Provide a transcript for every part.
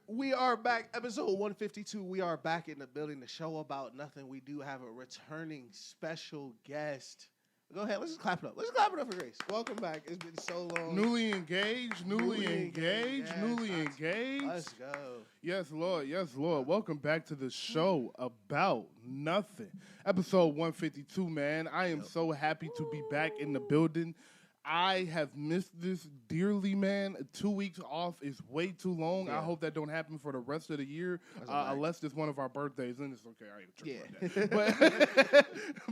we are back. Episode 152. We are back in the building. The show about nothing. We do have a returning special guest. Go ahead. Let's just clap it up. Let's clap it up for Grace. Welcome back. It's been so long. Newly engaged. Let's go. Yes, Lord. Yes, Lord. Welcome back to the show about nothing. Episode 152, man. I am so happy to be back in the building. I have missed this dearly, man. 2 weeks off is way too long. Yeah. I hope that don't happen for the rest of the year, unless it's one of our birthdays. Then it's okay. I ain't tripping on that.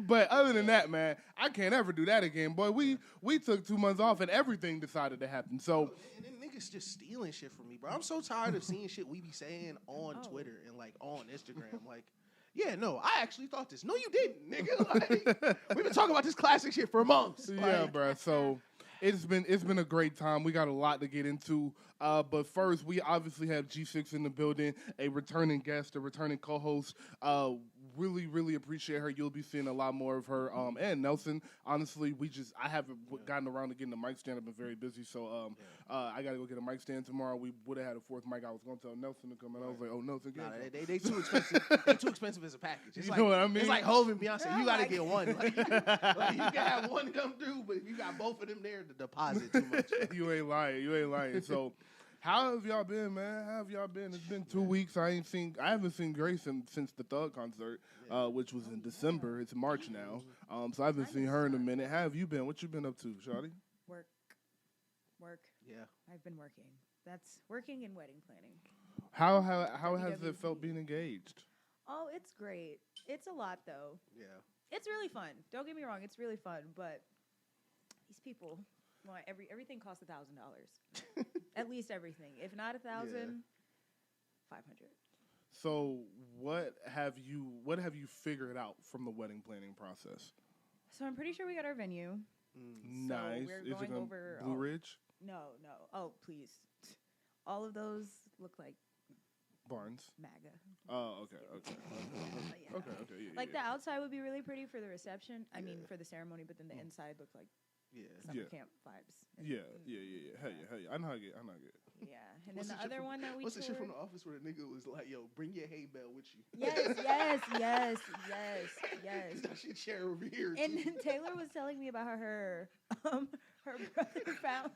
But other than that, man, I can't ever do that again. Boy, we took 2 months off and everything decided to happen. So and then niggas just stealing shit from me, bro. I'm so tired of seeing shit we be saying on Twitter and like on Instagram, like. Yeah, no, I actually thought this. No, you didn't, nigga. Like, we've been talking about this classic shit for months. Yeah, bro. So it's been a great time. We got a lot to get into. But first, we obviously have G6 in the building, a returning guest, a returning co-host. Really, really appreciate her. You'll be seeing a lot more of her. And Nelson, honestly, I haven't gotten around to getting the mic stand. I've been very busy, so I got to go get a mic stand tomorrow. We would have had a fourth mic. I was going to tell Nelson to come, and I was like, "Oh, Nelson, they too expensive. They too expensive as a package. It's you know what I mean? It's like Hov and Beyonce. You got to get one. Like, you can have one come through, but if you got both of them there, the deposit too much. You ain't lying. So. How have y'all been, man? How have y'all been? It's been 2 weeks. I haven't seen Grace since the Thug concert, which was in December. It's March now. So I haven't seen her in a minute. How have you been? What you been up to, Shawty? Work. Yeah. I've been working. That's working and wedding planning. How has it felt being engaged? Oh, it's great. It's a lot though. Yeah. It's really fun. Don't get me wrong. It's really fun, but these people. Well, everything costs $1,000. At least everything. If not $1,000, $500. So what have you figured out from the wedding planning process? So I'm pretty sure we got our venue. Nice. So we're Is going it over Blue Ridge? No. Oh, please. All of those look like Barnes. MAGA. Oh, okay. Yeah. Okay. Yeah, like the outside would be really pretty for the reception. I mean, for the ceremony, but then the inside looked like summer camp vibes. Yeah. Hell yeah. I know how to get. Yeah, and then the other one that we What's the shit from toured- the office where the nigga was like, "Yo, bring your hay bale with you." Yes. That shit share over here. And too. then Taylor was telling me about how her brother found.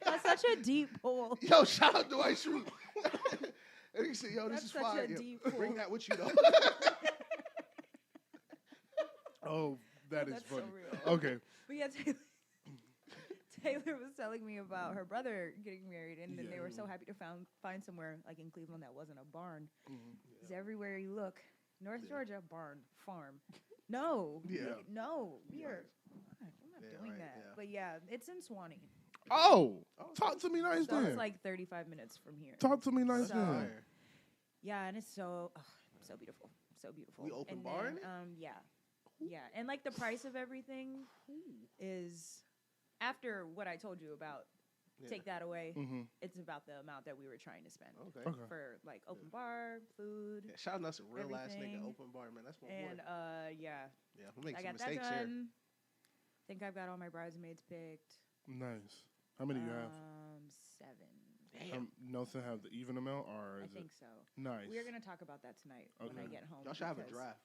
That's such a deep pool. Yo, shout out to Dwight Schrute. And he said, "Yo, this That's is such fire. a deep pool. Bring that with you, though." Oh, that is That's funny. so real. Okay. But yeah, Taylor was telling me about her brother getting married, and then they were so happy to find somewhere like in Cleveland that wasn't a barn. Because everywhere you look, North Georgia, barn, farm. No. No. We are. I'm not doing that. Yeah. But yeah, it's in Swanee. Oh, talk to me nice So then. it's like 35 minutes from here. Talk to me nice So- then. Yeah, and it's so beautiful. So beautiful. We open and bar then, in it? Yeah, and like the price of everything is after what I told you about. Take that away. It's about the amount that we were trying to spend for like open bar, food. Yeah, shout out to a real ass nigga, everything. open bar, man. That's my And boy. yeah, We'll make I some got that mistakes here. done. I think I've got all my bridesmaids picked. Nice. How many you have? 7. Damn. Nelson have the even amount, or I is think it so. nice? We're gonna talk about that tonight when I get home. Y'all should have a because- draft.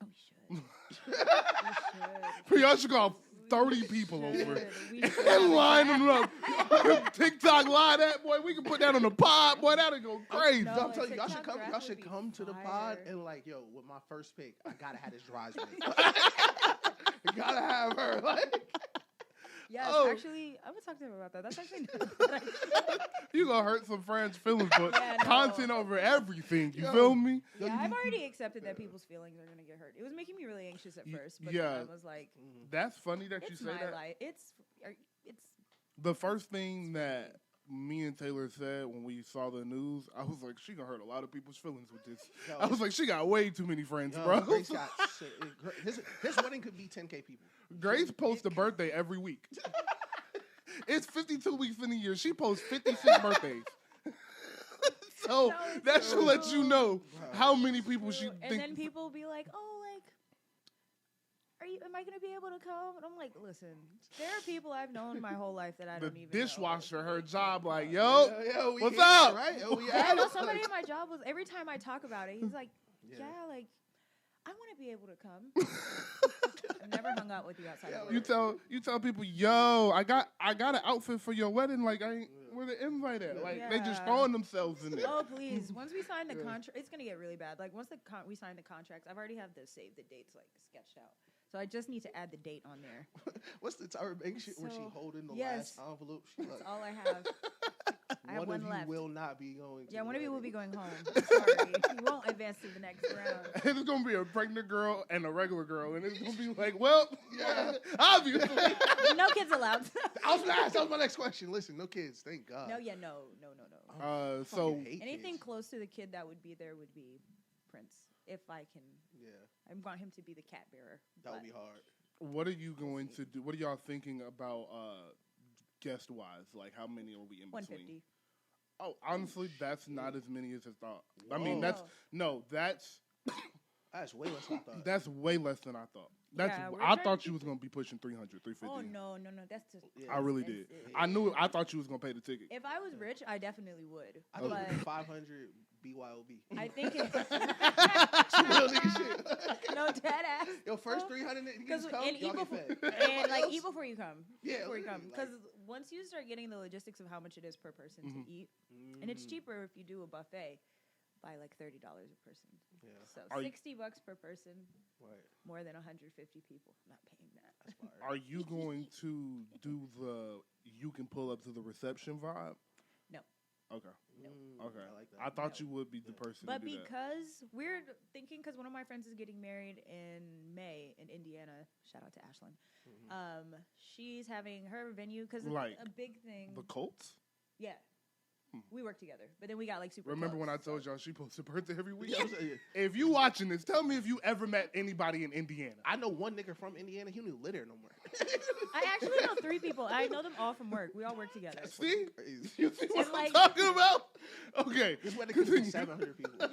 Oh, we should. we should. Y'all should call 30 people We over should. We should. and line them up. TikTok live that boy. We can put that on the pod, boy. That'll go crazy. No, I'm telling you, y'all should TikTok come. draft Y'all would should be come to the pod fire. and like, yo, with my first pick, I gotta have this bridesmaid. You gotta have her. Like, Yes, Oh. actually, I'm gonna talk to him about that. That's actually not a bad idea. You gonna hurt some friends' feelings, but Yeah, no. content over everything. You Yo. feel me? Yeah, I've already accepted that people's feelings are gonna get hurt. It was making me really anxious at first, but then yeah. I was like, That's funny that you it's say my that. life. It's The first thing that me and Taylor said when we saw the news, I was like, she gonna hurt a lot of people's feelings with this. Yo. I was like, she got way too many friends, yo, bro. Grace got shit. His wedding could be 10K people. Grace posts a birthday every week. It's 52 weeks in a year. She posts 56 birthdays. So No, it's that should let you know Bro. how many people she and think. then people be like, oh, like Am I gonna be able to come? And I'm like, listen, there are people I've known my whole life that I The don't even dishwasher, know. her job, like, yo, we what's here, up? Right? Yo, we Yeah, at no, it. somebody at my job was every time I talk about it, he's like, Yeah. yeah, like I want to be able to come. I've never hung out with you outside of work. You tell people, yo, I got an outfit for your wedding. Like, I ain't where the invite at? Like, they just throwing themselves in there. Oh please! Once we sign the contract, it's gonna get really bad. Like once we sign the contracts, I've already have the save the dates like sketched out. So I just need to add the date on there. What's the Tyra Banks shit when she holding the yes, last envelope? That's all I have. I have one of you left. will not be going. Yeah, one of you will be going home. Sorry, you won't advance to the next round. It's gonna be a pregnant girl and a regular girl, and it's gonna be like, well, obviously, no kids allowed. I was gonna ask. That was my next question. Listen, no kids. Thank God. No, no. So anything kids. close to the kid that would be there would be Prince, if I can. Yeah, I want him to be the cat bearer. that would be hard. what are you going to do? What are y'all thinking about guest wise? Like, how many are we in between? 150. Oh, honestly, that's not as many as I thought. I Whoa. mean, that's That's way less than I thought. that's way less than I thought. Yeah, we're I trying thought to you was gonna be pushing 300, 350. Oh no, that's just. Yeah. I really did. I knew. I thought you was gonna pay the ticket. If I was rich, I definitely would. I thought But it was 500 BYOB. I think it's Some real nigga shit. no dead ass. Yo, first 300 Because niggas come, and y'all eat get before, fed. and Everybody like else- eat before you come. Yeah, Before you come, literally, because once you start getting the logistics of how much it is per person to eat, and it's cheaper if you do a buffet by like $30 a person. Yeah. So Are you- $60 per person, Right. more than 150 people. I'm not paying that. That's fire. Are you going to do the you can pull up to the reception vibe? No. Okay. Okay. I like that. I thought you would be the person But to do that. because we're thinking, because one of my friends is getting married in May in Indiana. Shout out to Ashlyn. She's having her venue because Like, a big thing. The Colts? Yeah. We work together, but then we got like super. Remember when I close, told so. y'all she posts her birthday every week? Yeah. If you watching this, tell me if you ever met anybody in Indiana. I know one nigga from Indiana. He don't even live there no more. I actually know 3 people. I know them all from work. We all work together. See? Crazy. You see what And, I'm like- talking about? Okay. This wedding could be 700 people.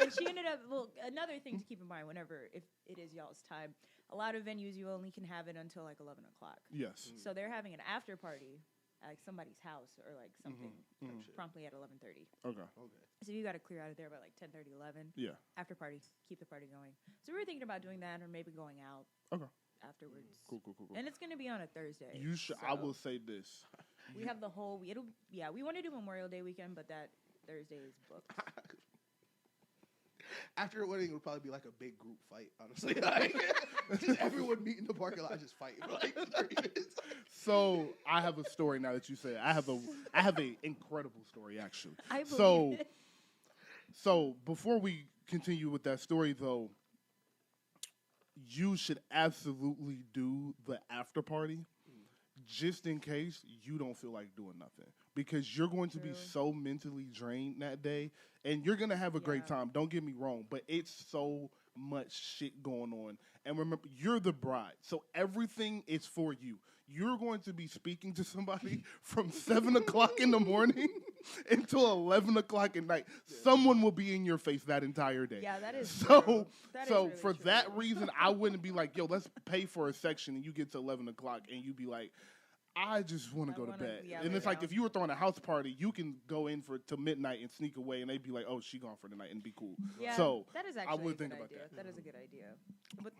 And she ended up. Well, another thing to keep in mind whenever if it is y'all's time, a lot of venues you only can have it until like 11 o'clock. Yes. So they're having an after party at like somebody's house or like something promptly at 11:30. Okay. Okay. So you got to clear out of there by like 10:30, 11. Yeah. After party, keep the party going. So we were thinking about doing that or maybe going out. Okay. Afterwards. Cool. And it's going to be on a Thursday. You should. I will say this. We have the whole. We want to do Memorial Day weekend, but that Thursday is booked. After a wedding, it would probably be like a big group fight, honestly. Like, just everyone meet in the parking lot, just fight for like 30 minutes. So I have a story now that you say. I have a incredible story actually. I believe it. So before we continue with that story, though, you should absolutely do the after party, just in case you don't feel like doing nothing, because you're going to be so mentally drained that day, and you're gonna have a great time. Don't get me wrong, but it's so much shit going on. And remember, you're the bride, so everything is for you. You're going to be speaking to somebody from 7 o'clock in the morning until 11 o'clock at night. Someone will be in your face that entire day. Yeah, that is so. true. That is So really for true. that reason, I wouldn't be like, yo, let's pay for a section, and you get to 11 o'clock, and you be like, I just want to go to bed. And it's like, if you were throwing a house party, you can go in to midnight and sneak away, and they'd be like, oh, she gone for the night, and be cool. Yeah, So that is I actually would a think good about idea. that. That is a good idea. But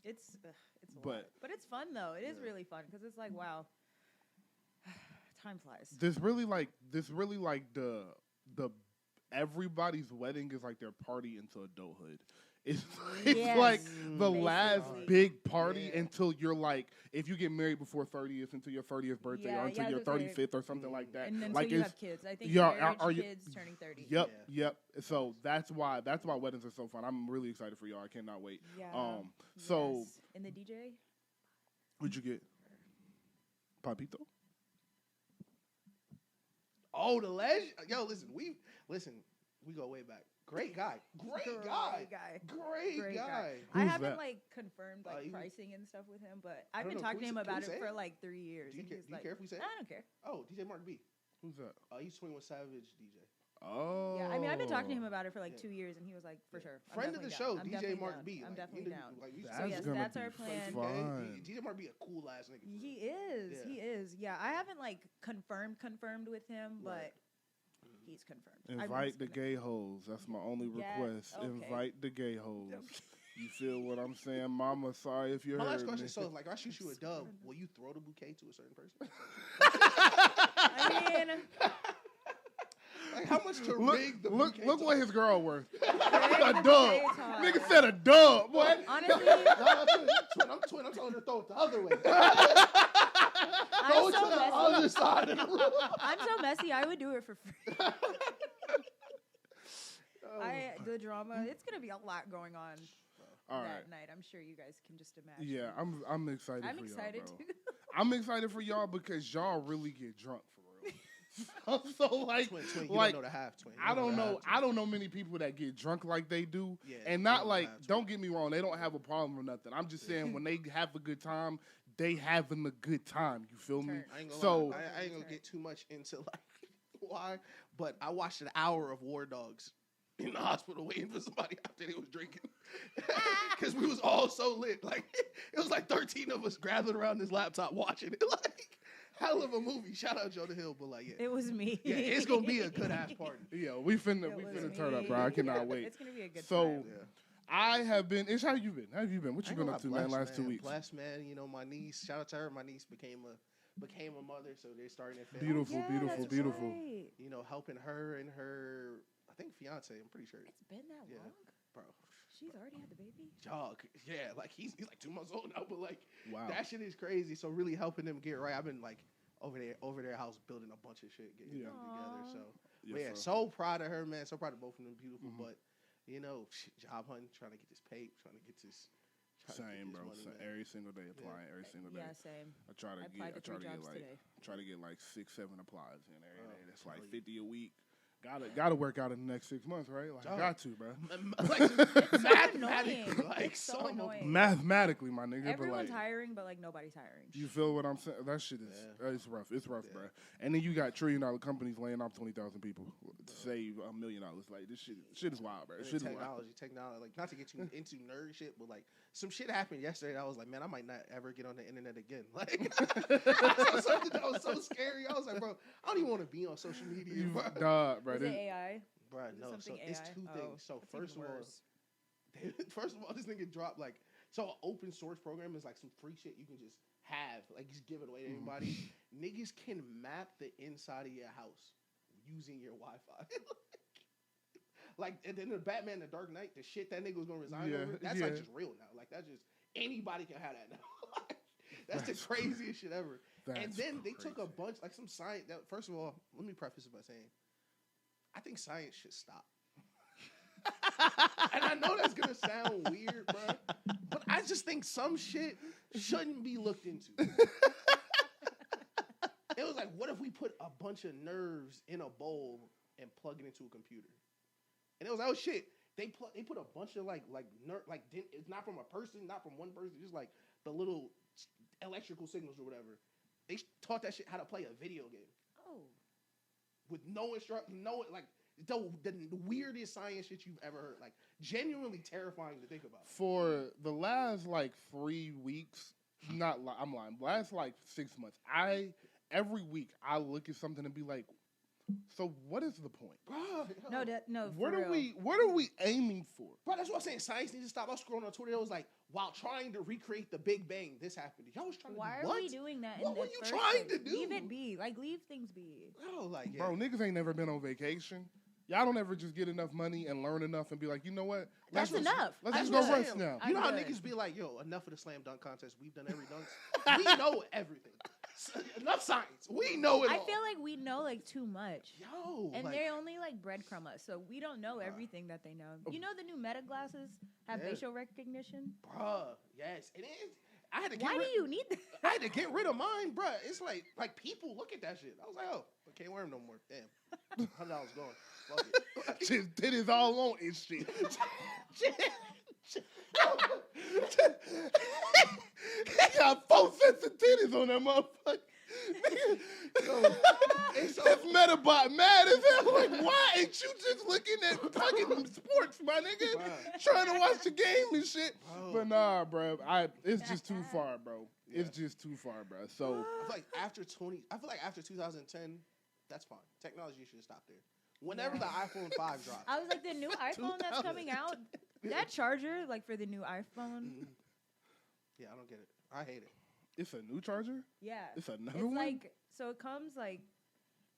it's a But- lot. But it's fun though. It is really fun because it's like wow, time flies. This really like the everybody's wedding is like their party into adulthood. It's Yes, like the last basically. big party until you're like, if you get married before 30th, until your 30th birthday Yeah, or until yeah, your that's right. 35th or something like that. And until like you it's- have kids, I think yeah, marriage, are you- kids turning 30. Yep. So that's why weddings are so fun. I'm really excited for y'all. I cannot wait. Yeah. So Yes. And the DJ. what'd you get? Papito? Oh, the legend. Yo, listen, we go way back. Great guy. Great guy. Great guy. Who's I haven't that? like confirmed like you- pricing and stuff with him, but I've don't been know. talking to him Can we about say it for it? like 3 years. Do you and care- he's do you like, care if we say it? I don't care. Oh, DJ Mark B. Who's that? He's 21 Savage DJ. Oh. Yeah, I mean, I've been talking to him about it for like Yeah. 2 years, and he was like, for sure. I'm Friend of the definitely show, down. I'm DJ definitely Mark down. B. I'm like, definitely down. Like, we That's So yes, gonna that's be our plan. fun. DJ Mark B a cool ass nigga. He is. Yeah. He is. Yeah, I haven't like confirmed with him, but Right. he's confirmed. I mean, Invite he's the confirmed. gay hoes. That's my only Yeah, request. okay. Invite the gay hoes. You feel what I'm saying, Mama? Sorry if you My heard last question me. is, so like, if I shoot you a dove, will you throw the bouquet to a certain person? I mean, Like, how much to rig the bouquet? Look what his girl worth. Greg A the dub. bouquet toss. Nigga said a dub, boy. Honestly, I'm twin. I'm telling her to throw it the other way. I'm Throw it so to the messy. other side of the room. I'm so messy. I would do it for free. The drama. It's gonna be a lot going on All right. that night. I'm sure you guys can just imagine. Yeah, I'm excited I'm for excited y'all, bro. too. I'm excited for y'all because y'all really get drunk for real. so like, Twin, you like don't know the half, twin. You I don't the know. half, I don't know many people that get drunk like they do, Yeah, and you not don't like. have to. Don't get me wrong. They don't have a problem or nothing. I'm just saying when they have a good time, they having a good time. You feel me? Turn. I ain't gonna So lie. I ain't gonna get too much into like why, but I watched an hour of War Dogs in the hospital waiting for somebody after they was drinking because we was all so lit. Like it was like 13 of us gathered around this laptop watching it. Like hell of a movie. Shout out Joe the Hill, but like It was me. yeah, it's gonna be a good ass party. yeah, we finna It was turn up, me. bro. I cannot wait. It's gonna be a good So, time. Yeah. I have been. Ish, how you been? How have you been? What you I ain't been gonna up to, lie, man? blessed, Last 2 weeks. Blessed, man. You know, my niece. Shout out to her. My niece became a mother, so they're starting their family. Beautiful, Yeah, beautiful, that's beautiful. right. You know, helping her and her, I think fiance. I'm pretty sure, It's been that Yeah. long. bro. She's already had the baby. Dog, yeah, like he's like 2 months old now, but like Wow. that shit is crazy. So really helping them get right. I've been like over their house building a bunch of shit, getting Yeah. them together. So Yes, but yeah, sir. so proud of her, man. So proud of both of them. Beautiful, Mhm. but you know, job hunting, trying to get this paid, trying to get this. Same, bro. Money, man. Every single day applying. Every single day. Yeah, same. I try to I applied to 3 jobs like today. try to get like 6-7 applies in every day. That's like hell 50 a week. Gotta work out in the next 6 months, right? Like Dog. got to, bro. Like It's so mathematically, annoying. like It's so annoying. Mathematically, my nigga. Everyone's but like, hiring, but like nobody's hiring. you feel what I'm saying? That shit is it's rough. It's rough, Yeah. bro. And then you got $1 trillion companies laying off 20,000 people to save $1 million. Like this shit is wild, bro. And Shit is wild. technology. Like not to get too into nerd shit, but like some shit happened yesterday. I was like, man, I might not ever get on the internet again. Like I saw something that was so scary. I was like, bro, I don't even want to be on social media, You bro. dog, bro. Is it AI? Bro, Is it no. So something it's AI? 2 Oh, things. So that's first of even all, worse. this nigga dropped like so an open source program is like some free shit you can just have, like just give it away to anybody. Niggas can map the inside of your house using your Wi-Fi. Like, and then the Batman, the Dark Knight, the shit that nigga was gonna resign Yeah, over, that's yeah. like just real now. Like that's just anybody can have that now. That's the craziest shit ever. And That's then they took a crazy. bunch, like some science. That, first of all, let me preface it by saying, I think science should stop. And I know that's gonna sound weird, bro, but I just think some shit shouldn't be looked into. It was like, what if we put a bunch of nerves in a bowl and plug it into a computer? And it was like, oh shit, they put a bunch of it's not from a person, not from one person, just like the little electrical signals or whatever. They taught that shit how to play a video game Oh. with no instruction, the weirdest science shit you've ever heard. Like genuinely terrifying to think about. For the last like 3 weeks, I'm lying. Last like 6 months, every week I look at something and be like, so what is the point? No, no. What for are real. what are we aiming for? Bro, that's what I'm saying. Science needs to stop. I was scrolling on Twitter. It was like, while trying to recreate the Big Bang, this happened. Y'all was trying Why to do are what? we doing that? What in were the you first trying place? to do? Leave it be. Like leave things be. Oh, like, yeah. Bro, niggas ain't never been on vacation. Y'all don't ever just get enough money and learn enough and be like, you know what? That's enough. Let's I'm just go good. rest now. You know how I'm good. niggas be like, yo, enough of the slam dunk contest. We've done every dunk. We know everything. Enough science. We know it I all. feel like we know like too much. Yo, And like, they only like breadcrumb us, so we don't know everything that they know. You know the new Meta glasses have Yeah. facial recognition. bruh, yes, it is. I had to get Why do rid- you need that? I had to get rid of mine, bruh. It's like people look at that shit. I was like, oh, I can't wear them no more. Damn, $100 gone. Fuck it. Shit, titties all on and shit. He got 4 sets of titties on that motherfucker. Yo, it's so This Metabot mad as hell. Like, why ain't you just looking at fucking sports, my nigga? Wow. Trying to watch the game and shit. Bro. But nah, bro. It's just too far, bro. Yeah. It's just too far, bro. So I feel like after 2010, that's fine. Technology should stop there. Whenever the iPhone 5 drops. I was like, the new iPhone that's coming out, that charger, like for the new iPhone. Yeah, I don't get it. I hate it. it's a new charger? Yeah. It's another It's one? like, so it comes like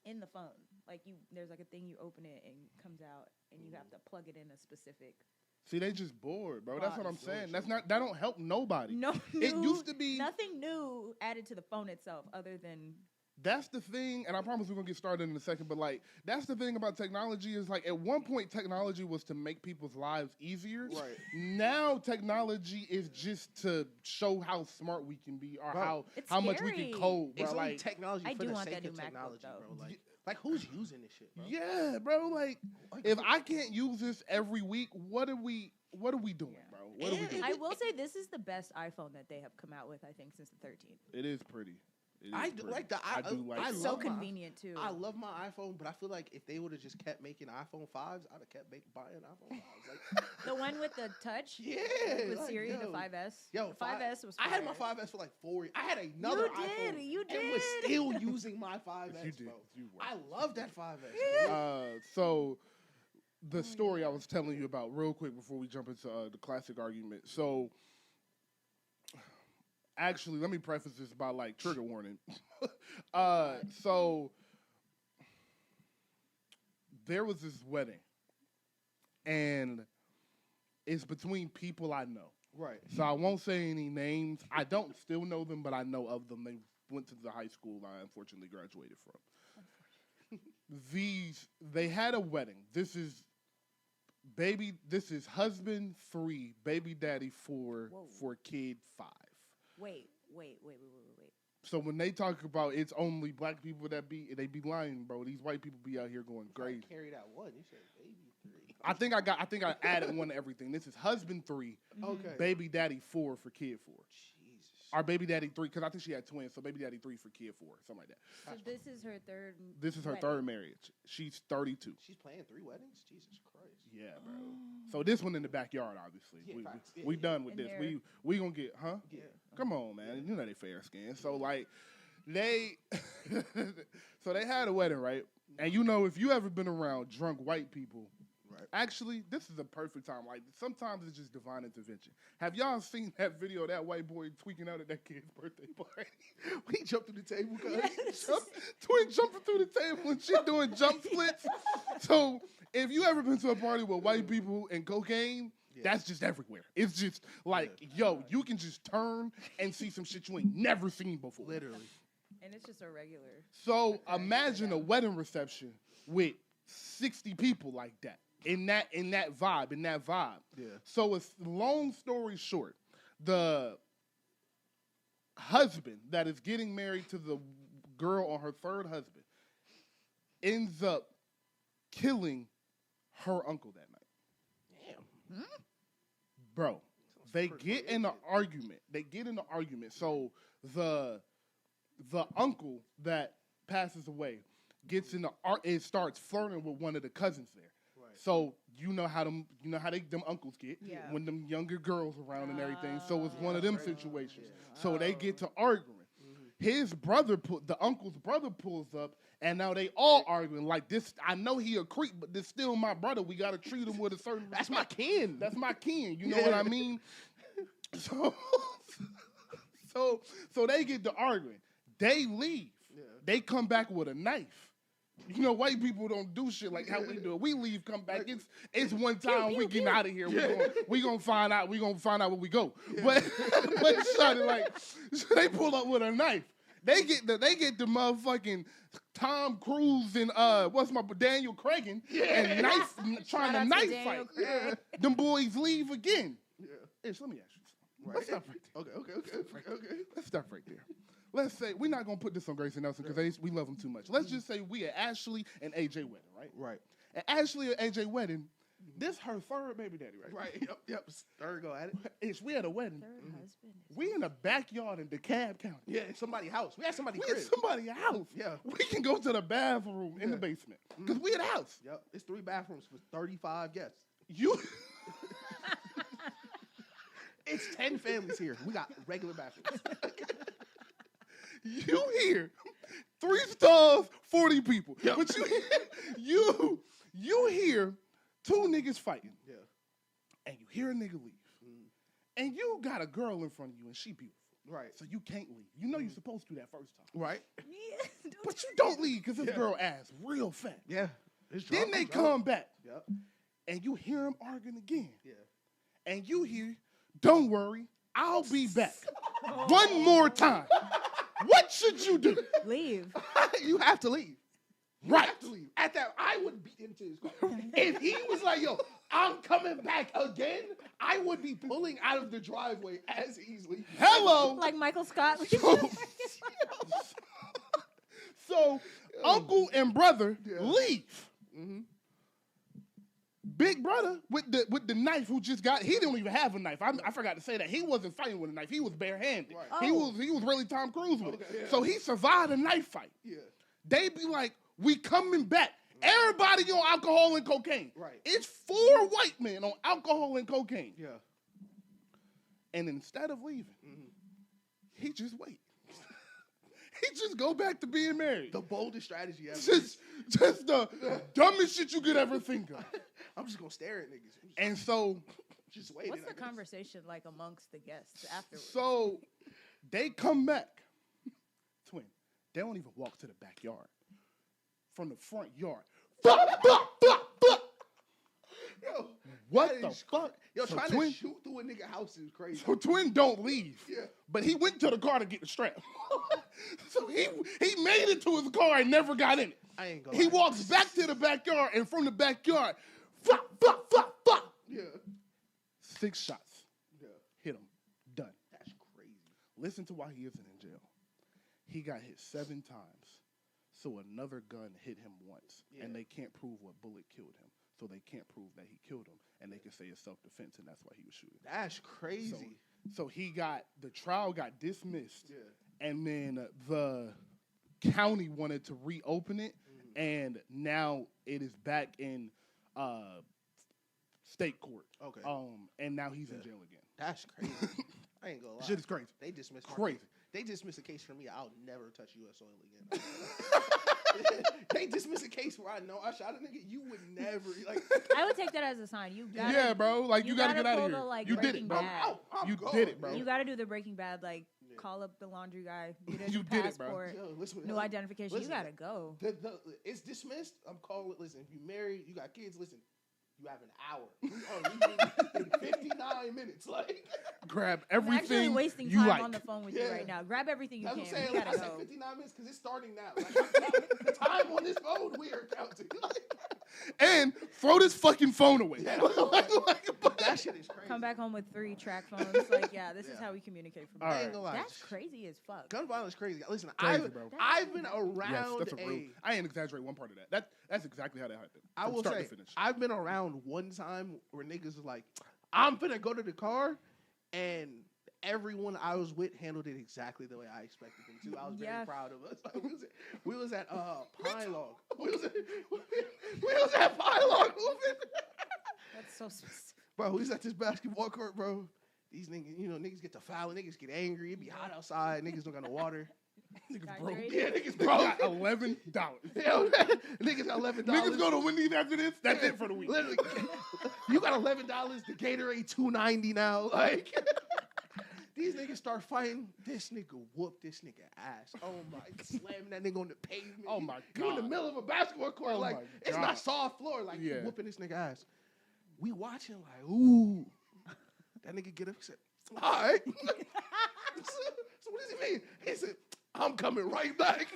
in the phone. Like there's like a thing, you open it and it comes out and you have to plug it in a specific. See, they just bored, bro. That's what I'm It's really saying. true. That don't help nobody. No, It used to be. nothing new added to the phone itself other than. That's the thing, and I promise we're gonna get started in a second, but like that's the thing about technology is like at one point technology was to make people's lives easier. Right. Now technology is just to show how smart we can be or Bro, how much we can scary. code, bro. It's only like technology I for do the want sake that of new MacBook, technology, though. bro. Like who's using this shit, bro? yeah, bro. Like if I can't use this every week, what are we doing, Yeah. bro? What are we doing? I will say this is the best iPhone that they have come out with, I think, since the 13th. It is pretty. It is I do pretty. like the I do like I it. So love my- convenient too. I love my iPhone, but I feel like if they would have just kept making iPhone 5s, I'd have kept buying iPhone 5s. Like, The one with the touch. yeah, With like, Siri, yo. the 5S. Yo, the 5S was. I had my fire. 5S for like 4 years. I had another iPhone. You And was did. still using my 5S, You did. bro. You were. I love that 5S. bro. So the story I was telling you about real quick before we jump into the classic argument. So actually, let me preface this by like trigger warning. So there was this wedding, and it's between people I know. Right. So I won't say any names. I don't still know them, but I know of them. They went to the high school I unfortunately graduated from. They had a wedding. This is husband 3, baby daddy 4 Whoa. for kid 5. Wait. So when they talk about it's only black people they be lying, bro. These white people be out here going crazy. Carry that one. You said baby 3. I think I added one to everything. This is husband 3, Okay. baby daddy 4 for kid 4. Jesus. Our baby daddy 3, because I think she had twins, so baby daddy 3 for kid 4, something like that. So this is her third. This is her wedding. third marriage. She's 32. She's playing 3 weddings? Jesus Christ. Yeah, bro. So this one in the backyard, obviously. Yeah, facts. Yeah, we yeah. done with And this. they're- We gonna get, huh? Yeah. Come on, man. You know they fair skin. So like they so they had a wedding, right? And you know if you ever been around drunk white people, Right. actually this is a perfect time. Like sometimes it's just divine intervention. Have y'all seen that video of that white boy tweaking out at that kid's birthday party? We jumped through the table, cuz. Yes. Twin jumping through the table and shit doing jump splits. So if you ever been to a party with white people and cocaine, that's just everywhere. It's just like, yo, you can just turn and see some shit you ain't never seen before. Literally. And it's just a regular. So imagine a wedding reception with 60 people like that. In that vibe. Yeah. So it's long story short, the husband that is getting married to the girl on her third husband ends up killing her uncle that night. Damn. Bro, they pretty get in an argument. So the uncle that passes away gets in it starts flirting with one of the cousins there. Right. So you know how them uncles get Yeah. when them younger girls around and everything. So it's one of Yeah, them right. situations. Yeah. So they get to arguing. His brother the uncle's brother pulls up, and now they all arguing like this. I know he a creep, but this still my brother. We gotta treat him with a certain. That's my kin. That's my kin. You know what I mean? So they get to arguing. They leave. Yeah. They come back with a knife. You know, white people don't do shit like how we do it. We leave, come back. It's one time we get out of here. We gonna find out. We gonna find out where we go. But shawty, like they pull up with a knife. They get the motherfucking Tom Cruise and Daniel Craig and knife trying Shout to out to knife Daniel fight. Craig. Them boys leave again. Yeah. Ish, let me ask you something. Right. Let's stop right there. Okay. Let's stop right there. Let's say we're not gonna put this on Grace and Nelson because we love them too much. Let's just say we at Ashley and AJ wedding, right? Right. At Ashley and AJ wedding, This her third baby daddy, right? Right. Yep. Third go at it. We at a wedding. Third husband. We in the backyard in DeKalb County. Yeah, somebody's house. We at somebody's We crib. at somebody's house. Yeah. We can go to the bathroom in the basement because we at a house. Yep. It's 3 bathrooms for 35 guests. You. It's 10 families here. We got regular bathrooms. You hear 3 stars, 40 people. Yep. But you hear 2 niggas fighting. Yeah. And you hear a nigga leave. And you got a girl in front of you and she beautiful. Right. So you can't leave. You know you're supposed to do that first time. Right. Yeah, But you don't leave because this girl ass real fat. Yeah. Then they come back. Yep. And you hear them arguing again. Yeah. And you hear, don't worry, I'll be back. One more time. What should you do? leave. You have to leave. You Right. have to leave. At that, I would beat him to his car. If he was like, yo, I'm coming back again, I would be pulling out of the driveway as easily. Hello. Like Michael Scott. So uncle and brother Yeah. leave. Big brother with the knife who just got, he didn't even have a knife. I forgot to say that. He wasn't fighting with a knife. He was barehanded. Right. He Oh. was really Tom Cruise with it. Okay, yeah. So he survived a knife fight. Yeah. They be like, we coming back. Everybody on alcohol and cocaine. Right. It's 4 white men on alcohol and cocaine. Yeah. And instead of leaving, he just wait. He just go back to being married. The boldest strategy ever. Just the dumbest shit you could ever think of. I'm just going to stare at niggas. And so, Just waiting. What's the I guess. conversation like amongst the guests afterwards? so they come back. Twin, they don't even walk to the backyard. From the front yard. Yo, What that the is fuck? Yo, So trying Twin- to shoot through a nigga house is crazy. So Twin don't leave. Yeah. But he went to the car to get the strap. So he made it to his car and never got in it. I ain't gonna He lie. walks back to the backyard, and from the backyard, flop, flop, flop, flop. Yeah. 6 shots. Yeah. Hit him. Done. That's crazy. Listen to why he isn't in jail. He got hit 7 times. So another gun hit him once. Yeah. And they can't prove what bullet killed him. So they can't prove that he killed him. And they can say it's self-defense, and that's why he was shooting. That's crazy. So the trial got dismissed. Yeah. And then the county wanted to reopen it. And now it is back in state court. Okay. And now he's in jail again. That's crazy. I ain't gonna lie. Shit is crazy. They dismissed my Crazy. case. They dismissed a case for me. I'll never touch U.S. soil again. They dismissed a case where I know I shot a nigga. You would never like. I would take that as a sign. You got Yeah, bro. Like you gotta get out pull of here. the, like, You did it, Breaking bro. Bad. I'm You gone, did it, bro. man. You got to do the Breaking Bad, like call up the laundry guy, get a You new did it, bro. passport, Yo, listen, new identification. listen, you got to go. It's dismissed. I'm calling. Listen, if you married, you got kids. Listen, you have an hour. We are leaving in 59 minutes. Like, Grab I'm actually everything wasting you time like. on the phone with Yeah. you right now. Grab everything you that's can. what I'm saying. You Like, I gotta said go. 59 minutes because it's starting now. Like, the time on this phone we are counting. And throw this fucking phone away. Yeah. Like, That shit is crazy. Come back home with 3 track phones. Like, yeah, this is Yeah. how we communicate from All here. I ain't gonna lie. That's crazy as fuck. Gun violence is crazy. Listen, Crazy, bro. I've been yes, around that's a real. I ain't exaggerate one part of that. That's exactly how that happened. I From will start say, to finish. I've been around one time where niggas was like, I'm finna go to the car, and everyone I was with handled it exactly the way I expected them to. I was very Yeah. proud of us. Like, we was at Pine Log. We was at Pine Log. That's so specific. Bro, we was at this basketball court, bro. These niggas, niggas get to fouling, niggas get angry, it be hot outside, niggas don't got no water. Niggas broke. Hydrated. Yeah, niggas They broke. got $11. Yo, niggas got $11. Niggas go to Wendy's after this. That's it for the week. Literally, you got $11. The Gatorade $2.90 now. Like, these niggas start fighting. This nigga whooped this nigga ass. Oh my, slamming that nigga on the pavement. Oh my You in the God. middle of a basketball court, Oh like my it's God. not soft floor, like you Yeah. whooping this nigga ass. We watching like, ooh. That nigga get up. He said, "All right." So what does he mean? He said, "I'm coming right back."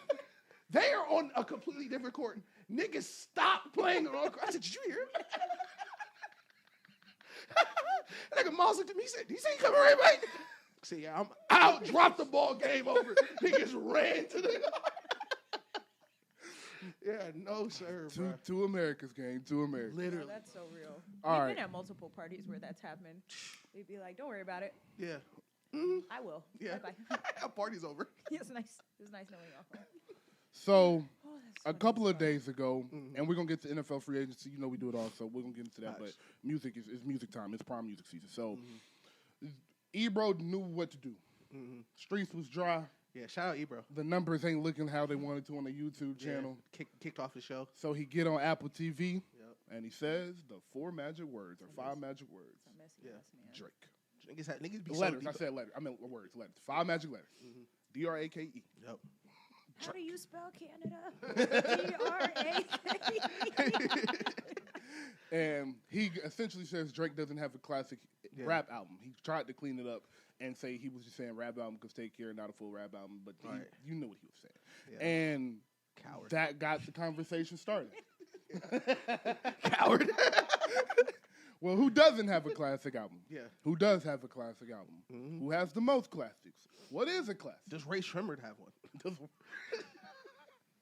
They are on a completely different court. Niggas stop playing on our court. I said, "Did you hear?" Nigga Miles looked at me. He said, he coming right back?" I said, "Yeah, I'm out." Drop the ball. Game over. Niggas ran to the. Yeah, no sir, bro. Two Americas, gang. Two Americas. Literally. No, that's so real. All We've right. been at multiple parties where that's happened. They'd be like, "Don't worry about it. Yeah. I will." Yeah. Bye. Our party's over. It's nice. It's nice knowing y'all. So Oh, that's a funny couple as of fuck. days ago, and we're gonna get to NFL free agency. You know we do it all, so we're gonna get into that. Nice. But music is music time. It's prime music season. So Ebro knew what to do. Streets was dry. Yeah, shout out Ebro. The numbers ain't looking how they wanted to on the YouTube channel. Yeah, kicked off the show. So he get on Apple TV Yep. and he says the 4 magic words or 5 magic words. A messy Yeah. mess, man. Drake. Niggas be Letters. so I deep. said letters. I meant words. Letters. 5 magic letters. D-R-A-K-E. Yep. How do you spell Canada? D-R-A-K-E. And he essentially says Drake doesn't have a classic rap album. He tried to clean it up and say he was just saying rap album because Take Care, not a full rap album. But you know what he was saying. Yeah. And Coward. that got the conversation started. Coward. Well, who doesn't have a classic album? Yeah. Who does have a classic album? Who has the most classics? What is a classic? Does Ray Shremmerd have one?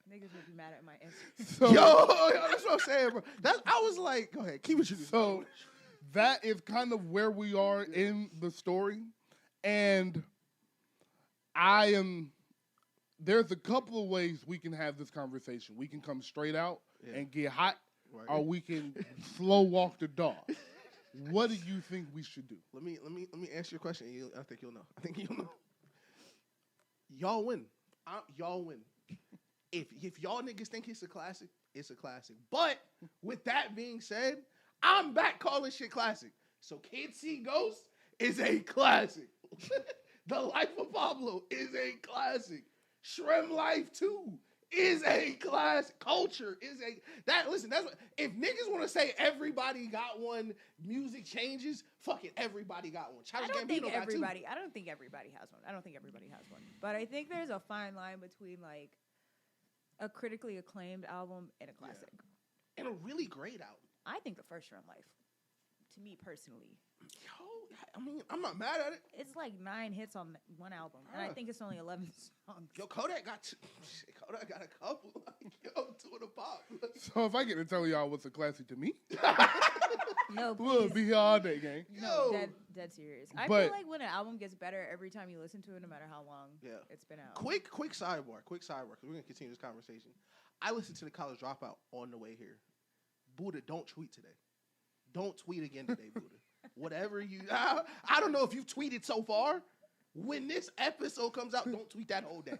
Niggas would be mad at my answer. So, Yo, that's what I'm saying, bro. I was like, go ahead, keep what you do. So that is kind of where we are in the story. And there's a couple of ways we can have this conversation. We can come straight out and get hot, or we can slow walk the dog. What do you think we should do? Let me answer your question. I think you'll know. I think you'll know. Y'all win. Y'all win. If y'all niggas think it's a classic, it's a classic. But with that being said, I'm back calling shit classic. So Kids See Ghosts is a classic. The Life of Pablo is a classic. Shrem Life 2 is a classic. Culture is listen, that's what, if niggas want to say everybody got one, music changes, fuck it, everybody got one. I Childish don't think Gambino got two. everybody. I don't think everybody has one. But I think there's a fine line between like a critically acclaimed album and a classic. And a really great album. I think the first Run Life, to me personally, Yo, I mean, I'm not mad at it. it's like 9 hits on one album, and I think it's only 11 songs. Yo, Kodak got a couple. Like, yo, 2 of the pop. So if I get to tell y'all what's a classic to me, No, we'll please. be here all day, gang. No, Yo. dead serious. I But- feel like when an album gets better every time you listen to it, no matter how long it's been out. Quick sidebar, because we're going to continue this conversation. I listened to the College Dropout on the way here. Buddha, don't tweet today. Don't tweet again today, Buddha. Whatever you... I don't know if you've tweeted so far. When this episode comes out, don't tweet that whole day.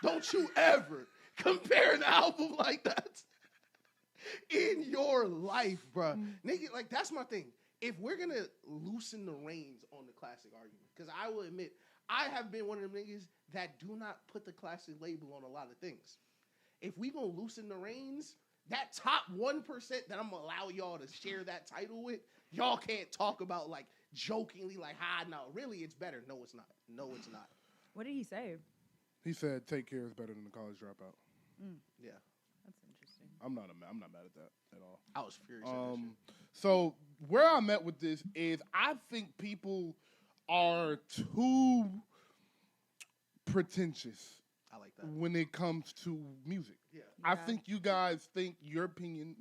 Don't you ever compare an album like that in your life, bro. Nigga, like, that's my thing. If we're going to loosen the reins on the classic argument, because I will admit, I have been one of them niggas that do not put the classic label on a lot of things. If we going to loosen the reins, that top 1% that I'm going to allow y'all to share that title with, y'all can't talk about, like, jokingly, like, no, really, it's better. No, it's not. No, it's not. What did he say? He said Take Care is better than the College Dropout. Yeah. That's interesting. I'm not mad at that at all. I was furious at that shit. So where I'm at with this is I think people are too pretentious I like that. when it comes to music. Yeah. I Yeah. think you guys think your opinion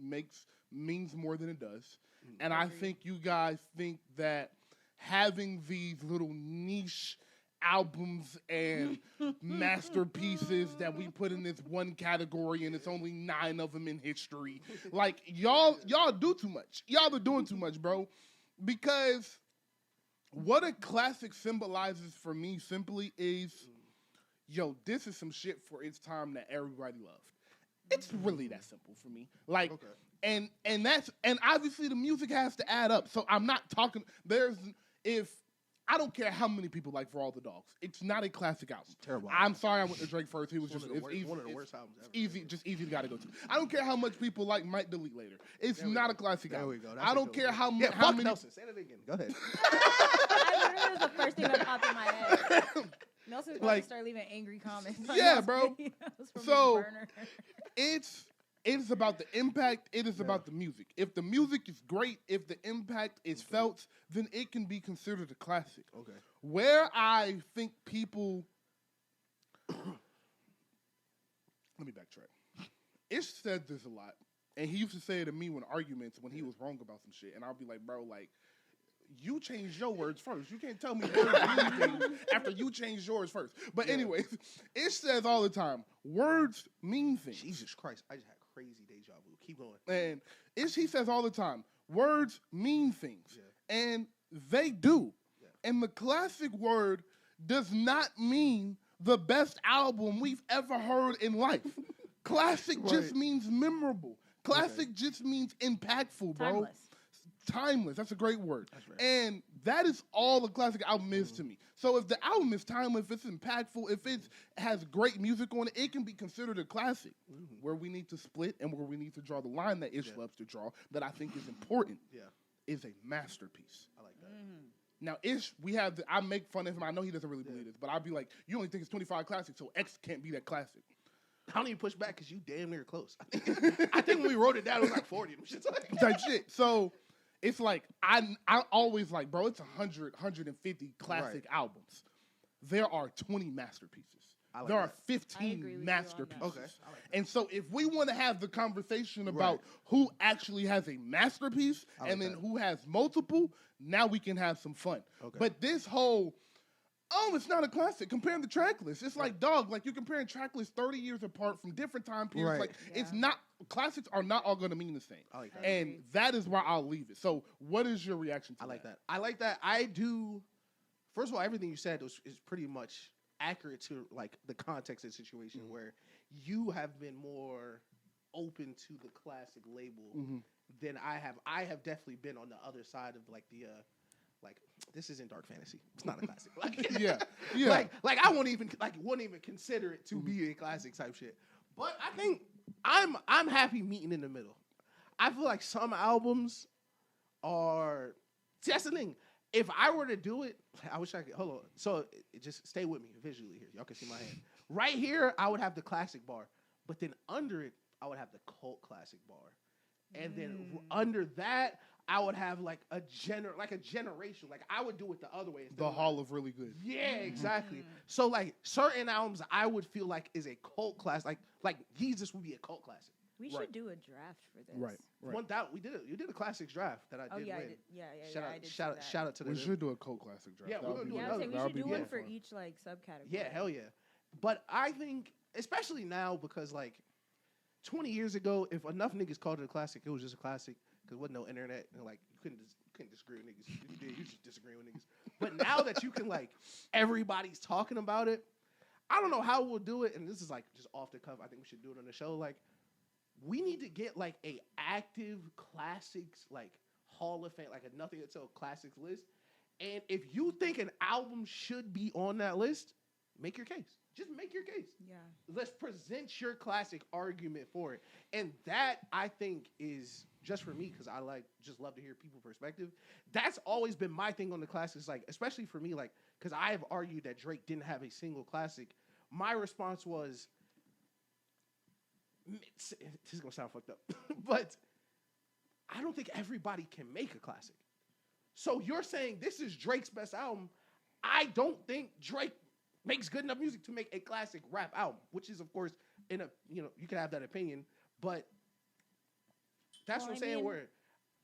means more than it does. And I think you guys think that having these little niche albums and masterpieces that we put in this one category and it's only 9 of them in history. Like y'all do too much. Y'all are doing too much, bro. Because what a classic symbolizes for me simply is, yo, this is some shit for its time that everybody loved. It's really that simple for me. Like, and obviously the music has to add up. So I'm not talking. I don't care how many people like For All the Dogs. It's not a classic album. Terrible. I'm sorry I went to Drake first. He was One just of the easy. one of the worst albums ever. Easy to gotta go to. I don't care how much people like Might Delete Later. It's not a classic There album. we go. That's I a don't good care one. how Yeah, how fuck many. Nelson. Say that again. Go ahead. I literally was the first thing that popped in my head. Nelson's about to start leaving angry comments. on Yeah, those bro. videos from So- his burner. It's about the impact. It is about the music. If the music is great, if the impact is felt, then it can be considered a classic. Okay. Where I think people... Let me backtrack. Ish said this a lot, and he used to say it to me when arguments when he was wrong about some shit, and I'll be like, bro, like, you changed your words first. You can't tell me words mean things after you changed yours first. But anyways, Ish says all the time, words mean things. Jesus Christ, I just had crazy deja vu. Keep going. And he says all the time, words mean things. Yeah. And they do. Yeah. And the classic word does not mean the best album we've ever heard in life. Classic just means memorable. Classic just means impactful, bro. Timeless. That's a great word. Right. And that is all the classic album is to me. So if the album is timeless, if it's impactful, if it has great music on it, it can be considered a classic. Where we need to split and where we need to draw the line that Ish loves to draw, that I think is important, is a masterpiece. I like that. Now, Ish, I make fun of him. I know he doesn't really believe this, but I'll be like, you only think it's 25 classics, so X can't be that classic. I don't even push back because you damn near close. I think when we wrote it down, it was like 40. That shit. So it's like, I always like, bro, it's 100, 150 classic albums. There are 20 masterpieces. Like there are 15 masterpieces. Okay. Like and so if we want to have the conversation about who actually has a masterpiece and then who has multiple, now we can have some fun. Okay. But this whole, it's not a classic. Comparing the track list. It's like, dog, like you're comparing track lists 30 years apart from different time periods. Like it's not, classics are not all going to mean the same. I like that. And that is why I'll leave it. So what is your reaction to that? I like that. I do. First of all, everything you said is pretty much accurate to like the context of the situation where you have been more open to the classic label than I have. I have definitely been on the other side of like the like this isn't dark fantasy. It's not a classic. Like like I won't even consider it to be a classic type shit. But I think I'm happy meeting in the middle. I feel like some albums are. See, that's the thing. If I were to do it, I wish I could. Hold on. So just stay with me visually here. Y'all can see my hand. Right here, I would have the classic bar. But then under it, I would have the cult classic bar. And then under that, I would have like a generation. Like I would do it the other way. The Hall of Really Good. Yeah, exactly. So like certain albums I would feel like is a cult classic. Like Jesus would be a cult classic. We should do a draft for this. Right. We did it. You did a classics draft that I did win. Shout out to the. We should do a cult classic draft. Yeah, we're gonna do another. We should do one for each like subcategory. Yeah, hell yeah. But I think, especially now, because like 20 years ago, if enough niggas called it a classic, it was just a classic because there wasn't no internet and like you couldn't disagree with niggas. If you did, you just disagree with niggas. But now that you can like everybody's talking about it, I don't know how we'll do it. And this is like just off the cuff. I think we should do it on the show. Like. We need to get like a active classics like Hall of Fame, like a nothing until classics list. And if you think an album should be on that list, make your case. Just make your case. Yeah. Let's present your classic argument for it. And that I think is just for me because I just love to hear people's perspective. That's always been my thing on the classics, like especially for me, like because I have argued that Drake didn't have a single classic. My response was. This is gonna sound fucked up, but I don't think everybody can make a classic. So you're saying this is Drake's best album. I don't think Drake makes good enough music to make a classic rap album, which is of course you can have that opinion, but that's what I'm saying. Where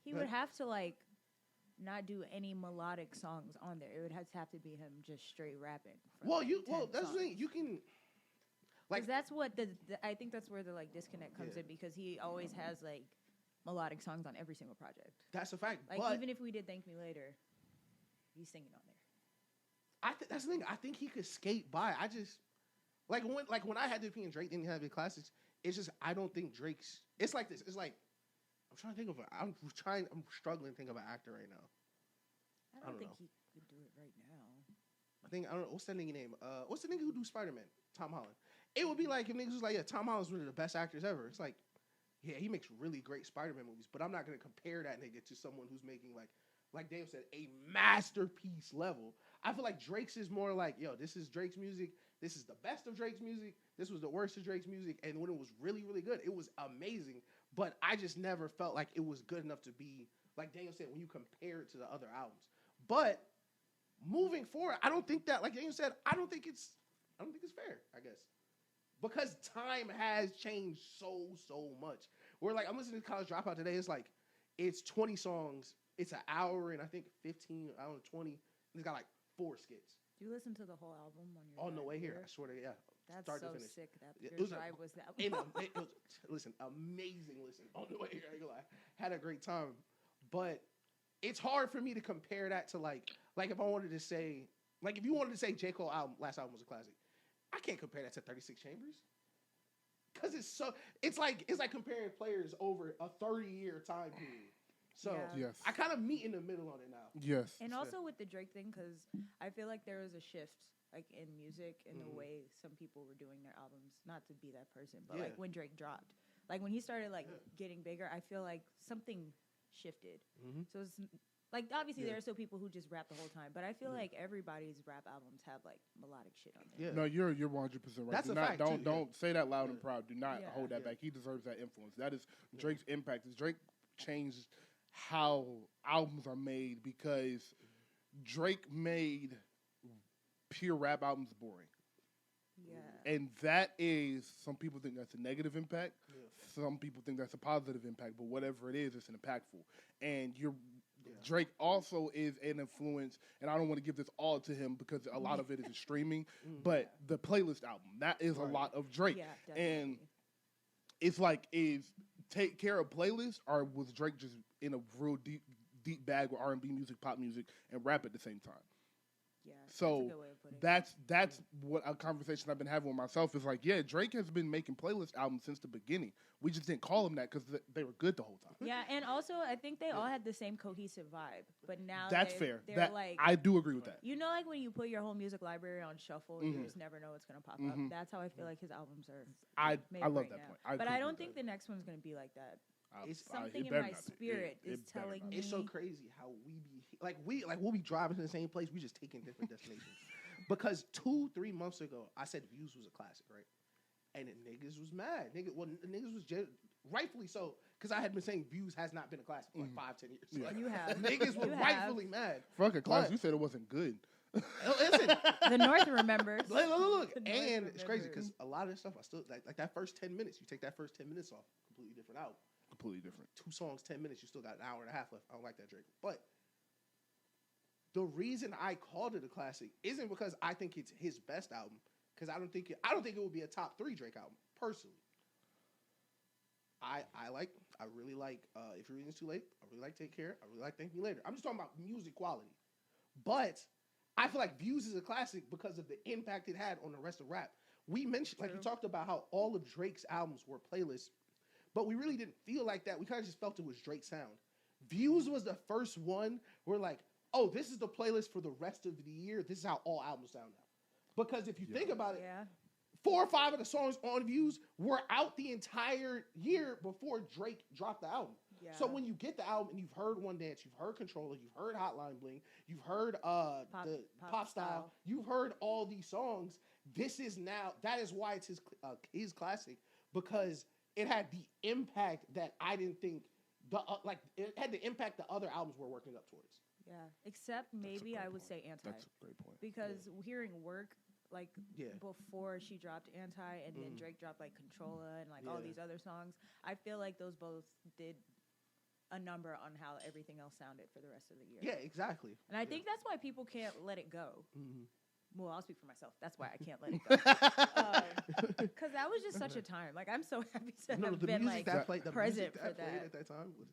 he would have to like not do any melodic songs on there. It would have to be him just straight rapping. That's the thing. You can. Like that's what I think that's where the like disconnect comes in because he always has like melodic songs on every single project. That's a fact. Like even if we did Thank Me Later, he's singing on there. That's the thing. I think he could skate by. I just when I had the opinion Drake didn't have any classics. It's just I don't think Drake's. It's like this. It's like I'm trying to think of I'm struggling to think of an actor right now. I don't think he could do it right now. I don't know what's that nigga name. What's the nigga who do Spider-Man? Tom Holland. It would be like if niggas was like, yeah, Tom Holland's one of the best actors ever. It's like, yeah, he makes really great Spider-Man movies, but I'm not gonna compare that nigga to someone who's making like Dave said, a masterpiece level. I feel like Drake's is more like, yo, this is Drake's music. This is the best of Drake's music. This was the worst of Drake's music. And when it was really, really good, it was amazing. But I just never felt like it was good enough to be, like Daniel said, when you compare it to the other albums. But moving forward, I don't think that, like Daniel said, I don't think it's fair, I guess. because time has changed so much. We're like, I'm listening to College Dropout today. It's like, it's 20 songs. It's an hour and I think 15, I don't know, 20. And it's got like 4 skits. Do you listen to the whole album on your On the way here? I swear to yeah. That's start so to finish. sick. That It your was drive was that. Listen, amazing listen. On the way here, I ain't gonna lie. Had a great time. But it's hard for me to compare that to like if I wanted to say, like if you wanted to say J. Cole last album was a classic, I can't compare that to 36 Chambers. Cause it's like comparing players over a 30-year time period. So yes. I kind of meet in the middle on it now. Yes. And also with the Drake thing, because I feel like there was a shift like in music in the way some people were doing their albums. Not to be that person, but like when Drake dropped, like when he started like getting bigger, I feel like something shifted. So it's like obviously there are still people who just rap the whole time, but I feel like everybody's rap albums have like melodic shit on there. Yeah. No, you're 100% right. That's a fact, Don't say that loud and proud. Do not hold that Yeah. back. He deserves that influence. That is Drake's impact. Drake changed how albums are made because Drake made pure rap albums boring. Yeah. And that is, some people think that's a negative impact. Yeah. Some people think that's a positive impact. But whatever it is, it's an impactful. And Drake also is an influence, and I don't want to give this all to him because a lot of it is streaming, but the playlist album, that is a lot of Drake. Yeah, definitely. And it's like, is Take Care of playlist, or was Drake just in a real deep bag with R&B music, pop music, and rap at the same time? Yeah. So that's a good way of putting it. that's what a conversation I've been having with myself is like, yeah, Drake has been making playlist albums since the beginning. We just didn't call them that because they were good the whole time. Yeah, and also I think they all had the same cohesive vibe, but now That's fair. They're like, I do agree with that. you know, like when you put your whole music library on shuffle, you just never know what's gonna pop up. That's how I feel like his albums are. I made love right that now. point. But I don't think the next one's gonna be like that. It's Something in my spirit is telling me. It's so crazy how we'll be driving to the same place. We just taking different destinations. Because 2-3 months ago, I said Views was a classic, right? And the niggas was mad. Niggas was rightfully so, because I had been saying Views has not been a classic for like 5-10 years. Yeah. Like, You have. niggas were You have. rightfully mad. Fuck a class. You said it wasn't good. Listen, The North remembers. look. The North And it's crazy remembers. because a lot of this stuff I still like that first 10 minutes. You take that first 10 minutes off, completely different album. Completely different. 2 songs, 10 minutes, you still got an hour and a half left. I don't like that Drake. But the reason I called it a classic isn't because I think it's his best album, because I don't think it would be a top 3 Drake album, personally. I really like If Your Reason's Too Late. I really like Take Care. I really like Thank Me Later. I'm just talking about music quality. But I feel like Views is a classic because of the impact it had on the rest of rap. We mentioned, like, we talked about how all of Drake's albums were playlists, but we really didn't feel like that. We kind of just felt it was Drake's sound. Views was the first one where, like, oh, this is the playlist for the rest of the year. This is how all albums sound now. Because if you think about it, 4 or 5 of the songs on Views were out the entire year before Drake dropped the album. Yeah. So when you get the album and you've heard One Dance, you've heard Controller, you've heard Hotline Bling, you've heard the Pop Style, you've heard all these songs. That is why it's his classic, because it had the impact that I didn't think it had the impact the other albums were working up towards. Yeah, except maybe I would say Anti. That's a great point. Because hearing Work, like, before she dropped Anti, and then Drake dropped, like, Controlla and, like, all these other songs, I feel like those both did a number on how everything else sounded for the rest of the year. Yeah, exactly. And I think that's why people can't let it go. Mm-hmm. Well, I'll speak for myself. That's why I can't let it go. Because that was just such a time. Like, I'm so happy to have been, like, present for that. At that time was...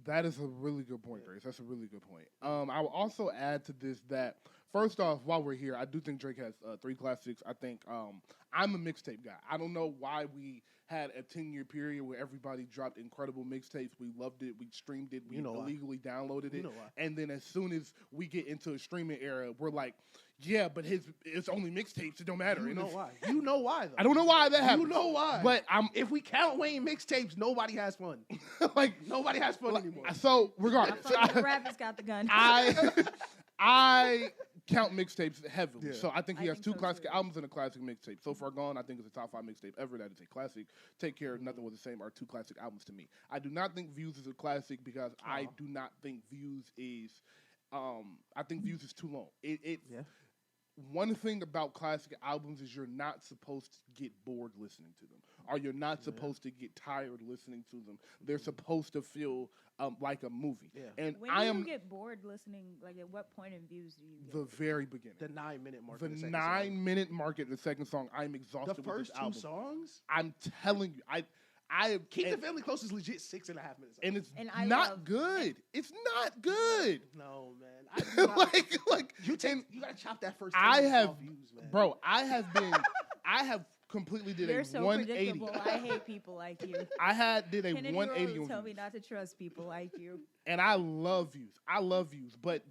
That is a really good point, Grace. That's a really good point. I will also add to this that, first off, while we're here, I do think Drake has 3 classics. I think I'm a mixtape guy. I don't know why we had a 10-year period where everybody dropped incredible mixtapes. We loved it. We streamed it. We illegally downloaded it. You know why. And then as soon as we get into a streaming era, we're like, yeah, but it's only mixtapes. It don't matter. You know why? You know why, though. I don't know why that happened. You know why. But if we count Wayne mixtapes, nobody has fun. like, nobody has fun anymore. So regardless, Rappers got the gun. I count mixtapes heavily. Yeah. So I think he has 2 classic albums and a classic mixtape. So Far Gone, I think, is a top 5 mixtape ever. That is a classic. Take Care, Nothing Was the Same are 2 classic albums to me. I do not think Views is a classic because I do not think Views is. I think Views is too long. one thing about classic albums is you're not supposed to get bored listening to them, or you're not supposed to get tired listening to them. They're supposed to feel like a movie. Yeah. And When I do am you get bored listening? Like, at what point in views do you get? the very beginning. The 9-minute mark. The of the second 9-minute mark at the second song. I'm exhausted song. The with first this two album. songs. I'm telling you, I Keep and, the Family Close is legit 6.5 minutes. and it's And I not love- good. It's not good. No, man. I do not, like you and gotta chop that first. I 10 minutes have, off views, man. bro. I have completely did You're a so 180. predictable. I hate people like you. Did a Kennedy 180 Rose on tell me views. not to trust people like you. And I love views, but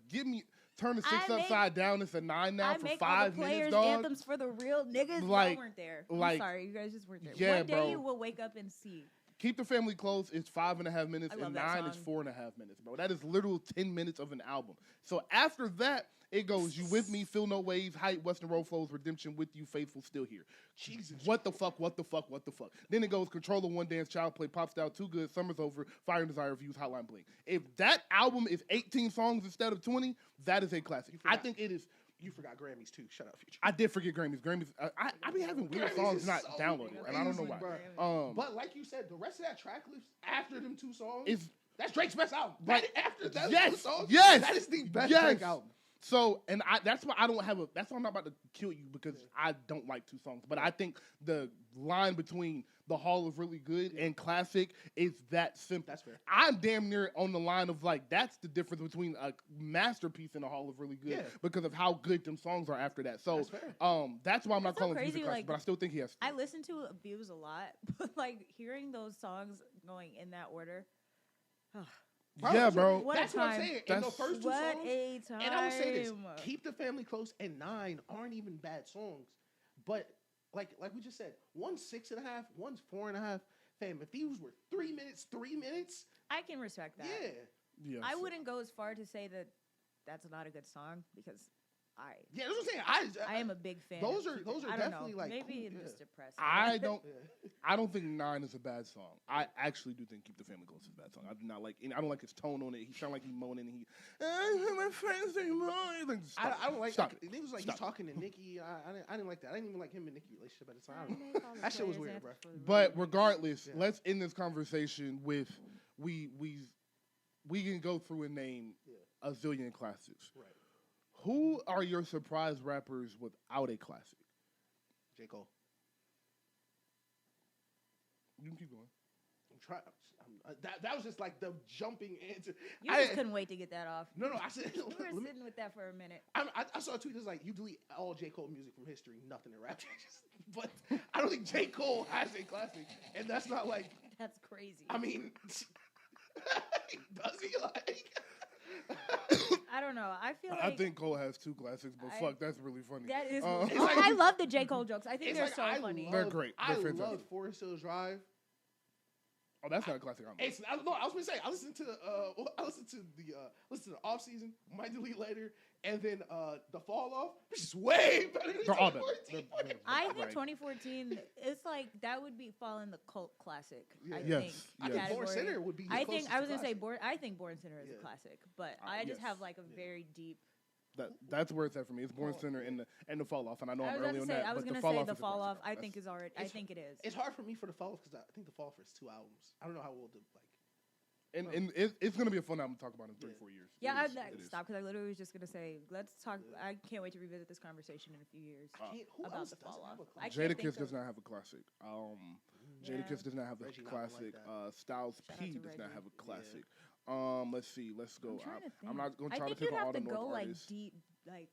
turn the 6 I make- upside down. It's a 9 now I for make all 5 the minutes, players' dog. anthems for the real niggas. Like- Y'all weren't there. like- I'm sorry, you guys just weren't there. Yeah, One day bro. you will wake up and see. Keep the Family Close is 5.5 minutes, I love and that 9 is song. 4.5 minutes, bro. That is literal 10 minutes of an album. So after that, it goes, You With Me, Feel No Waves, Height, Western Road Flows, Redemption, With You, Faithful, Still Here. Jesus. What the fuck? Then it goes Controller, One Dance, Child Play, Pop Style, Too Good, Summer's Over, Fire and Desire, Views, Hotline Bling. If that album is 18 songs instead of 20, that is a classic. I think it is. You forgot Grammys too. Shut up, Future. I did forget Grammys. I be having weird Grammys songs is not so downloaded, and I don't know easy, why. bro. But like you said, the rest of that track list after them two songs Is that's Drake's best album. Right. After that Yes, two songs, yes, that is the best yes. Drake album. So, and that's why I don't have that's why I'm not about to kill you because I don't like two songs. But I think the line between the Hall of Really Good and Classic is that simple. That's fair. I'm damn near on the line of like, that's the difference between a masterpiece and a Hall of Really Good Yeah. because of how good them songs are after that. So, That's fair. that's why I'm not It's so calling Views a crazy, classic, like, but I still think he has to. I listen to Views a lot, but like hearing those songs going in that order. Yeah, bro. What a That's what I'm time. saying. And the That's- first two What songs, a time. and I will say this: Keep the Family Close and 9 aren't even bad songs, but like we just said, one's 6.5, one's 4.5. Fam, if these were 3 minutes, I can respect that. yeah, Yeah, I so- wouldn't go as far to say that that's not a good song because yeah. That's what I'm saying. I am a big fan. Those of are- Keep those It. are I don't definitely, know. like, Maybe cool, I'm yeah. just depressed. I don't. Yeah. I don't think 9 is a bad song. I actually do think Keep the Family Close is a bad song. I do not like. I don't like his tone on it. He sound like he moaning. And my friends they moan. Like, stop I don't like. Stop It was like Stop he's talking to Nicki. I didn't like that. I didn't even like him and Nicki relationship at the time. I don't know. That shit was weird, bro. But regardless, Yeah. let's end this conversation with we can go through and name a zillion classics. Right. Who are your surprise rappers without a classic? J. Cole. You can keep going. I'm trying. That was just like the jumping answer. You just couldn't wait to get that off. No. I said. You were let me- sitting with that for a minute. I saw a tweet that's like, you delete all J. Cole music from history, nothing in rap changes. But I don't think J. Cole has a classic. And that's not like, That's crazy. I mean, does he? Like, I don't know. I feel like I think Cole has 2 classics, but I- fuck, that's really funny. that is. It's like- I love the J. Cole jokes. I think it's they're like, so I funny. They're great. I They're love fantastic. Forest Hills Drive. Oh, that's not a classic album. I was gonna say I listened to the off season, might delete later, and then the fall off, which is way better than They're all better. 2014. I think Right. 2014. It's like that would be fall in the cult classic. I Yeah. think. Yes, I think category. Born Center would be. I closest think I was to gonna say classic. I think Born Center is Yeah. a classic, but I just yes. have like a very deep. That's where it's at for me. It's Born Center and the fall off, and I know I I'm was early gonna on say that. I was but gonna the fall say off the is a fall classic. off. I think is already. I think it is. It's hard for me for the fall off because I think the fall off is 2 albums. I don't know how we'll do. Like, And it's gonna be a fun album to talk about in 3-4 years. Yeah, It is. It is. stop because I literally was just gonna say let's talk. I can't wait to revisit this conversation in a few years who about else the doesn't fall have off. a I can't think Jadakiss of- does not have a classic. Jadakiss does not have a Reggie not like classic. that. Styles Shout out P to does not Reggie. have a classic. Let's see. Let's go. I'm trying to I'm not gonna I try to think pick you on all have the to go North like artists. deep, like.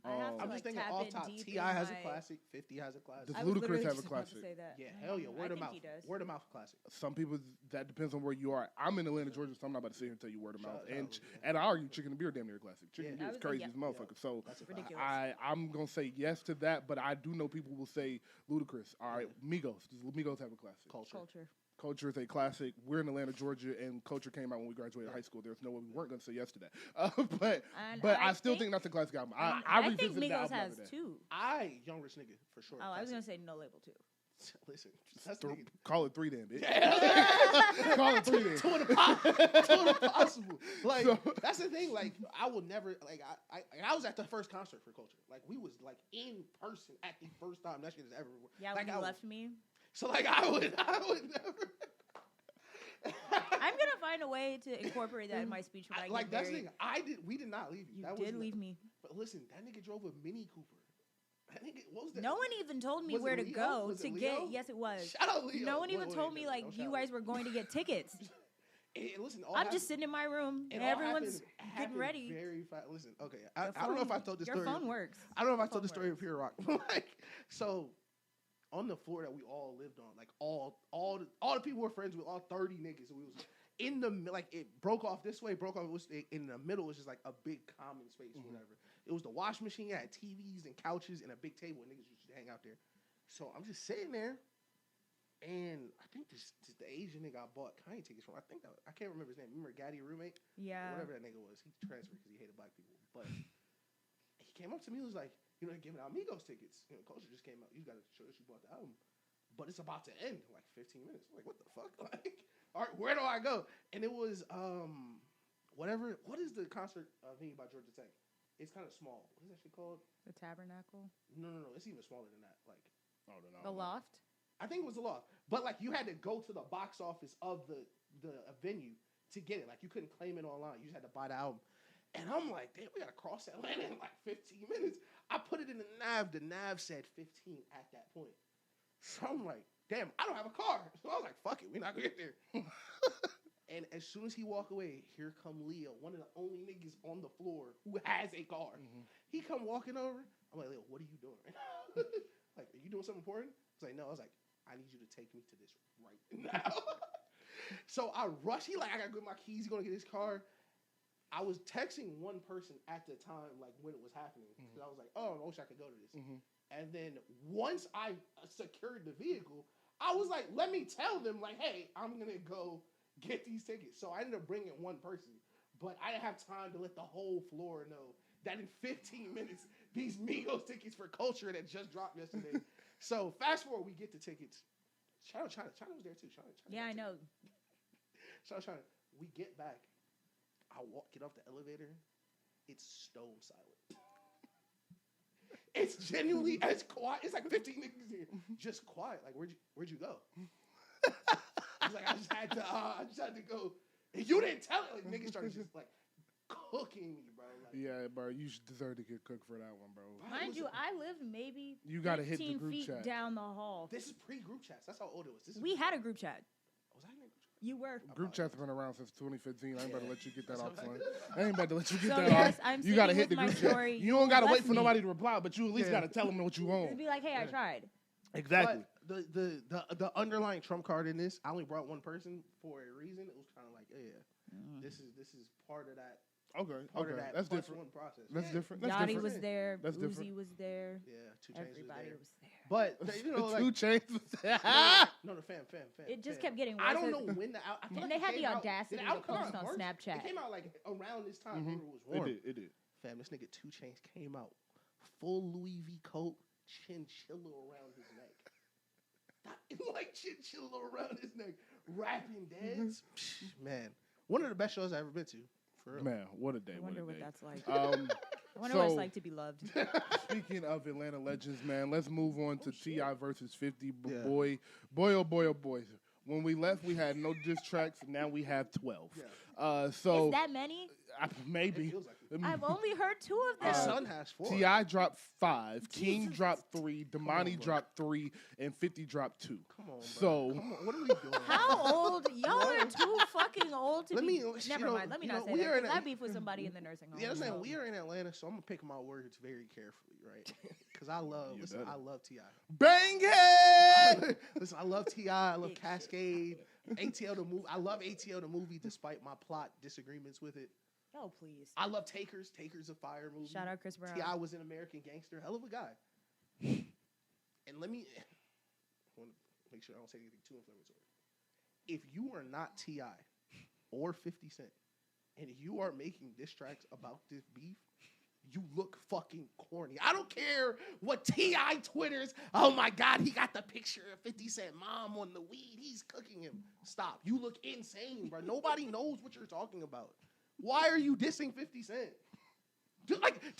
I have to I'm like just thinking tap off in top. deep Ti in has a my- classic. 50 has a classic. Does I was Ludacris literally have a just about to classic? say that. Yeah, I hell don't yeah. know. Word I of think mouth. he does. Word of mouth classic. Some people that depends on where you are. I'm in Atlanta, Georgia, so I'm not about to sit here and tell you word of mouth. Shout out, And yeah. and I argue Chicken and Beer damn near a classic. Chicken and Yeah. Beer I is was- crazy yeah. as a motherfucker. So That's a fact. Ridiculous. I'm gonna say yes to that, but I do know people will say Ludacris. All right, Migos. Does Migos have a classic? Culture. Culture is a classic. We're in Atlanta, Georgia, and Culture came out when we graduated high school. There's no way we weren't going to say yes to that. And But I I still think- think that's a classic album. I I think revisit the Migos album has every day. 2. Young Rich Nigga for sure. Oh, I was classic. gonna say No Label 2. Listen, that's nigga. Call it 3 then, bitch. Yeah. Call it 3 then. To an impossible. Like So- that's the thing. Like I would never. Like I was at the first concert for Culture. like we was like in person at the first time that shit is ever. Yeah, like, when you left me. So like I would never. I'm gonna find a way to incorporate that in my speech when I like get that's the married. thing. We did not leave you. You That did was leave me. But listen, that nigga drove a Mini Cooper. That nigga, what was that? No one even told me Was it where to Leo? go Was to it get. Leo? Yes, it was. Shout out Leo. No one even told me no, like don't you shout guys out. were going to get tickets. And listen, all I'm happened- just sitting in my room and all everyone's happened getting ready. Very fast. Listen, okay. I Your don't know if I phone- told this your story. phone works. I don't know if I Your told the phone story of Pure Rock. Like, so on the floor that we all lived on, like all the people we're friends with, all 30 niggas. We was in the like it broke off this way, broke off. It was in the middle. Was just like a big common space, or whatever. It was the wash machine. It had TVs and couches and a big table, and niggas used to hang out there. So I'm just sitting there, and I think this the Asian nigga I bought Kanye tickets from. I can't remember his name. Remember Gaddy roommate? Yeah. Whatever that nigga was. He transferred because he hated black people. But he came up to me and was like, you know, they're giving out Migos tickets. You know, Culture just came out. You got to show us you bought the album. But it's about to end in like 15 minutes. I'm like, what the fuck? Like, all right, where do I go? And it was whatever. What is the concert venue by Georgia Tech? It's kind of small. What is that shit called? The Tabernacle. No. It's even smaller than that. Like, I don't know. The Loft. I think it was the Loft. But like, you had to go to the box office of the venue to get it. Like, you couldn't claim it online. You just had to buy the album. And I'm like, damn, we gotta cross Atlanta in like 15 minutes. I put it in the nav. The nav said 15 at that point. So I'm like, damn, I don't have a car. So I was like, fuck it, we're not gonna get there. And as soon as he walk away, here come Leo, one of the only niggas on the floor who has a car. He come walking over. I'm like, Leo, what are you doing? Like, are you doing something important? He's like, no. I was like, I need you to take me to this right now. So I rush. He like, I gotta get my keys. He's gonna get his car. I was texting one person at the time, like when it was happening, because I was like, oh, I wish I could go to this. And then once I secured the vehicle, I was like, let me tell them, like, hey, I'm going to go get these tickets. So I ended up bringing one person, but I didn't have time to let the whole floor know that in 15 minutes, these Migos tickets for Culture that just dropped yesterday. So fast forward, we get the tickets. China was there too. China Yeah, I know. China. We get back. I get off the elevator. It's stone silent. It's genuinely as quiet. It's like 15 niggas here, just quiet. Like, where'd you go? I was like, I just had to go. And you didn't tell it. Like, niggas started just like cooking me, bro. Like, Yeah, bro, you should deserve to get cooked for that one, bro. Mind you, I lived maybe You gotta hit the 15 group feet chat. down the hall. This is pre-group chats. That's how old it was. We had a group chat. Was I in a group chat? You were. Group chat's been around since 2015. I ain't about to let you get that off, son. That's I ain't about to let you get So that yes, off. I'm You gotta sticking hit the with group my chat. story. You don't gotta wait left for me. nobody to reply, but you at least Yeah. gotta tell them what you Just want. be like, hey, I tried. Exactly. But the underlying trump card in this, I only brought one person for a reason. It was kind of like, yeah, this is part of that. Okay. Part of that That's plus different. one process. That's Yeah. different. That's Yachty different. was there. That's Uzi different. was there. Yeah, 2 Chainz Everybody was was there. there. But you know, like, 2 Chainz was there. no, fam. It just fam. kept getting I worse. don't know when the out. I feel And like they had it the came out- audacity did it to out come out post in on March? Snapchat. It came out like around this time when it was warm. It did. Fam, this nigga 2 Chainz came out full Louis V coat, chinchilla around his neck. Like chinchilla around his neck, rapping dance. Man, one of the best shows I've ever been to. For real. Man, what a day. I wonder what what a day. that's like. I wonder what it's so- like to be loved. Speaking of Atlanta legends, man, let's move on to T.I. versus 50. Yeah. Boy, oh boy. When we left, we had no diss tracks. Now we have 12. Yeah. So Is that many? maybe. It feels like it. I've only heard 2 of His them. son has 4. T.I. dropped 5, Keem Jesus. dropped 3, Damani bro. dropped 3, and 50 dropped 2. Come on, bro. So Come on. What are we doing? How old? Y'all are too fucking old to Let be. me- Never you know- mind. Let me you not know, say we that. are in 'Cause a- I beef with somebody in the nursing home. Yeah, I'm saying so. we are in Atlanta, so I'm gonna pick my words very carefully, right? Because I love, You listen, better. I love Ti. bang it! Listen, I love Ti. I love Big Cascade, ATL the movie. I love ATL the movie, despite my plot disagreements with it. Oh please. I love Takers. Takers a fire movie. Shout out Chris Brown. Ti was an American gangster, hell of a guy. And let me, I want to make sure I don't say anything too inflammatory. If you are not Ti or 50 Cent, and you are making diss tracks about this beef, you look fucking corny. I don't care what T.I. twitters. Oh my God, he got the picture of 50 Cent mom on the weed. He's cooking him. Stop. You look insane, bro. Nobody knows what you're talking about. Why are you dissing 50 Cent? Do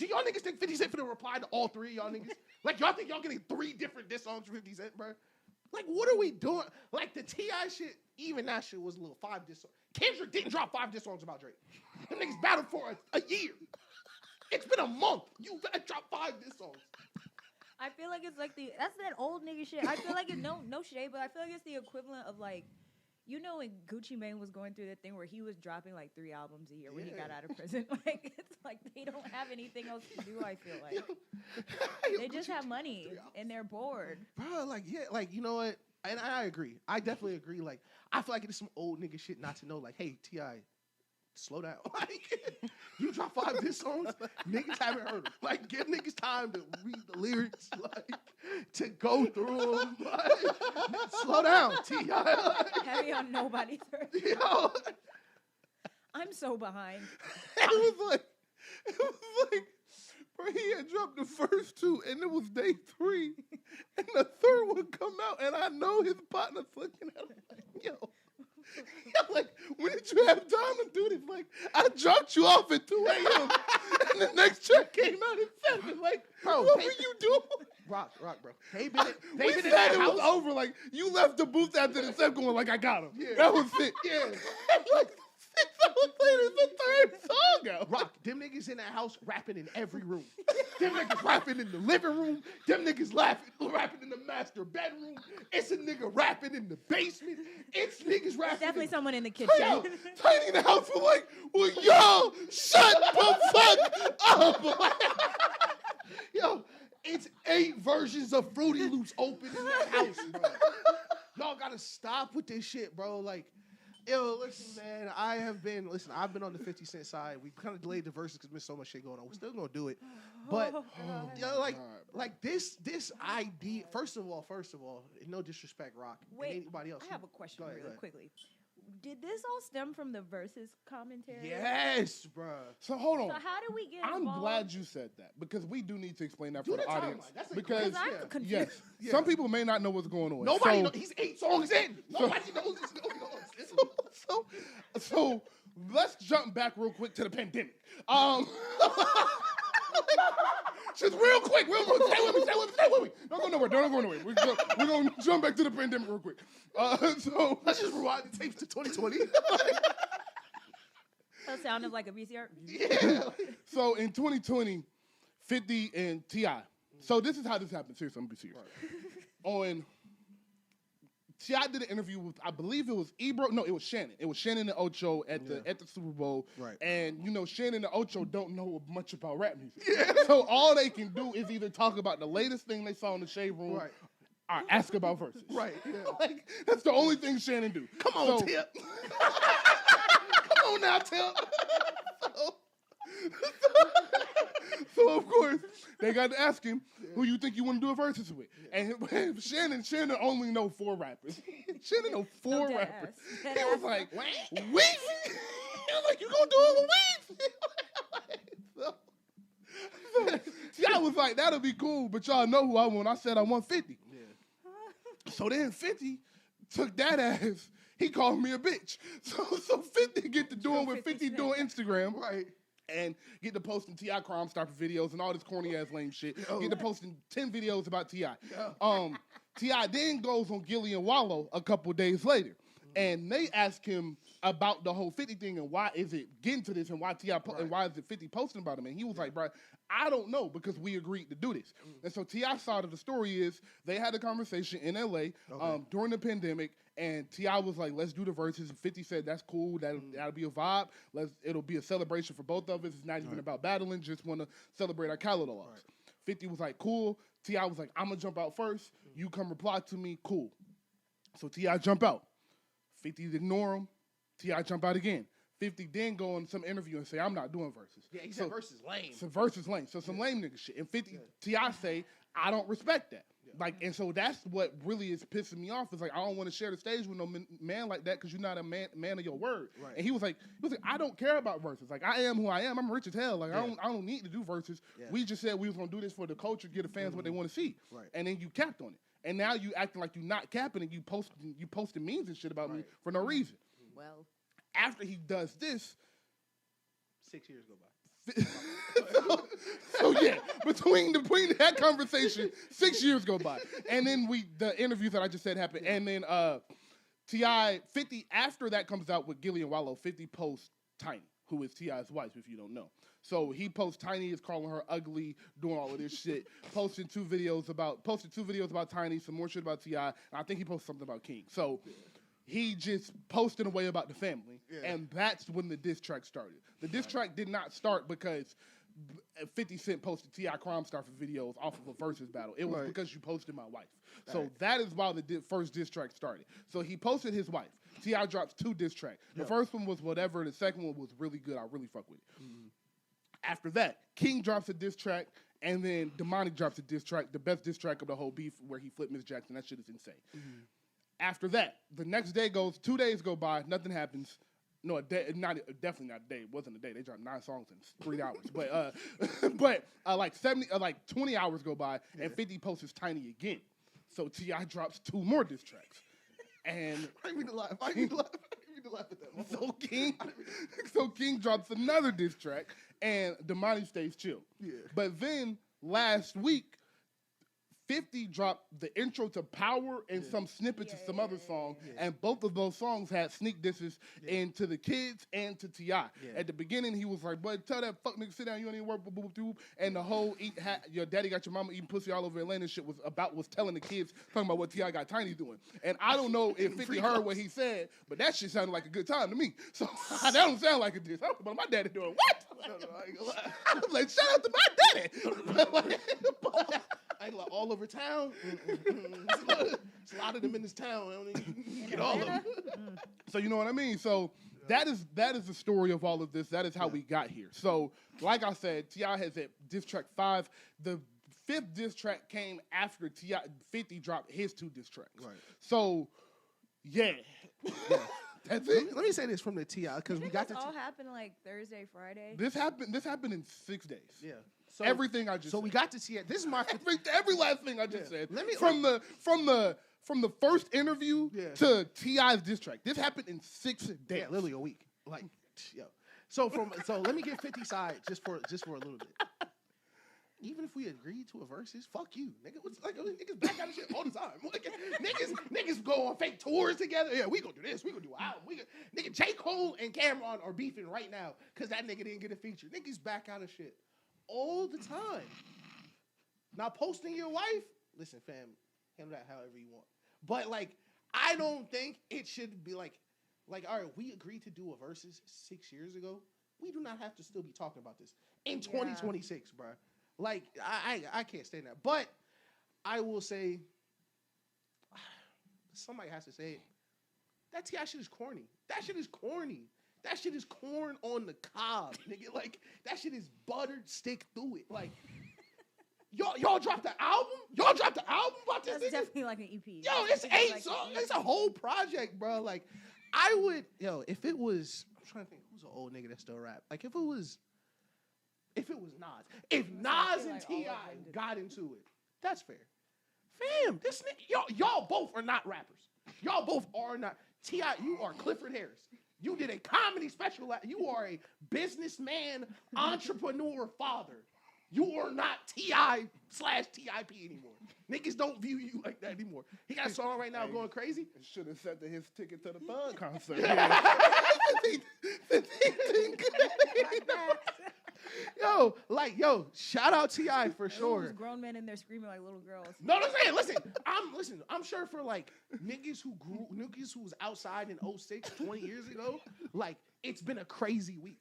y'all niggas think 50 Cent finna reply to all three of y'all niggas? Like, y'all think y'all getting 3 different diss songs from 50 Cent, bro? Like, what are we doing? Like, the T.I. shit, even that shit was a little 5 diss songs. Kendrick didn't drop 5 diss songs about Drake. Them niggas battled for a year. It's been a month. You dropped 5 diss songs. I feel like it's like that's that old nigga shit. I feel like it's no shade, but I feel like it's the equivalent of like, you know, when Gucci Mane was going through that thing where he was dropping like 3 albums a year when he got out of prison. Like, it's like they don't have anything else to do, I feel like. They just have money and they're bored. Bro, like, yeah, like, you know what? And I agree. I definitely agree. Like, I feel like it's some old nigga shit not to know, like, hey, T.I., slow down. Like, you drop 5 diss songs, niggas haven't heard them. Like, give niggas time to read the lyrics, like, to go through them. Like, slow down, T.I. Like, Heavy on nobody's earth. yo. I'm so behind. It was like, bro, he had dropped the first 2, and it was day 3, and the third one come out, and I know his partner's looking at him like, yo, like, when did you have time to do this? Like, I dropped you off at 2 a.m., and the next track came out at 7. Like, bro, what were you doing? Rock, bro. They been We in said that it house. was over. Like, you left the booth after the second one, like, I got him. Yeah. That was it. Yeah. Like, 6 hours later, it's the third song out. Rock, them niggas in that house rapping in every room. Them niggas rapping in the living room. Them niggas rapping in the master bedroom. It's a nigga rapping in the basement. It's niggas rapping. There's definitely someone in the kitchen. Yo, Tiny in the house was like, well, yo, shut the fuck up. Yo, it's 8 versions of Fruity Loops open in that house, bro. Y'all gotta stop with this shit, bro. Like, yo, listen, man, I've been on the 50 Cent side. We kind of delayed the verses because there's been so much shit going on. We're still gonna do it. But, yo, like this idea, first of all, no disrespect, Rock, Wait, and anybody else. I have a question Go ahead. quickly. Did this all stem from the Versus commentary? Yes, bro. So hold on. So how do we get I'm involved? glad you said that because we do need to explain that Do for the the audience. timeline. That's a Because Because I'm confused. yes, Yeah. some people may not know what's going on. Nobody so, knows. He's 8 songs in. Nobody knows what's going on. So let's jump back real quick to the pandemic. Just real quick, stay with me. Don't go nowhere. We're gonna jump back to the pandemic real quick. So Let's just rewind the tapes to 2020. That sounded like a VCR. Yeah. So in 2020, 50 and T.I. So this is how this happened. Seriously, I'm gonna be serious. On T.I. did an interview with, I believe it was Ebro. No, it was Shannon. It was Shannon and Ocho at the Super Bowl. Right. And you know, Shannon and Ocho don't know much about rap music. Yeah. So all they can do is either talk about the latest thing they saw in the Shade Room, or ask about verses. Right. Yeah. Like that's the only thing Shannon do. Come on, Tip. Come on now, Tip. So of course they got to ask him who you think you want to do a verses with, and Shannon only know 4 rappers. Shannon know 4 rappers. He was like, Weezy. He was like, you gonna do it with Weezy? So I was like, that'll be cool, but y'all know who I want. I said I want 50. Yeah. So then 50 took that as he called me a bitch. So 50 get to doing what 50 doing Instagram. Right. And get to posting T.I. Crime Stopper videos and all this corny ass lame shit. Get to posting 10 videos about T.I. T.I. then goes on Gilly and Wallow a couple days later. And they ask him about the whole 50 thing and why is it getting to this and why T.I. And why is it 50 posting about him? And he was like, bro, I don't know because we agreed to do this. And so T.I.'s side of the story is they had a conversation in L.A. During the pandemic. And T.I. was like, let's do the verses. And 50 said, that's cool. That'll be a vibe. It'll be a celebration for both of us. It's not even about battling. Just want to celebrate our catalogs. 50 was like, cool. T.I. was like, I'm going to jump out first. You come reply to me. Cool. So T.I. jump out. 50 ignore him. T.I. jump out again. 50 then go on some interview and say, I'm not doing verses. Yeah, he said verses lame. So verses lame. So some lame nigga shit. And 50 T.I. say, I don't respect that. and so that's what really is pissing me off. Is like I don't want to share the stage with no man like that because you're not a man of your word. Right. And he was like, I don't care about verses. Like I am who I am. I'm rich as hell. Like Yeah. I don't need to do verses. Yeah. We just said we was gonna do this for the culture, give the fans what they want to see. Right. And then you capped on it. And now you acting like you're not capping and you posting memes and shit about me for no reason. Well, After he does this, 6 years go by. so yeah, between that conversation, 6 years go by, and then the interviews that I just said happened, and then T.I. 50 after that comes out with Gillian Wallow. 50 posts Tiny, who is T.I.'s wife, if you don't know. So he posts Tiny is calling her ugly, doing all of this shit. Posted two videos about Tiny, some more shit about T.I. And I think he posted something about King. So he just posted away about the family, and that's when the diss track started. The diss track did not start because 50 Cent posted T.I. Crime Star for videos off of a versus battle. It was because you posted my wife. So that is why the first diss track started. So he posted his wife. T.I. drops 2 diss tracks. The first one was whatever. The second one was really good. I really fuck with it. Mm-hmm. After that, King drops a diss track, and then Demonic drops a diss track, the best diss track of the whole beef, where he flipped Miss Jackson. That shit is insane. Mm-hmm. After that, the next day goes, 2 days go by, nothing happens. No, a day, definitely not a day. It wasn't a day. They dropped 9 songs in 3 hours. But like 20 hours go by, and 50 posts his Tiny again. So T.I. drops 2 more diss tracks. And I didn't mean to laugh. I didn't mean to laugh at that. So King drops another diss track, and Damani stays chill. Yeah. But then last week, 50 dropped the intro to Power and some snippets of some other song, and both of those songs had sneak disses into the kids and to T.I. At the beginning, he was like, "Boy, tell that fuck nigga sit down, you don't even work." And the whole your daddy got your mama eating pussy all over Atlanta shit was telling the kids, talking about what T.I. got Tiny doing. And I don't know if 50 heard what he said, but that shit sounded like a good time to me. So that don't sound like a diss. I was like, my daddy doing what? I ain't gonna lie. I was like, shout out to my daddy. I ain't like all over town. It's a lot of them in this town. I don't even get all of them. So you know what I mean? So that is the story of all of this. That is how we got here. So like I said, T.I. has at diss track 5. The 5th diss track came after T.I. 50 dropped his 2 diss tracks. Right. So yeah. That's it. Let me say this from the T.I. because we got this all happened like Thursday, Friday. This happened in 6 days. Yeah. So, everything I just said. We got to T.I. This is my every last thing I just said. From the first interview to T.I.'s diss track. This happened in 6 days. Yeah, literally a week. Like, yo. So let me get 50 side just for a little bit. Even if we agreed to a versus, fuck you, nigga. What's like niggas back out of shit all the time. Like, niggas go on fake tours together. Yeah, we gonna do this. We gonna do an album. Nigga, J. Cole and Cameron are beefing right now because that nigga didn't get a feature. Niggas back out of shit all the time. Now posting your wife, listen, fam, handle that however you want. But like, I don't think it should be like, all right, we agreed to do a versus 6 years ago. We do not have to still be talking about this in 2026, bro. Like, I can't stand that. But I will say, somebody has to say it. That T.I. shit is corny. That shit is corny. That shit is corn on the cob, nigga. Like, that shit is buttered stick through it. Like, y'all dropped the album? Y'all dropped the album about this? That's definitely like an EP. Yo, it's 8 songs. It's a whole project, bro. Like, I would, if it was, I'm trying to think, who's an old nigga that still rap? Like, if it was Nas. If Nas and T.I. got into it, that's fair. Fam, this nigga, y'all both are not rappers. Y'all both are not. T.I., you are Clifford Harris. You did a comedy special. You are a businessman, entrepreneur, father. You are not T.I./TIP anymore. Niggas don't view you like that anymore. He got a song right now going crazy. Should have sent his ticket to the Thug concert. Yo, shout out T.I. for sure. There's grown men in there screaming like little girls. No, listen. I'm sure for like niggas who was outside in 06, 20 years ago, like it's been a crazy week.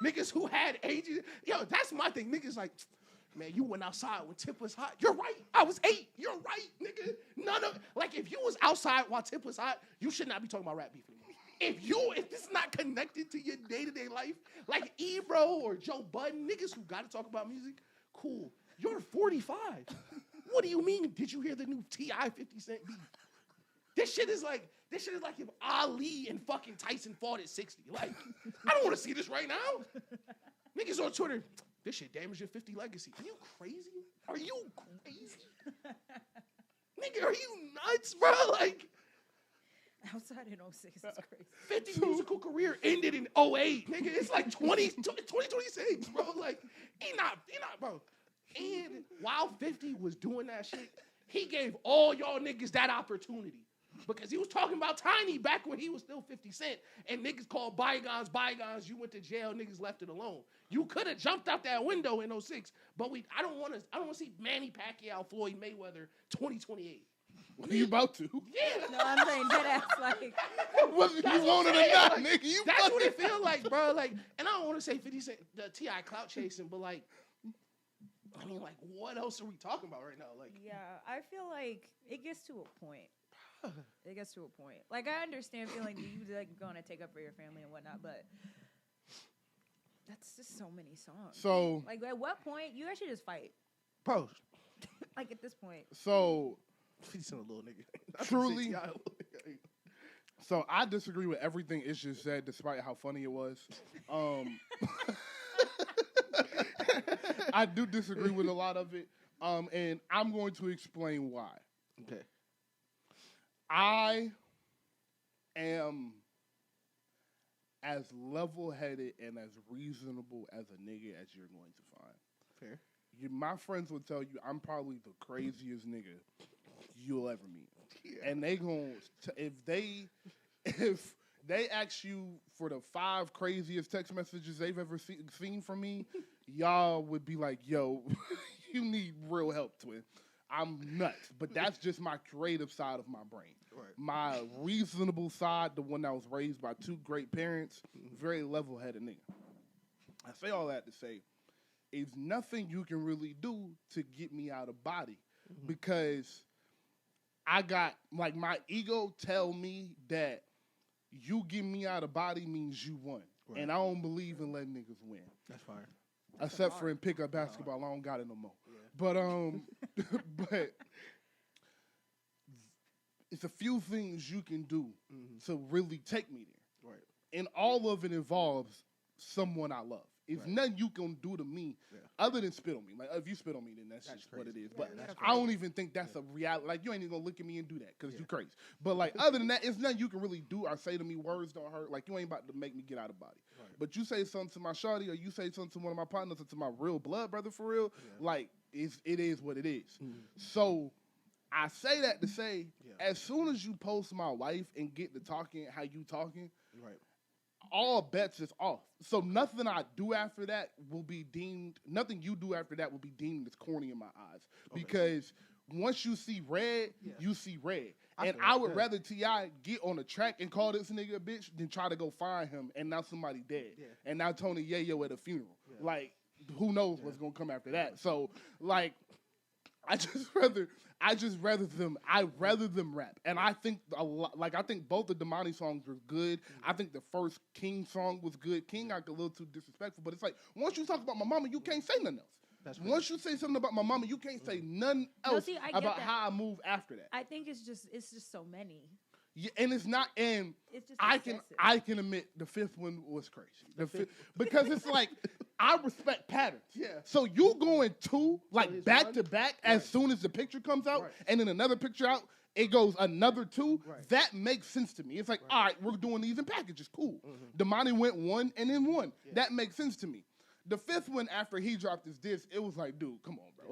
niggas who had ages. Yo, that's my thing. Niggas like, man, you went outside when Tip was hot. You're right. I was 8. You're right, nigga. If you was outside while Tip was hot, you should not be talking about rap beef anymore. If this is not connected to your day-to-day life, like Ebro or Joe Budden, niggas who got to talk about music, cool. You're 45. What do you mean? Did you hear the new T.I. 50 Cent beat? This shit is like if Ali and fucking Tyson fought at 60. Like, I don't want to see this right now. Niggas on Twitter, this shit damaged your 50 legacy. Are you crazy? Are you crazy? Nigga, are you nuts, bro? Like, outside in 06 is crazy. 50's musical career ended in 08. Nigga, it's like 2026, bro. Like, he not, bro. And while 50 was doing that shit, he gave all y'all niggas that opportunity. Because he was talking about Tiny back when he was still 50 Cent. And niggas called bygones bygones. You went to jail, niggas left it alone. You could have jumped out that window in 06. But I don't want to see Manny Pacquiao, Floyd Mayweather 2028. You about to? Yeah. No, I'm saying dead ass like. Whether you want it or not, nigga. You that's fucking... what it feel like, bro. Like, and I don't want to say 50 Cent, the T.I. clout chasing, but like, I mean, like, what else are we talking about right now? Like, yeah, I feel like it gets to a point. It gets to a point. Like, I understand feeling you like going to take up for your family and whatnot, but that's just so many songs. So, like, at what point you guys should just fight, bro? Like at this point. So, 50 Cent a little nigga. Truly. So I disagree with everything Ish just said, despite how funny it was. I do disagree with a lot of it, and I'm going to explain why. Okay. I am as level-headed and as reasonable as a nigga as you're going to find. Fair. My friends will tell you I'm probably the craziest nigga you'll ever meet. Yeah. And they gon' if they ask you for the 5 craziest text messages they've ever seen from me, y'all would be like, yo, you need real help, twin. I'm nuts. But that's just my creative side of my brain. Right. My reasonable side, the one that was raised by 2 great parents, very level-headed nigga. I say all that to say, there's nothing you can really do to get me out of body because I got, like, my ego tell me that you get me out of body means you won. Right. And I don't believe in letting niggas win. That's fine. Except for in pickup basketball, I don't got it no more. Yeah. But it's a few things you can do to really take me there. Right. And all of it involves someone I love. It's nothing you can do to me other than spit on me. Like, if you spit on me, then that's just crazy. What it is. But I don't even think that's a reality. Like, you ain't even gonna look at me and do that because you crazy. But, like, other than that, it's nothing you can really do or say to me. Words don't hurt. Like, you ain't about to make me get out of body. Right. But you say something to my shawty or you say something to one of my partners or to my real blood brother for real, like, it is what it is. So I say that to say, as soon as you post my wife and get to talking how you talking, all bets is off. So nothing I do after that will be deemed, nothing you do after that will be deemed as corny in my eyes. Okay. Because once you see red, you see red. And I would rather T.I. get on the track and call this nigga a bitch than try to go find him and now somebody dead. Yeah. And now Tony Yayo at a funeral. Yeah. Like, who knows what's going to come after that. So, like, I'd rather them rap. And I think I think both the Damani songs were good. I think the first King song was good. King got a little too disrespectful, but it's like once you talk about my mama, you can't say nothing else. Once you say something about my mama, you can't say nothing else about how I move after that. I think it's just so many. Yeah, and it's not, and it's just I can admit the 5th one was crazy. Because it's like I respect patterns. Yeah. So you going 2 like back to back as soon as the picture comes out, and then another picture out, it goes another 2. Right. That makes sense to me. It's like, all right, we're doing these in packages, cool. Damani went 1 and then 1. Yeah. That makes sense to me. The 5th one, after he dropped his disc, it was like, dude, come on, bro.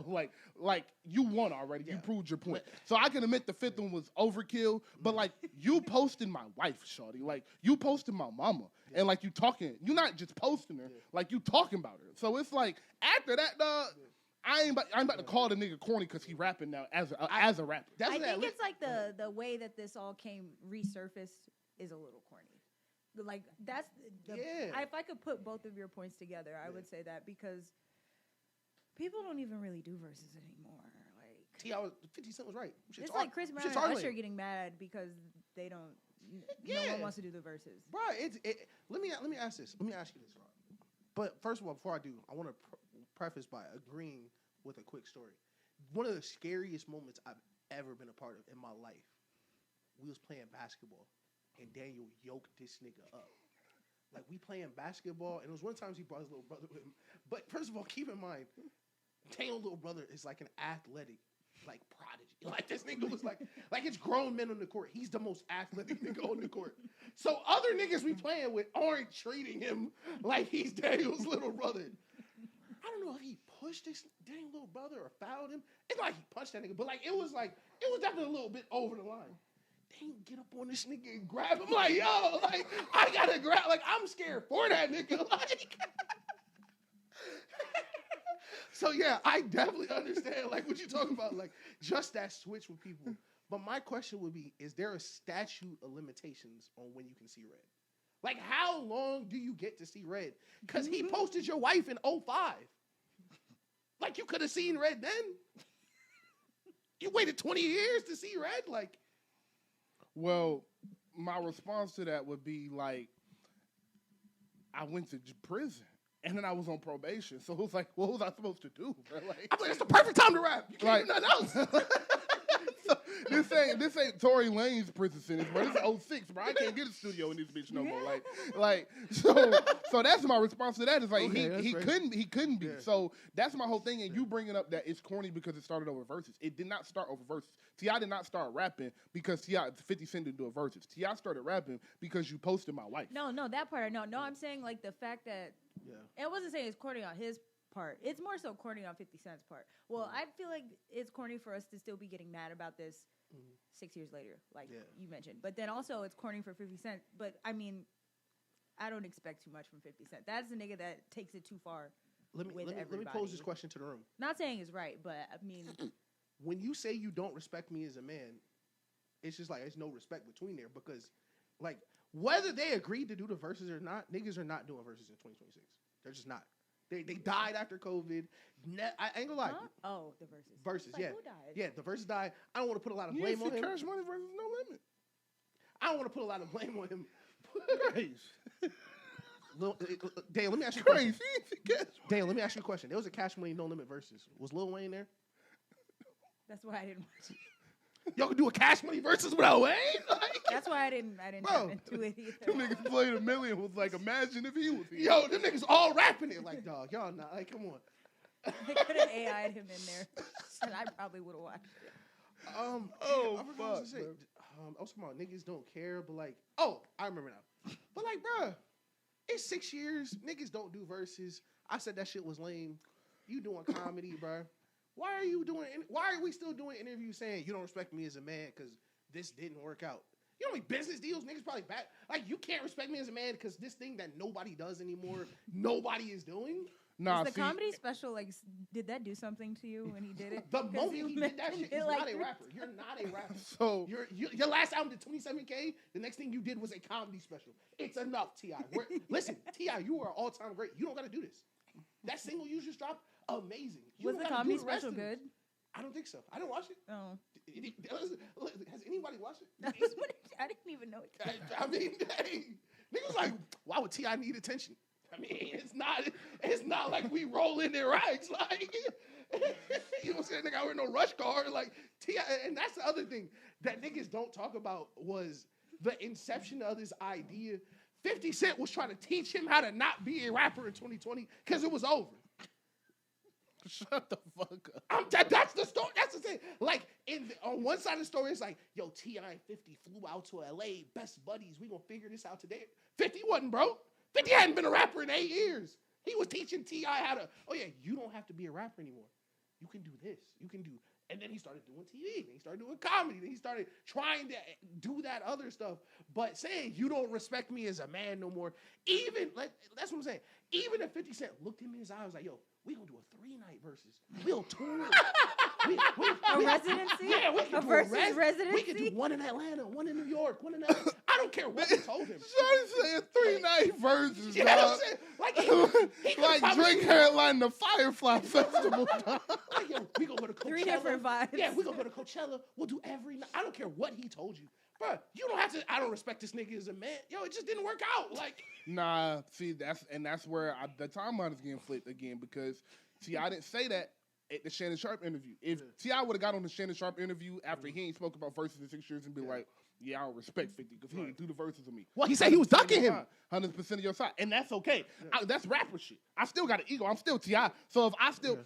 Like you won already. Yeah. You proved your point. So I can admit the 5th one was overkill, but like you posting my wife, shawty. Like you posting my mama. Yeah. And like you talking, you're not just posting her, like you talking about her. So it's like after that, dog, I ain't about to call the nigga corny because he rapping now as a rapper. I think it's like the way that this all came resurfaced is a little corny. Like that's if I could put both of your points together, I would say that because people don't even really do verses anymore. Like T.I. 50 Cent was right. It's like Chris Brown and Usher getting mad because they don't. No one wants to do the verses. Right. Let me ask this. Let me ask you this, Rob. But first of all, before I do, I want to preface by agreeing with a quick story. One of the scariest moments I've ever been a part of in my life. We was playing basketball, and Daniel yoked this nigga up. Like, we playing basketball, and it was one of the times he brought his little brother with him. But first of all, keep in mind, Daniel's little brother is like an athletic, like, prodigy. Like, this nigga was like it's grown men on the court. He's the most athletic nigga on the court. So other niggas we playing with aren't treating him like he's Daniel's little brother. I don't know if he pushed this dang little brother or fouled him. It's like he punched that nigga, but like it was definitely a little bit over the line. They didn't get up on this nigga and grab him like, yo, like I gotta grab, like I'm scared for that nigga, like. So yeah, I definitely understand like what you're talking about, like just that switch with people. But my question would be, is there a statute of limitations on when you can see red? Like how long do you get to see red? Because he posted your wife in 05. Like you could have seen red then. You waited 20 years to see red? Like. Well, my response to that would be like, I went to prison. And then I was on probation. So it was like, what was I supposed to do, bro? Like, I'm like, it's the perfect time to rap. You can't do nothing else. So, this ain't Tory Lane's prison sentence, bro. This is 06, bro. I can't get a studio in this bitch no more. So that's my response to that. Is like Okay, he couldn't be. Yeah. So that's my whole thing. And you bringing up that it's corny because it started over verses. It did not start over verses. T.I. did not start rapping because 50 Cent didn't do a verses. T.I. started rapping because you posted my wife. No, that part I know. No, I'm saying like the fact that I wasn't saying it's corny on his part. It's more so corny on 50 Cent's part. Well, I feel like it's corny for us to still be getting mad about this 6 years later, like you mentioned. But then also it's corny for 50 Cent. But I mean, I don't expect too much from 50 Cent. That's the nigga that takes it too far. Let me pose this question to the room. Not saying it's right, but I mean, when you say you don't respect me as a man, it's just like there's no respect between there because, like, whether they agreed to do the verses or not, niggas are not doing verses in 2026. They're just not. They died after COVID. I ain't gonna lie. huh? Oh, the verses. Verses, Like, yeah. who died? Yeah, the verses died. I don't want to put a lot of You blame didn't on see him. Cash Money versus No Limit. I don't want to put a lot of blame on him. Crazy. Dan, let me ask you a question. Crazy. Dan, let me ask you a question. There was a Cash Money No Limit versus. Was Lil Wayne there? That's why I didn't watch it. Y'all could do a Cash Money versus without Wayne? Like, That's why I didn't Bro. jump into it either. Them niggas played $1 million. Was like, imagine if he was here. yo, them niggas all rapping it. Like, dog, y'all not. Like, come on. They could have AI'd him in there, and I probably would have watched it. I forgot what I was fuck, gonna say. I was talking about niggas don't care, but like, I remember now. But like, bruh, it's 6 years. Niggas don't do verses. I said that shit was lame. You doing comedy, bruh. Why are we still doing interviews saying you don't respect me as a man because this didn't work out? You know how many business deals niggas probably back? Like, you can't respect me as a man because this thing that nobody does anymore, nobody is doing? Nah, Was the comedy special, like, did that do something to you when he did it? The moment he did that shit, he's like, not a rapper. You're not a rapper. So Your last album did 27K. The next thing you did was a comedy special. It's enough, T.I. Listen, T.I., you are all-time great. You don't got to do this. That single you just dropped, amazing. You Was don't the gotta comedy do the rest special of this. good? I don't think so. I didn't watch it. Oh. Has anybody watched it? I didn't even know it. I mean, hey, niggas like, why would T.I. need attention? I mean, it's not like we roll in their rights. Like, you know what I'm saying? Nigga, I wear no rush card. Like, T.I., and that's the other thing that niggas don't talk about was the inception of this idea. 50 Cent was trying to teach him how to not be a rapper in 2020 because it was over. shut the fuck up. That's the story. That's the thing. Like, on one side of the story, it's like, yo, T.I. and 50 flew out to L.A., best buddies. We gonna figure this out today. 50 wasn't, bro. 50 hadn't been a rapper in 8 years. He was teaching T.I. how to, you don't have to be a rapper anymore. You can do this. You can do, and then he started doing TV. Then he started doing comedy. Then he started trying to do that other stuff. But saying you don't respect me as a man no more, that's what I'm saying. Even if 50 Cent looked him in his eyes like, yo, we gonna do a 3-night versus. We'll tour. A residency? Yeah, we can A do versus residency. We can do residency? one in Atlanta, one in New York, one in LA. I don't care what he told him. Shawty saying 3-night verses, You know what I'm dog. saying? Like, he Like probably Drake headline the Firefly Festival, dog. like, yo, we gonna go to Coachella. 3 different vibes. Yeah, we gonna go to Coachella. We'll do every night. I don't care what he told you. Bro, you don't have to, I don't respect this nigga as a man. Yo, it just didn't work out. Like, Nah, see, that's where the timeline is getting flipped again because, see, I didn't say that. at the Shannon Sharp interview. If T.I. would have got on the Shannon Sharp interview after he ain't spoke about verses in 6 years and be like, yeah, I don't respect 50 because he didn't do the verses with me. Well, he said he was ducking him. 100% of your side. And that's okay. That's rapper shit. I still got an ego. I'm still T.I. So if I still...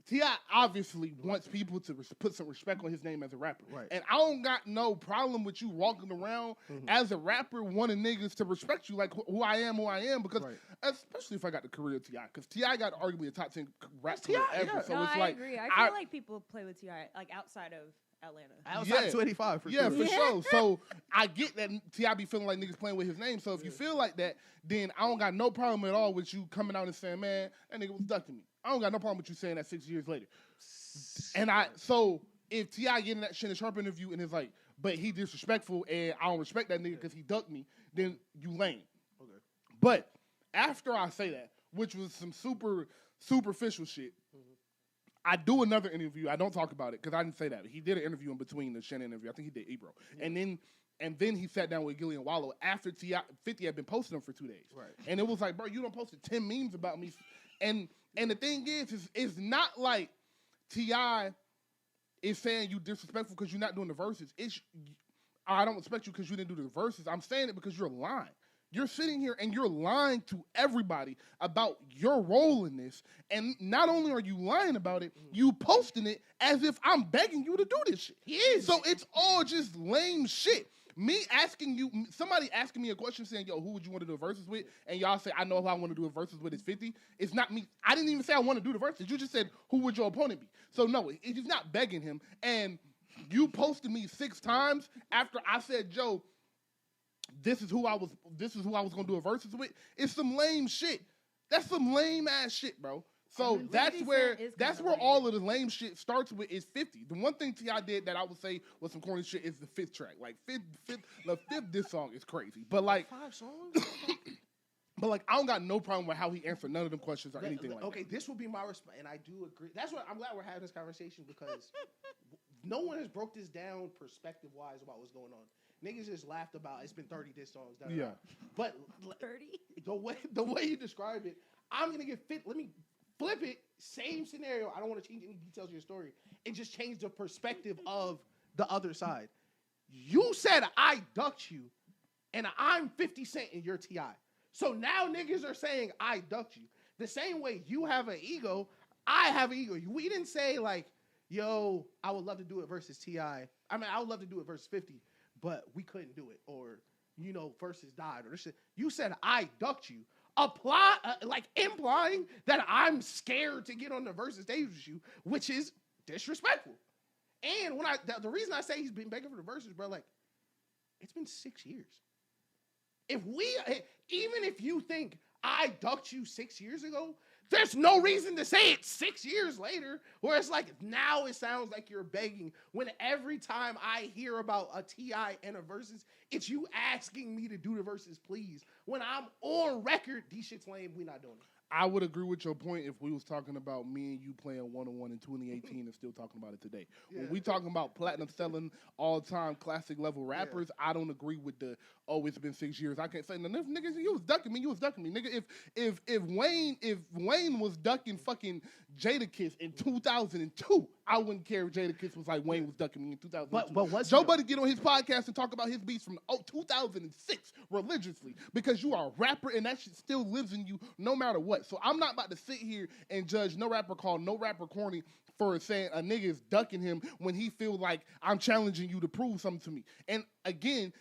T.I. obviously wants people to put some respect on his name as a rapper. Right. And I don't got no problem with you walking around as a rapper wanting niggas to respect you like who I am, because especially if I got the career of T.I. Because T.I. got arguably a top 10 rap career ever. Yeah. So no, it's I like... agree. I feel like people play with T.I. like outside of Atlanta. Outside of 285 for sure. Yeah, for sure. So I get that T.I. be feeling like niggas playing with his name. So if you feel like that, then I don't got no problem at all with you coming out and saying, man, that nigga was ducking me. I don't got no problem with you saying that 6 years later. And so if T.I. getting that Shannon Sharp interview and it's like, but he disrespectful and I don't respect that nigga because he ducked me, then you lame. Okay. But after I say that, which was some superficial shit, I do another interview. I don't talk about it because I didn't say that. He did an interview in between the Shannon interview. I think he did Ebro. And then he sat down with Gillian Wallow after 50 had been posting them for 2 days. Right. And it was like, bro, you done posted 10 memes about me. And the thing is it's not like T.I. is saying you disrespectful because you're not doing the verses. I don't respect you because you didn't do the verses. I'm saying it because you're lying. You're sitting here and you're lying to everybody about your role in this. And not only are you lying about it, you posting it as if I'm begging you to do this shit. He is. So it's all just lame shit. Somebody asking me a question saying, yo, who would you want to do a verses with? And y'all say, I know who I want to do a verses with is 50. It's not me. I didn't even say I want to do the verses. You just said, who would your opponent be? So no, it is not begging him. And you posted me 6 times after I said, Joe, this is who I was gonna do a verses with. It's some lame shit. That's some lame ass shit, bro. So that's where all of the lame shit starts with is 50. The one thing T.I. did that I would say was some corny shit is the 5th track. Like the fifth diss song is crazy. But like 5 songs? But like I don't got no problem with how he answered none of them questions or anything like that. Okay, this will be my response, and I do agree. That's what I'm glad we're having this conversation because no one has broke this down perspective-wise about what's going on. Niggas just laughed about it's been 30 diss songs. Yeah. But 30? The way you described it, I'm gonna get fit. Let me flip it. Same scenario. I don't want to change any details of your story. And just change the perspective of the other side. You said I ducked you, and I'm 50 Cent and you're T.I. So now niggas are saying I ducked you. The same way you have an ego, I have an ego. We didn't say like, yo, I would love to do it versus T.I. I mean, I would love to do it versus 50. But we couldn't do it, or versus died, or this shit. You said I ducked you, implying that I'm scared to get on the versus stage with you, which is disrespectful. And the reason I say he's been begging for the verses, bro, like it's been 6 years. Even if you think I ducked you 6 years ago, there's no reason to say it 6 years later, where it's like, now it sounds like you're begging, when every time I hear about a T.I. and a versus, it's you asking me to do the versus, please. When I'm on record, these shit's lame, we not doing it. I would agree with your point if we was talking about me and you playing one-on-one in 2018 and still talking about it today. Yeah. When we talking about platinum selling all-time classic level rappers, I don't agree with it's been 6 years. I can't say no, niggas, you was ducking me. Nigga, if Wayne was ducking fucking Jadakiss in 2002, I wouldn't care if Jadakiss was like Wayne was ducking me in 2002. But Joe Budden get on his podcast and talk about his beats from 2006 religiously because you are a rapper and that shit still lives in you no matter what. So I'm not about to sit here and judge no rapper called no rapper corny for saying a nigga is ducking him when he feel like I'm challenging you to prove something to me. And again,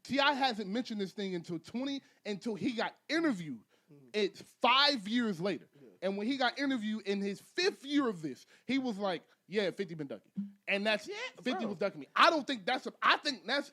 T.I. hasn't mentioned this thing until he got interviewed. It's 5 years later. And when he got interviewed in his 5th year of this, he was like, yeah, 50 been ducking. And that's 50 was ducking me. I think that's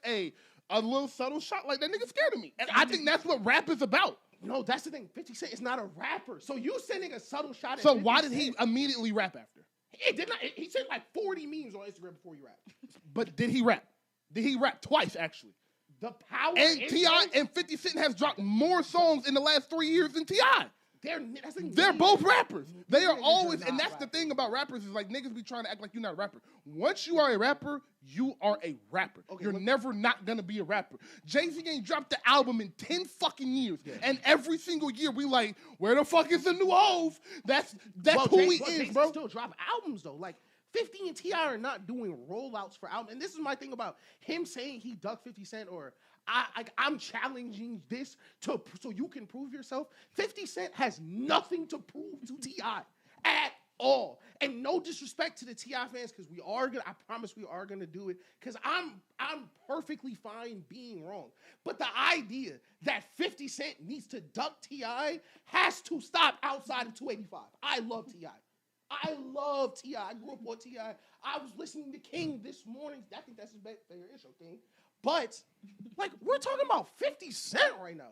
a little subtle shot. Like that nigga scared of me. And I think that's what rap is about. No, that's the thing. 50 Cent is not a rapper. So you sending a subtle shot at So 50 why did Cent, he immediately rap after? He did not. He sent like 40 memes on Instagram before he rapped. But did he rap? Did he rap twice, actually? The power and T.I. and 50 Cent has dropped more songs in the last 3 years than T.I. they're both rappers. They are always, and that's the thing about rappers is like niggas be trying to act like you're not a rapper. Once you are a rapper, you are a rapper. Okay, you're never not gonna be a rapper. Jay-Z ain't dropped the album in 10 fucking years, and every single year we like, where the fuck is the new Hov? That's who he is, bro. Still drop albums though, like 50 and T.I. are not doing rollouts for albums. And this is my thing about him saying he ducked 50 Cent or I'm challenging this so you can prove yourself. 50 Cent has nothing to prove to T.I. at all. And no disrespect to the T.I. fans, because I promise we are gonna do it, because I'm perfectly fine being wrong. But the idea that 50 Cent needs to duck T.I. has to stop outside of 285. I love T.I. I grew up on T.I. I was listening to King this morning. I think that's his favorite intro, King. But, like, we're talking about 50 Cent right now.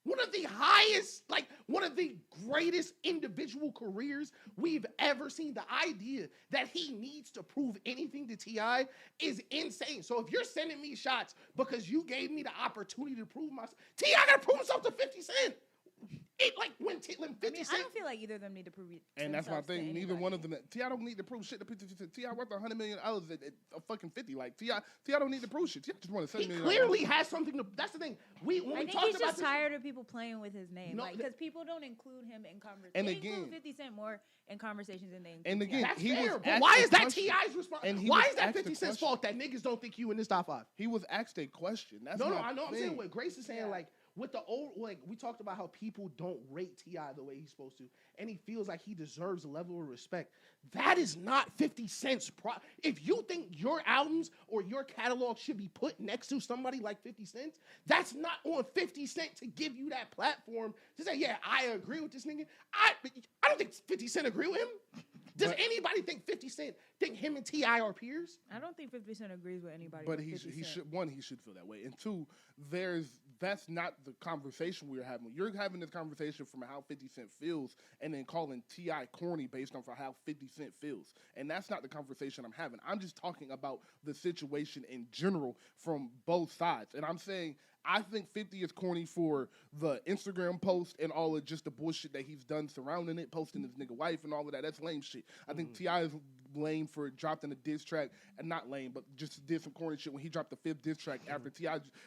One of the highest, like, one of the greatest individual careers we've ever seen. The idea that he needs to prove anything to T.I. is insane. So if you're sending me shots because you gave me the opportunity to prove myself, T.I. got to prove himself to 50 Cent. When 50 Cent, I don't feel like either of them need to prove it. And that's my thing. Neither one of them. T.I. don't need to prove shit to 50 Cent. T.I. worth $100 million at a fucking 50. Like T.I. don't need to prove shit. T.I. just want to $7 million. He clearly has something to. That's the thing. I think he's just tired of people playing with his name, because people don't include him in conversations. And they again, include 50 Cent more in conversations than they include. And again, that's fair. But why is that T.I.'s response? Why is that 50 Cent's fault that niggas don't think you in this top 5? He was asked a question. That's no. I know. I'm saying what Grace is saying. Like, with the old, like, we talked about how people don't rate T.I. the way he's supposed to, and he feels like he deserves a level of respect. That is not 50 Cent's if you think your albums or your catalog should be put next to somebody like 50 Cent, that's not on 50 Cent to give you that platform to say, yeah, I agree with this nigga. I don't think 50 Cent agree with him. Does anybody think 50 Cent think him and T.I. are peers? I don't think 50 Cent agrees with anybody. But he should feel that way, and two, that's not the conversation we're having. You're having this conversation from how 50 Cent feels, and then calling T.I. corny based on how 50 Cent feels, and that's not the conversation I'm having. I'm just talking about the situation in general from both sides, and I'm saying I think 50 is corny for the Instagram post and all of just the bullshit that he's done surrounding it, posting his nigga wife and all of that. That's lame shit. I think T.I. is lame for dropping a diss track, and not lame, but just did some corny shit when he dropped the 5th diss track after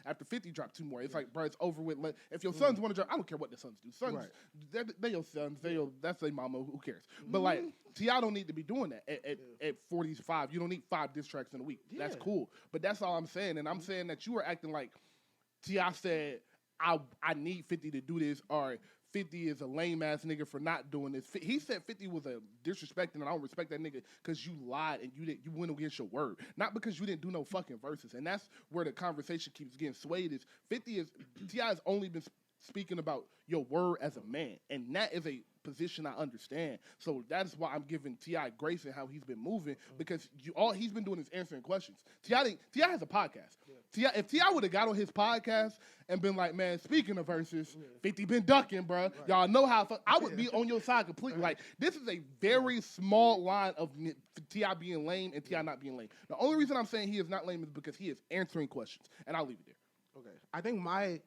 after 50 dropped 2 more. It's like, bro, it's over with. If your sons want to drop, I don't care what the sons do. Sons, they your sons. That's their mama. Who cares? But like, T.I. don't need to be doing that at 45. You don't need 5 diss tracks in a week. That's cool. But that's all I'm saying, and I'm saying that you are acting like T.I. said, I need 50 to do this, or 50 is a lame ass nigga for not doing this. He said 50 was a disrespecting, and I don't respect that nigga because you lied and you went against your word, not because you didn't do no fucking verses. And that's where the conversation keeps getting swayed. Is T.I. has only been speaking about your word as a man, and that is a position I understand. So that's why I'm giving T.I. grace in how he's been moving, because all he's been doing is answering questions. T.I. has a podcast. If T.I. would have got on his podcast and been like, man, speaking of verses, 50 been ducking, bro. Right. Y'all know how I would be on your side completely. Like, this is a very small line of T.I. being lame and T.I. not being lame. The only reason I'm saying he is not lame is because he is answering questions, and I'll leave it there. Okay. I think my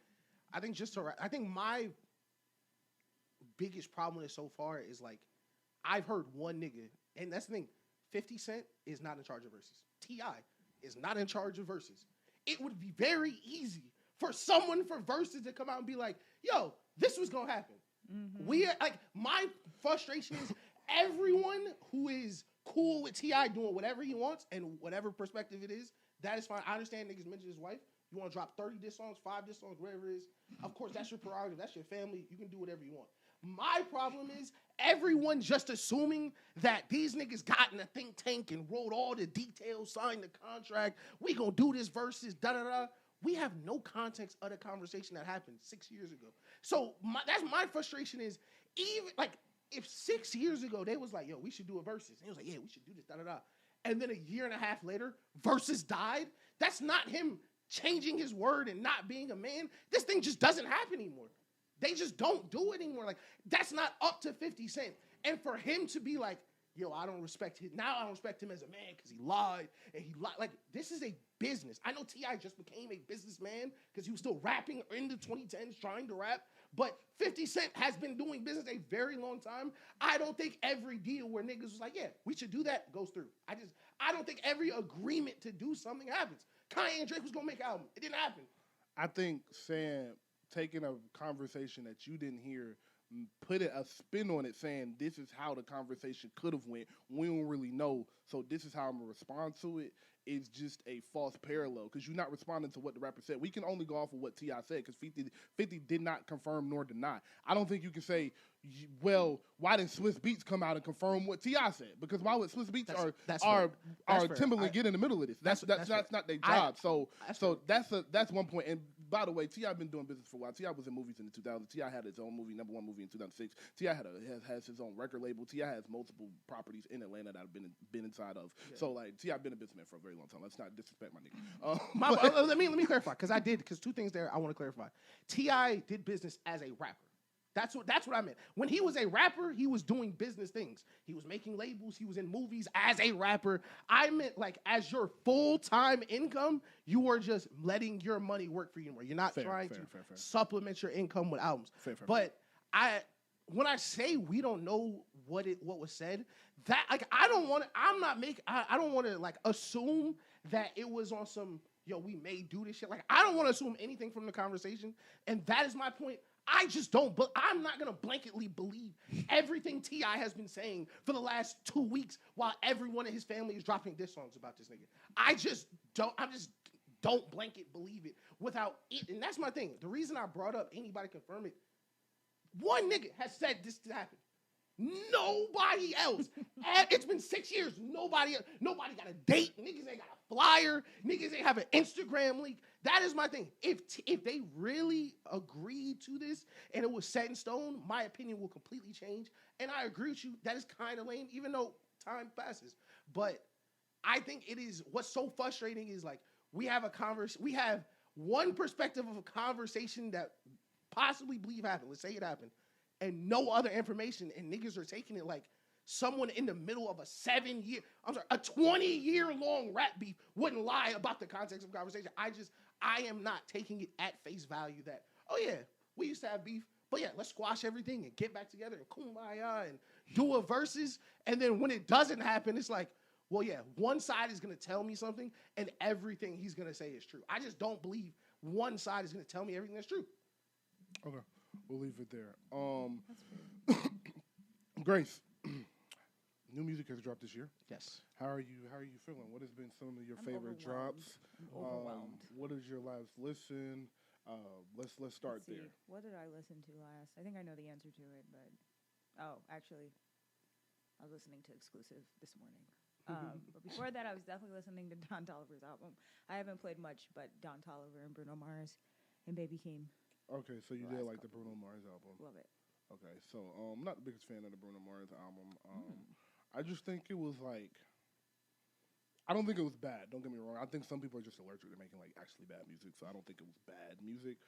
biggest problem with it so far is, like, I've heard one nigga, and that's the thing, 50 Cent is not in charge of verses. T.I. is not in charge of verses. It would be very easy for someone for verses to come out and be like, yo, this was going to happen. Mm-hmm. My frustration is everyone who is cool with T.I. doing whatever he wants and whatever perspective it is, that is fine. I understand niggas mention his wife. You want to drop 30 diss songs, 5 diss songs, whatever it is. Of course, that's your prerogative. That's your family. You can do whatever you want. My problem is everyone just assuming that these niggas got in a think tank and wrote all the details, signed the contract. We gonna do this versus da-da-da. We have no context of the conversation that happened 6 years ago. So that's my frustration is, even like, if 6 years ago they was like, yo, we should do a versus. And he was like, yeah, we should do this, da-da-da. And then a year and a half later, versus died. That's not him changing his word and not being a man. This thing just doesn't happen anymore. They just don't do it anymore. Like, that's not up to 50 Cent. And for him to be like, yo, I don't respect him. Now I don't respect him as a man because he lied. And he lied. Like, this is a business. I know T.I. just became a businessman because he was still rapping in the 2010s, trying to rap. But 50 Cent has been doing business a very long time. I don't think every deal where niggas was like, yeah, we should do that, goes through. I don't think every agreement to do something happens. Kanye and Drake was going to make an album. It didn't happen. I think taking a conversation that you didn't hear, put a spin on it, saying this is how the conversation could have went. We don't really know, so this is how I'm gonna respond to it. Is just a false parallel because you're not responding to what the rapper said. We can only go off of what T.I. said because 50 did not confirm nor deny. I don't think you can say, well, why didn't Swiss Beats come out and confirm what T.I. said? Because why would Swiss Beats or Timberland get in the middle of this? That's not their job. That's one point. And by the way, T.I. been doing business for a while. T.I. was in movies in the 2000s. T.I. had his own movie, #1 movie in 2006. T.I. has his own record label. T.I. has multiple properties in Atlanta that I've been inside of. Yeah. So like T.I. been a businessman for a very long time. Let's not disrespect my nigga. Let me clarify because two things there I want to clarify. T.I. did business as a rapper. That's what I meant. When he was a rapper, he was doing business things. He was making labels. He was in movies as a rapper. I meant like as your full-time income, you are just letting your money work for you more. You're not trying to supplement your income with albums. But when I say we don't know what was said, that like I don't want to like assume that it was on some we may do this shit. Like I don't want to assume anything from the conversation, and that is my point. I just don't, but I'm not going to blanketly believe everything T.I. has been saying for the last 2 weeks while everyone in his family is dropping diss songs about this nigga. I just don't blanket believe it without it. And that's my thing. The reason I brought up anybody confirm it, one nigga has said this to happen. Nobody else. It's been 6 years. Nobody got a date. Niggas ain't got a flyer. Niggas ain't have an Instagram link. That is my thing. If they really agreed to this and it was set in stone, my opinion will completely change. And I agree with you. That is kind of lame, even though time passes. But I think it is what's so frustrating is like we have one perspective of a conversation that possibly believe happened. Let's say it happened. And no other information, and niggas are taking it like someone in the middle of a 20-year-long rap beef wouldn't lie about the context of the conversation. I am not taking it at face value that, oh yeah, we used to have beef, but yeah, let's squash everything and get back together and kumbaya and do a verses. And then when it doesn't happen, it's like, well, yeah, one side is going to tell me something and everything he's going to say is true. I just don't believe one side is going to tell me everything that's true. Okay. We'll leave it there. Grace, new music has dropped this year. Yes. How are you feeling? What has been some of your favorite drops? Overwhelmed. What is your last listen? Let's start there. What did I listen to last? I think I know the answer to it, but actually, I was listening to Exclusive this morning. But before that, I was definitely listening to Don Toliver's album. I haven't played much, but Don Toliver and Bruno Mars and Baby Keem. Okay, so you did like the Bruno Mars album. Love it. Okay, so I'm not the biggest fan of the Bruno Mars album. I just think it was like, I don't think it was bad. Don't get me wrong. I think some people are just allergic to making like actually bad music, so I don't think it was bad music.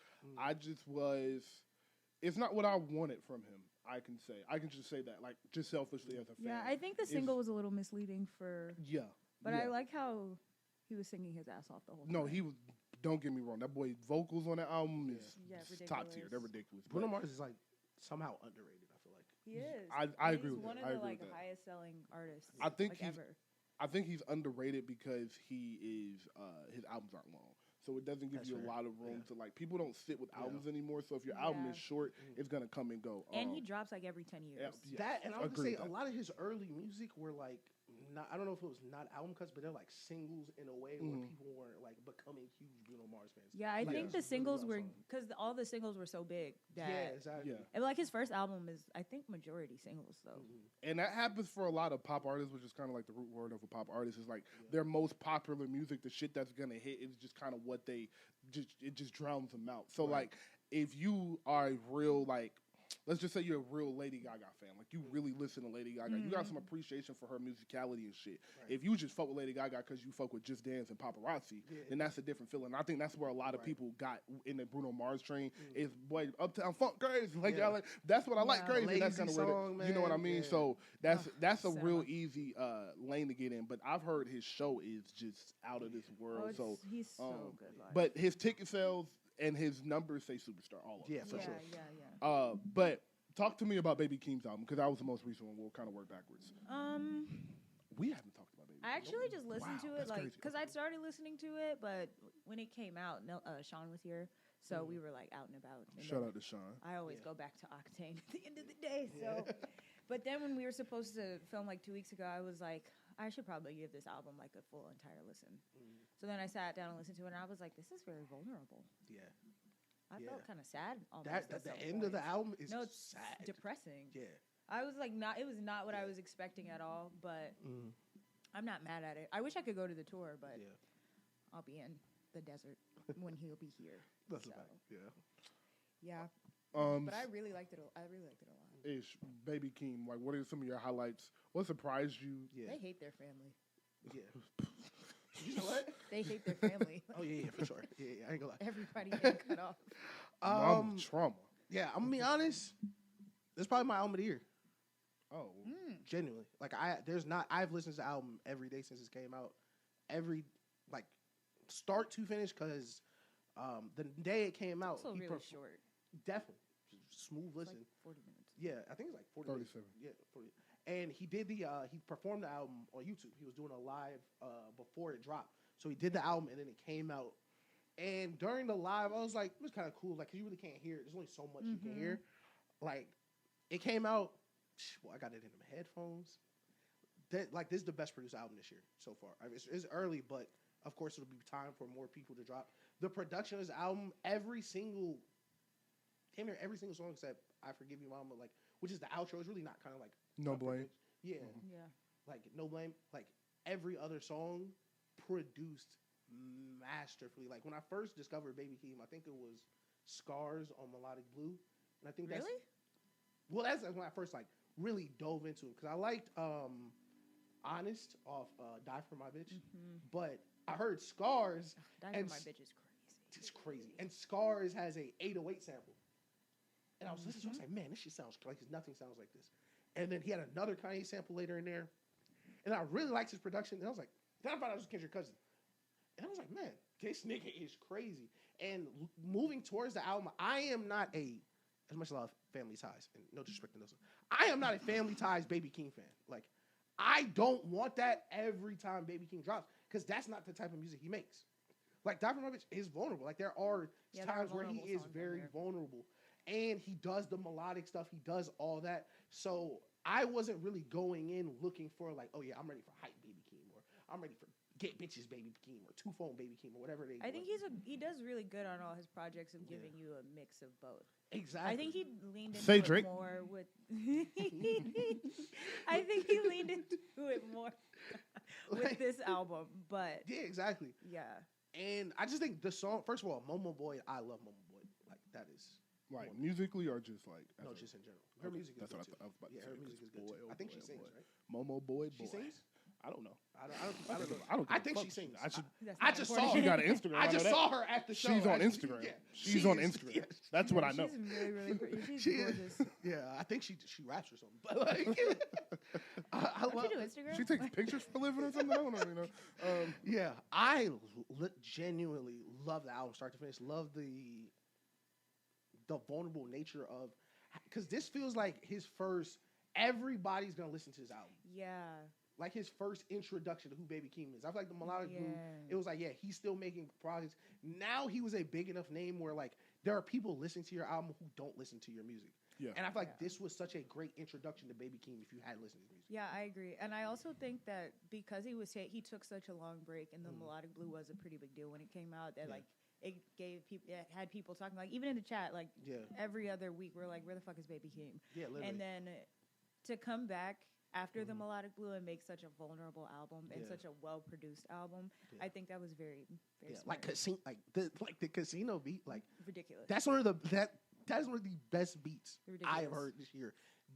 It's not what I wanted from him. I can just say that, like, just selfishly as a fan. Yeah, I think the single was a little misleading for. Yeah. But I like how he was singing his ass off the whole time. No, he was. Don't get me wrong. That boy's vocals on that album is top tier. They're ridiculous. Bruno Mars is like somehow underrated. I feel like he is. I agree with that. He's one of the highest selling artists. I think ever. I think he's underrated because he is. His albums aren't long, so it doesn't give you a lot of room to like. People don't sit with albums anymore. So if your album is short, it's gonna come and go. And he drops like every 10 years. That and I would say a lot of his early music were like. I don't know if it was not album cuts, but they're like singles in a way where people weren't like becoming huge Bruno Mars fans. Yeah, I think the singles were because all the singles were so big that exactly. And like his first album is I think majority singles though. And that happens for a lot of pop artists, which is kind of like the root word of a pop artist is like their most popular music, the shit that's gonna hit is just kind of what it just drowns them out. So like if you are a real like let's just say you're a real Lady Gaga fan. Like, you really listen to Lady Gaga. You got some appreciation for her musicality and shit. Right. If you just fuck with Lady Gaga because you fuck with Just Dance and Paparazzi, then that's a different feeling. I think that's where a lot of people got in the Bruno Mars train is, boy, Uptown Funk crazy. Like, y'all like, that's what I like crazy. That's kind of where, you know what I mean? So that's a real easy lane to get in. But I've heard his show is just out of this world. So he's so good. But his ticket sales and his numbers say superstar all over. Yeah, for sure. Yeah. But talk to me about Baby Keem's album, because that was the most recent one. We'll kind of work backwards. We haven't talked about Baby Keem. I actually just listened to it, like, because I'd started listening to it, but when it came out, Sean was here, so we were, like, out and about. And Shout out to Sean. I always go back to Octane at the end of the day, so. But then when we were supposed to film, like, 2 weeks ago, I was like, I should probably give this album, like, a full entire listen. So then I sat down and listened to it, and I was like, this is very vulnerable. Yeah. I felt kind of sad almost. The end of the album is it's sad. Depressing. Yeah. I was like, it was not what I was expecting at all, but I'm not mad at it. I wish I could go to the tour, but I'll be in the desert when he'll be here. That's so. Yeah. But I really liked it. I really liked it a lot. Ish, Baby Keem, like, what are some of your highlights? What surprised you? Yeah. They hate their family. Yeah. You know what? They hate their family. Oh, yeah, for sure. Yeah, I ain't gonna lie. Everybody getting cut off. Mama trauma. Yeah, I'm gonna be honest. This is probably my album of the year. Oh. Genuinely. Like, I've listened to the album every day since it came out. Every, like, start to finish, because the day it came out. Also really short. Definitely. Smooth listen. Like 40 minutes. Yeah, I think it's like 40 37. minutes. Yeah, 40. And he did he performed the album on YouTube. He was doing a live before it dropped. So he did the album, and then it came out. And during the live, I was like, it was kind of cool. Like, 'cause you really can't hear it. There's only so much you can hear. Like, it came out. Well, I got it in my headphones. This is the best produced album this year so far. I mean, it's early, but of course it'll be time for more people to drop. The production of this album, every single song except "I Forgive You, Mama," like, which is the outro, is really not kind of like No Blame. Yeah, like No Blame. Like, every other song produced masterfully. Like, when I first discovered Baby Keem, I think it was Scars on Melodic Blue, and I think that's when I first, like, really dove into it, because I liked Honest off Die For My Bitch, but I heard Scars. Die For My Bitch is crazy. It's crazy, and Scars has a 808 sample. And I was listening to it, I was like, man, this shit sounds like nothing sounds like this. And then he had another Kanye sample later in there. And I really liked his production. And I was like, then I found out it was Kendrick Cousin. And I was like, man, this nigga is crazy. And moving towards the album, I am not as much as I love Family Ties, and no disrespect to those, I am not a Family Ties Baby Keem fan. Like, I don't want that every time Baby Keem drops, because that's not the type of music he makes. Like, Die For My Bitch is vulnerable. Like, there are times where he is very vulnerable. And he does the melodic stuff. He does all that. So I wasn't really going in looking for, like, oh, yeah, I'm ready for Hype Baby Keem, or I'm ready for Get Bitches Baby Keem, or Two Phone Baby Keem, or whatever they. I think he does really good on all his projects of giving you a mix of both. Exactly. I think he leaned into Drake. it more with. I think he leaned into it more with this album, but yeah, exactly. Yeah. And I just think the song. First of all, Momo Boy. I love Momo Boy. Like, that is. Like, musically, or just like? No, just in general. Her music is good too. I was about to say. Her music is good too. I think she sings, right? Momo Boy. She sings? I don't know. I don't. I think she sings. I just saw her. She got an Instagram. I just saw her at the show. She's on Instagram. Yeah. She's on Instagram. Yeah. That's what I know. She's really, really pretty. She's gorgeous. Yeah, I think she raps or something. But, like, I love. She do Instagram? She takes pictures for a living or something. I don't really know. Yeah, I genuinely love the album start to finish. Love the vulnerable nature of, because this feels like his first. Everybody's gonna listen to his album. Yeah. Like, his first introduction to who Baby Keem is. I feel like the Melodic Blue, it was like, yeah, he's still making projects. Now he was a big enough name where, like, there are people listening to your album who don't listen to your music. Yeah. And I feel like this was such a great introduction to Baby Keem if you had listened to his music. Yeah, I agree. And I also think that because he took such a long break, and the Melodic Blue was a pretty big deal when it came out, that like it had people talking, like, even in the chat, like every other week we're like, where the fuck is Baby Keem? Yeah, literally. And then to come back after the Melodic Blue and make such a vulnerable album and such a well-produced album, I think that was very, very smart. Like the casino beat, like ridiculous. That's one of the That's one of the best beats I have Ridiculous. heard this year,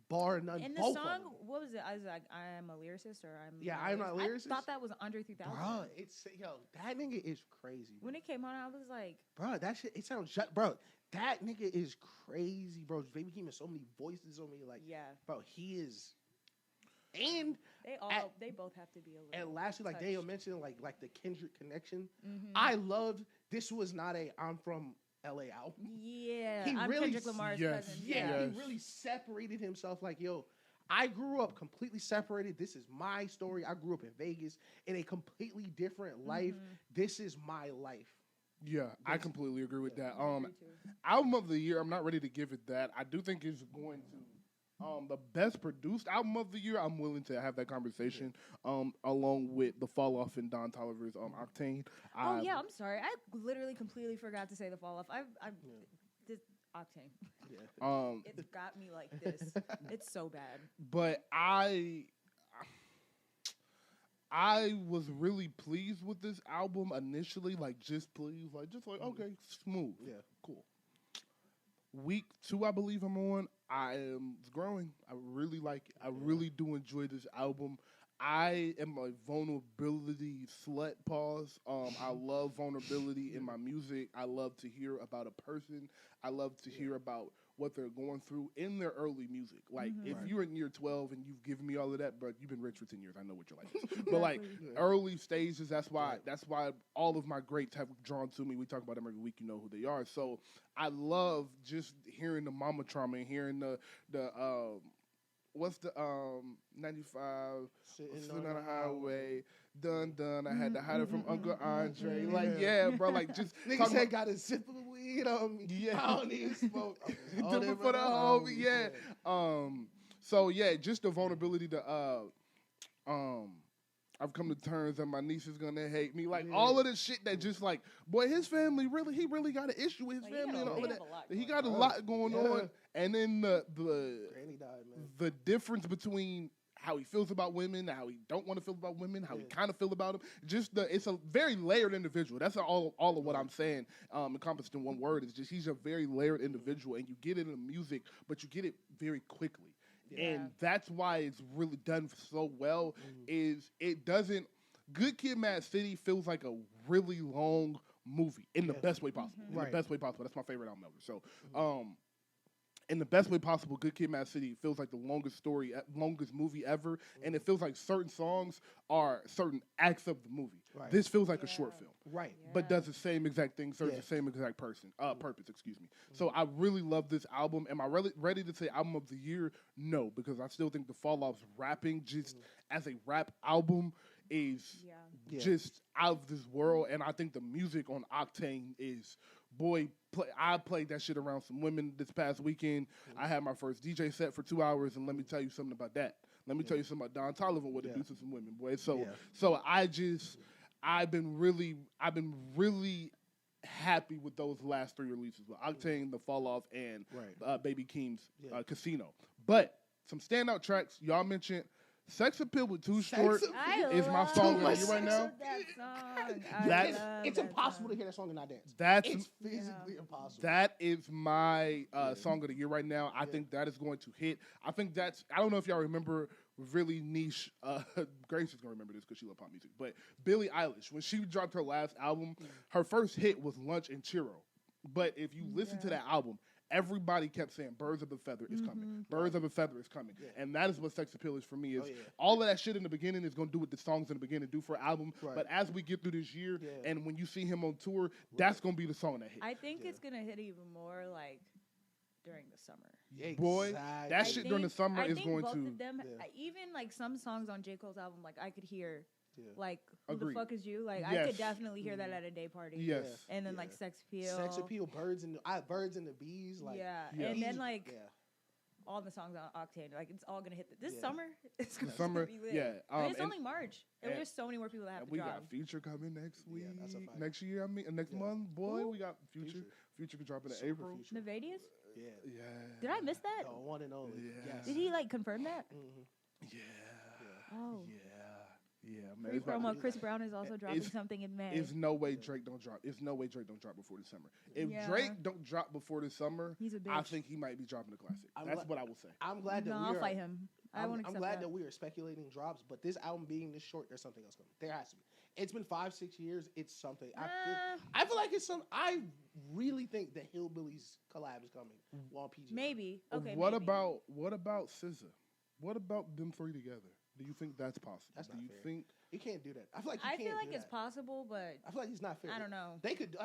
bar none. And the both song, of them. what was it? I was like, I am a lyricist, or I'm not a lyricist. I thought that was Andre 3000. Bro, that nigga is crazy. When it came on, I was like, Bro, that shit, it sounds bro. That nigga is crazy, bro. Baby Keem has so many voices on me, like, yeah. bro, he is. And They both have to be a little. and lastly, like touched. Daniel mentioned, like the Kendrick connection. Mhm. I loved. This was not a I'm from LA album. Yeah, He I'm really Kendrick Lamar's yes, cousin. Yeah, Yes. he really separated himself. Like, yo, I grew up completely separated. This is my story. I grew up in Vegas in a completely different life. This is my life. Yeah, I completely agree with that. I agree too. Album of the year, I'm not ready to give it that. I do think it's going to the best produced album of the year. I'm willing to have that conversation along with the Fall Off and Don Toliver's Octane. Oh yeah, I'm sorry. I literally completely forgot to say the fall off. I this Octane. Yeah. It's got me like this. It's so bad. But I was really pleased with this album initially, like just pleased, like okay, smooth, Yeah. cool. Week 2, I believe I'm on. I am growing. I really like it. I really do enjoy this album. I am a vulnerability slut. Pause. I love vulnerability in my music. I love to hear about a person. I love to hear about what they're going through in their early music. Like, if you're in year 12 and you've given me all of that, but you've been rich for 10 years, I know what you're like. But like early stages, that's why all of my greats have drawn to me. We talk about them every week. You know who they are. So I love just hearing the mama trauma and hearing the what's the 95 sitting on the highway. Done. I had to hide it from Uncle Andre. Like, yeah, bro. Like, just Nigga said got a sip of weed on me. Yeah. I don't even smoke. Do it for the homie. Yeah. So yeah, just the vulnerability to I've come to terms that my niece is gonna hate me. Like all of this shit that just like, boy, his family he really got an issue with his family and all of that. He got a lot going on. And then the Granny died, man. the difference between how he feels about women, how he don't want to feel about women, how he kind of feel about them. It's a very layered individual. That's all of what I'm saying. Encompassed in one word is just he's a very layered individual, and you get it in the music, but you get it very quickly. Yeah. And that's why it's really done so well. Is it doesn't Good Kid, Mad City feels like a really long movie in the best way possible. In the best way possible. That's my favorite album ever. So, in the best way possible, Good Kid, Mad City feels like the longest movie ever, and it feels like certain songs are certain acts of the movie. Right. This feels like a short film, Right. but does the same exact thing, serves the same exact purpose. Excuse me. So I really love this album. Am I really ready to say album of the year? No, because I still think the Fall Off's rapping just as a rap album is just out of this world, and I think the music on Octane is. I played that shit around some women this past weekend. I had my first DJ set for 2 hours, and let me tell you something about that. Let me tell you something about Don Toliver, what it do to some women, boy. So I've been really happy with those last 3 releases, with Octane, The Fall Off, and Baby Keem's Casino. But some standout tracks y'all mentioned. Sex Appeal with Too Short is my song of the year right now. It's impossible to hear that song and not dance. It's physically impossible. That is my song of the year right now. I think that is going to hit. I don't know if y'all remember really niche. Grace is going to remember this because she loves pop music. But Billie Eilish, when she dropped her last album, her first hit was Lunch and Churro. But if you listen to that album, everybody kept saying Birds of a Feather is coming. Birds of a Feather is coming. Yeah. And that is what Sex Appeal is for me. Is all of that shit in the beginning is going to do what the songs in the beginning do for an album. Right. But as we get through this year and when you see him on tour, that's going to be the song that hits. I think it's going to hit even more like during the summer. Exactly. Boy, that shit during the summer is going to... both of them, even like some songs on J. Cole's album, like I could hear... Like, who the fuck is you? Like, I could definitely hear that at a day party. Yes. And then, like, Sex Appeal. Sex Appeal, Birds and the Bees. Like, and then, like, all the songs on Octane. Like, it's all going to hit this summer. It's going to be lit. Yeah. It's only March. There's so many more people that have to we drop. We got Future coming next week. Yeah, that's a fact. Next year, next month. Boy, we got Future. Future could drop in April. Nevadius? Yeah. Did I miss that? The one and only. Yeah. Yes. Did he, like, confirm that? Yeah. Oh. Yeah. Yeah, man. Free It's about promo. to- Chris Brown is also dropping something in May. There's no way Drake don't drop. There's no way Drake don't drop before the summer. If Yeah. Drake don't drop before the summer, He's a bitch. I think he might be dropping a classic. That's what I will say. I'm glad that I'll fight him. I'm glad that we are speculating drops, but this album being this short, there's something else coming. There has to be. It's been 5-6 years. It's something. I feel like it's some. I really think the Hillbillies collab is coming. While PG. Maybe. Okay. What maybe. about SZA? What about them three together? Do you think that's possible? That's do not you fair. think He can't do that. I feel like it's possible, but I feel like he's not fair. I don't know. They could.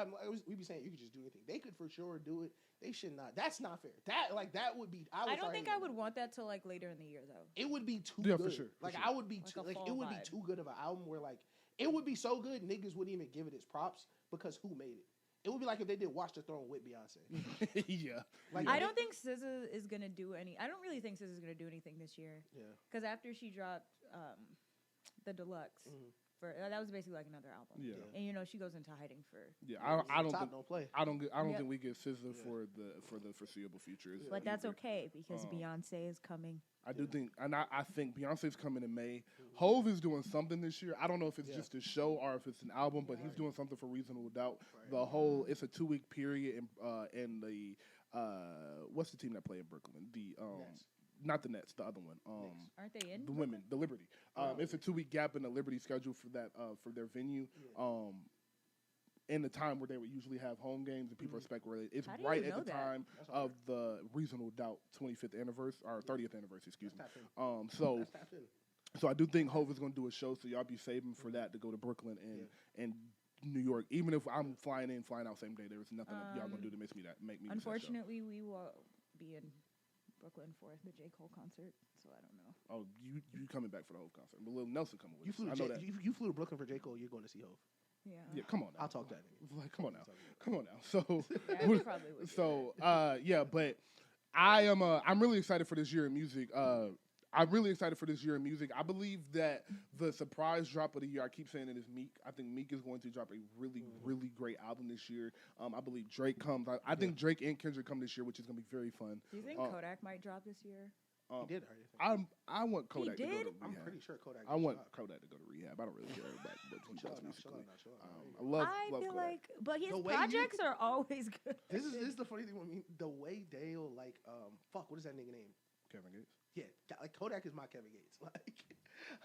We be saying you could just do anything. They could for sure do it. They should not. That's not fair. That would be. I don't think I would want that till like later in the year though. It would be too Yeah, good. for sure. Like sure. I would be Like too. a Like fall it would be vibe. too good of an album where like it would be so good niggas wouldn't even give it its props because who made it? It would be like if they did Watch the Throne with Beyonce. yeah. Like I don't think SZA is gonna do any. I don't really think SZA is gonna do anything this year. Yeah. Because after she dropped the deluxe, Mhm. for that was basically like another album. Yeah. And you know she goes into hiding for. Yeah. I don't Top think. don't play. I don't Yep. think we get SZA for the foreseeable future. But that's either. okay because Beyonce is coming. I do think, and I think Beyonce's coming in May. Hove is doing something this year. I don't know if it's just a show or if it's an album, but he's doing something for Reasonable Doubt. Right. The whole, it's a 2-week period in the what's the team that play in Brooklyn? The Nets. not the Nets, the other one. Aren't they in? The women, the Liberty. It's a 2-week gap in the Liberty schedule for that for their venue. In the time where they would usually have home games and people are speculating. It's How do you right at know the that? time of the Reasonable Doubt 25th anniversary or 30th anniversary, excuse me. That's tapped in. So That's tapped in. so I do think Hove is going to do a show, so y'all be saving for that to go to Brooklyn and New York. Even if I'm flying in, flying out same day, there's nothing that y'all going to do to make me miss that show. Unfortunately, we will be in Brooklyn for the J. Cole concert, so I don't know. Oh, you coming back for the whole concert? But Lil Nelson coming with You us. flew, I to know that. you flew to Brooklyn for J. Cole. You're going to see Hov. Yeah, come on now. I'll talk that nigga. Like, come on now. Come on now. So, Yeah, we probably would. so yeah, but I'm really excited for this year in music. I'm really excited for this year in music. I believe that the surprise drop of the year, I keep saying it, is Meek. I think Meek is going to drop a really, really great album this year. I believe Drake comes. I think Drake and Kendrick come this year, which is going to be very fun. Do you think Kodak might drop this year? He did already. I want Kodak to go to did? rehab. I'm pretty sure Kodak. I want Kodak to go to rehab. I don't really care about what he Chill does out now, musically. chill out. I love I feel Kodak. like, but his The way projects are always good. This is the funny thing with me. The way Dale like fuck, what is that nigga name? Kevin Gates. Yeah, like Kodak is my Kevin Gates.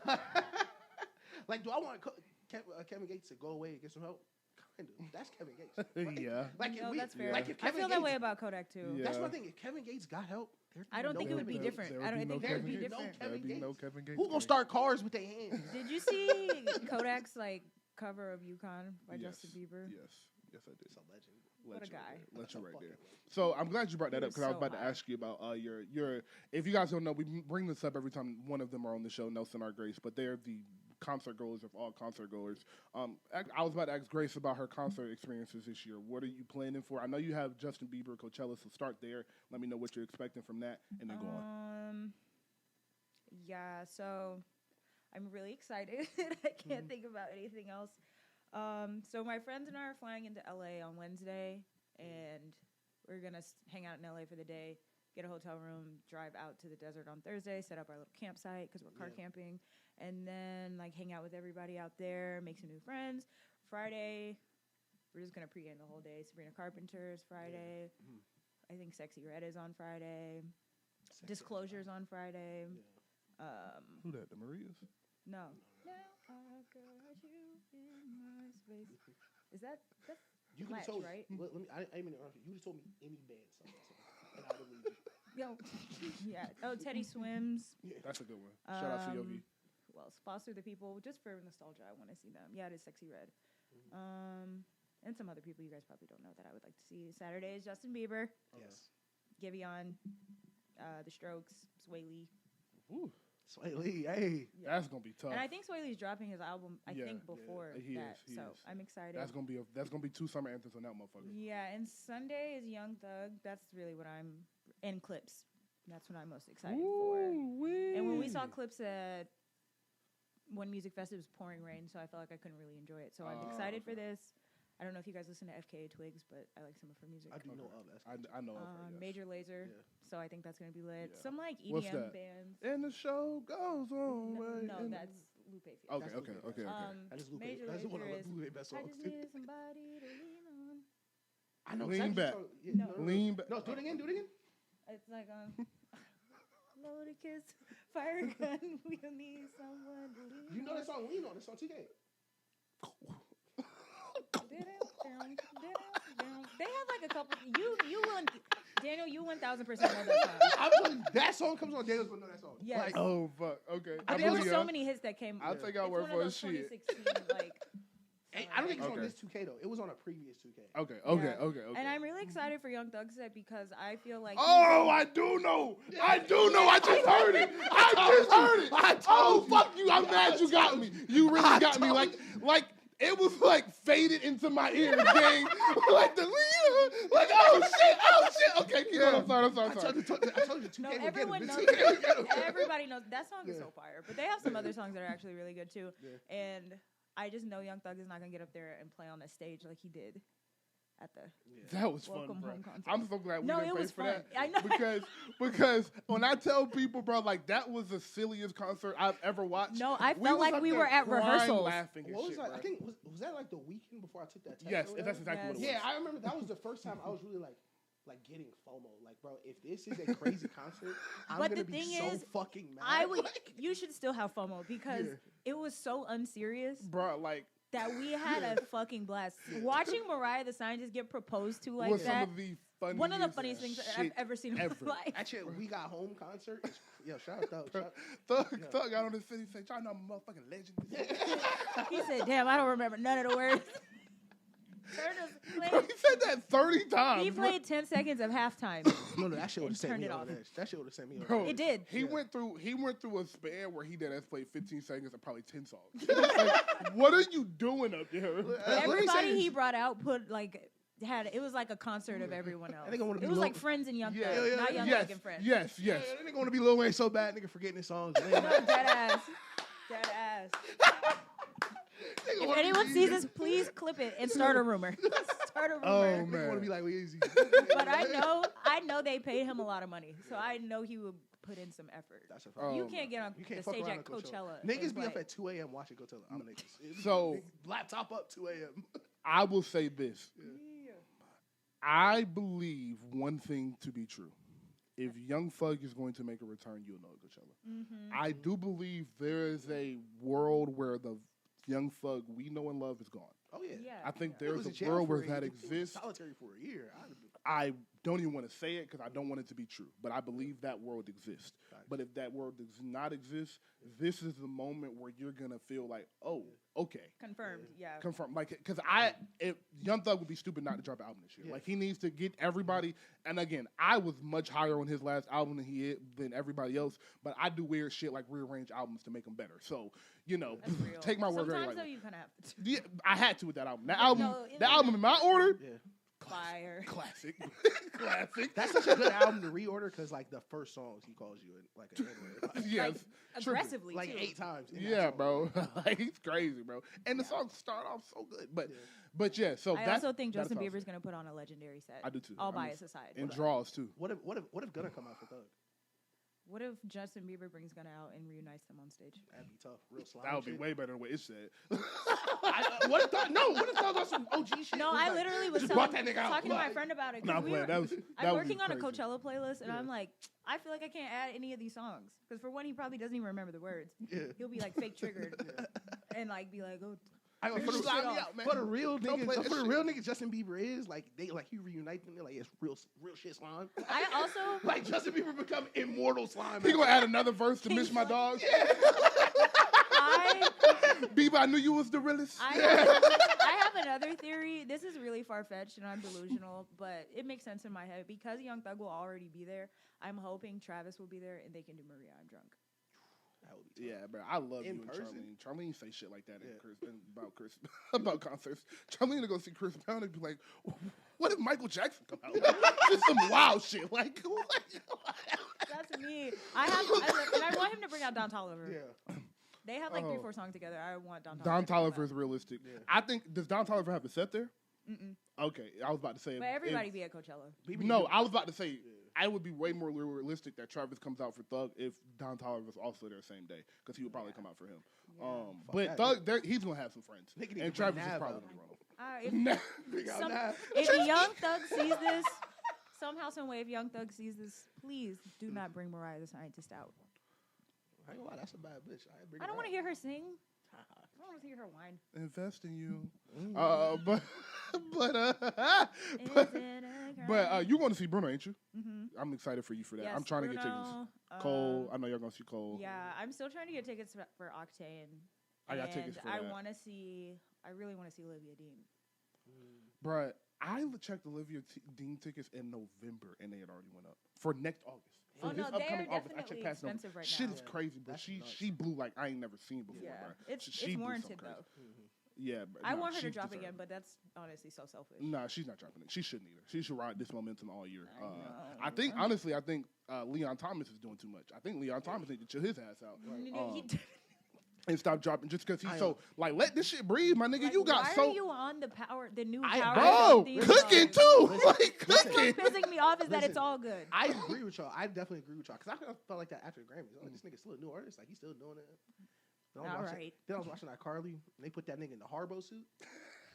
Like, like do I want Kevin Gates to go away and get some help? Kind of. That's Kevin Gates. Like, Yeah. Like if No, we, that's fair. like if I Kevin feel Gates, that way about Kodak too. Yeah. That's my thing. If Kevin Gates got help, I don't think it would be Kevin different. There I don't would be think no it would be Kevin Gates. different. Kevin There'd be no Gates. Kevin Gates. Who gonna start cars with their hands? Did you see Kodak's like cover of Yukon by Yes. Justin Bieber? Yes, I did. It's a legend. What a guy. Legend right Fucking there. legend. So I'm glad you brought that He up because I was was about so to hot. ask you about your. If you guys don't know, we bring this up every time one of them are on the show, Nelson or Grace, but they're the concert goers of all concert goers. I was about to ask Grace about her concert experiences this year. What are you planning for? I know you have Justin Bieber, Coachella, so start there. Let me know what you're expecting from that, and then go on. Yeah, so I'm really excited. I can't think about anything else. So my friends and I are flying into LA on Wednesday, and we're gonna hang out in LA for the day, get a hotel room, drive out to the desert on Thursday, set up our little campsite because we're car camping, and then like hang out with everybody out there, make some new friends. Friday, we're just gonna pregame the whole day. Sabrina Carpenter's Friday. I think Sexy Red is on Friday. Disclosure's on Friday. Who that? The Marias? No. Now I got you in my space. Is that's You could have Latch, told right? Let me. I ain't even. You just told me any band song, and I would believe you. Yo, yeah. Oh, Teddy Swims. That's a good one. Shout out to Yogi. Who else? Foster the People. Just for nostalgia, I want to see them. Yeah, it is Sexy Red. And some other people you guys probably don't know that I would like to see. Saturday is Justin Bieber, Yes. Giveon, The Strokes, Sway Lee. Ooh, Sway Lee, hey. that's gonna be tough. And I think Sway Lee's dropping his album. I Yeah, think before he that. is, he so is. I'm excited. That's gonna be 2 summer anthems on that motherfucker. Yeah, and Sunday is Young Thug. That's really what I'm in Clips. That's what I'm most excited for. And when we saw Clips at One Music Fest, it was pouring rain, so I felt like I couldn't really enjoy it. So I'm excited for this. I don't know if you guys listen to FKA Twigs, but I like some of her music. I do know of that. I know of her, yes. Major Lazer. Yeah. So I think that's gonna be lit. Yeah. Some like What's EDM that? bands. And the show goes on. No, right? no, And- that's Lupe features. Okay. That is Lupe. Major That's one of Lazer is, Lupe's best I songs. just needed somebody to lean on. I know Lean exactly back. what you're talking- Lean back. No, do it again. It's like loaded kiss, fire gun. We'll need someone to lean You know on. that song Lean On. That's on 2K. They have like a couple. You won, Daniel. You 1000% know that song. I'm telling you, that song comes on. Daniel's gonna know that song. Yes. Like, Oh fuck. Okay. But there were so many hits that came. I'll take our it's word one for of his those shit. 2016 like. I don't think it's on Okay. this 2K though. It was on a previous 2K. Okay. And I'm really excited for Young Thug's set because I feel like. Oh, I do know. I just heard it. Oh, fuck you. I'm mad you got me. You really got me. Like it was like faded into my ears, gang. Like the leader. Like, oh shit. Okay, keep going. I'm sorry. I told you 2K No, would get him. everyone The knows. 2K would get him. Everybody knows that song is so fire. But they have some other songs that are actually really good too. Yeah. And I just know Young Thug is not gonna get up there and play on the stage like he did at the. That was fun, Welcome bro. Home concert. I'm so glad we No, didn't it pay was for fun. that. I know. Because when I tell people, bro, like that was the silliest concert I've ever watched. No, I We felt was like up we there were at crying, rehearsals. laughing and What was shit, that? bro. I think was that like the weekend before I took that test? Yes, or that's whatever? exactly what it was. Yeah, I remember that was the first time I was really like getting FOMO. Like, bro, if this is a crazy concert, I'm But gonna the be thing so is, fucking mad. I would. Like, You should still have FOMO because it was so unserious Bro, like that we had a fucking blast. Watching Mariah the Scientist get proposed to like was some that. of the funniest One of the funniest things that I've shit ever seen in ever. my life. actually, we got home concert. Yo, shout out Thug. Shout Thug got on the city saying, y'all know I'm a motherfucking legend. He said, "Damn, I don't remember none of the words." Bro, he said that 30 times. He played 10 seconds of halftime. No, that shit would have And sent turned me it over off. that. That shit would have sent me over Bro, that. It did. He went through a span where he did as played 15 seconds and probably 10 songs. Like, what are you doing up there? Everybody he brought out it was like a concert of everyone else. I think I wanna be It was low- like Friends and Young Thug, Yeah, not Young yes, Thug and Friends. yes. Yeah, that nigga want to be Lil Wayne so bad, nigga forgetting his songs. No, dead ass. If anyone sees this, please clip it and start a rumor. Start a rumor. Oh, Nigga man. want to be like Weezy. But I know they paid him a lot of money, so I know he would put in some effort. That's a Oh, fact. You can't get on You can't the fuck stage around at at Coachella. Niggas and be up play. at 2 a.m. watching Coachella. I'm niggas. So- laptop up 2 a.m. I will say this. I believe one thing to be true. If Young Thug is going to make a return, you'll know at Coachella. Mm-hmm. I do believe there is a world where the Young Thug we know and love is gone. Oh yeah. Yeah. I think He there's was in a jail world for where a that year. He was exists. solitary for a year. I don't even want to say it because I don't want it to be true, but I believe that world exists. Facts. But if that world does not exist, this is the moment where you're gonna feel like, oh, okay, Confirmed, yeah. confirm. Like, because Young Thug would be stupid not to drop an album this year. Yeah. Like, he needs to get everybody. And again, I was much higher on his last album than everybody else. But I do weird shit like rearrange albums to make them better. So That's real. take my word very Sometimes though lightly. you kind of have to. Yeah, I had to with that album. That No, album, it- that album in my order, Yeah. Fire. classic, classic. That's such a good album to reorder because like the first songs he calls you like an N-word. Like, Yes, Like, tripping. aggressively like too. 8 times. in that Yeah, song. bro. Like, he's crazy, bro. And the songs start off so good. But yeah, so I that's, also think that's Justin how I Bieber's feel. gonna put on a legendary set. I do too. All I mean, bias aside. And draws too. What if Gunna come out for Thug? What if Justin Bieber brings Gunna out and reunites them on stage? That'd be tough. Real slime. That would be shit. way better than what it said. What if Thug on some OG shit? No, It was I like, literally was just brought talking that nigga out. to my Like, friend about it. 'cause Nah, we play. were- That was. I'm would be working on a crazy. Coachella playlist, and Yeah. I'm like, I feel like I can't add any of these songs because for one, he probably doesn't even remember the words. Yeah. He'll be like fake triggered and like be like, oh, I go, Finish for this the, shit off. for the real Don't play niggas, that for the shit. real niggas, Justin Bieber is like he reunite them. They're like it's real shit slime. I also Like Justin Bieber become immortal slime. He gonna add another verse to Miss My Dog. I Bieber, I knew you was the realest. I have another theory. This is really far fetched and I'm delusional, but it makes sense in my head because Young Thug will already be there. I'm hoping Travis will be there and they can do Maria I'm Drunk. That would be tough. Yeah, bro, I love In you and person? Charlene. Charlene say shit like that Yeah. about Chris about concerts. Charlene to go see Chris Brown and be like, "What if Michael Jackson come out?" Just some wild shit. Like, what? That's me. I want him to bring out Don Toliver. Yeah. They have like 3-4 songs together. I want Don Toliver. Don to come Toliver is out. realistic. Yeah. I think does Don Toliver have a set there? Mm-mm. Okay, I was about to say. But everybody be at Coachella. Bieber No, do- I was about to say. I would be way more realistic that Travis comes out for Thug if Don Toliver was also there same day because he would probably come out for him. Yeah. But Thug, he's gonna have some friends, Nigga and Travis is probably gonna run him. If Young Thug sees this, somehow, some way, if Young Thug sees this, please do not bring Mariah the Scientist out. I ain't gonna lie, that's a bad bitch. I don't want to hear her sing. I don't want to hear her whine. Invest in you. But you going to see Bruno, ain't you? Mm-hmm. I'm excited for you for that. Yes, I'm trying to get tickets. Cole, I know you're going to see Cole. Yeah, I'm still trying to get tickets for Octane. I got tickets for that. I really want to see Olivia Dean. Bruh, I checked Olivia Dean tickets in November, and they had already went up for next August. For this upcoming August, I checked past expensive right Shit now. is crazy, but she blew like I ain't never seen before. Yeah, Bruh. it's She blew warranted something though. crazy. Yeah, but I want her to she's drop deserved. again, but that's honestly so selfish. Nah, she's not dropping it. She shouldn't either. She should ride this momentum all year. I I think Leon Thomas is doing too much. I think Leon Thomas needs to chill his ass out. And stop dropping just because he's so like let this shit breathe, my nigga. Like, you got why so are you on the new I- power? bro theme cooking song? too, like What's cooking. pissing me off is that it's all good. I agree with y'all. I definitely agree with y'all because I felt like that after the Grammys. Like, this nigga's still a new artist. Like he's still doing it. Then I was watching iCarly and they put that nigga in the Harbo suit.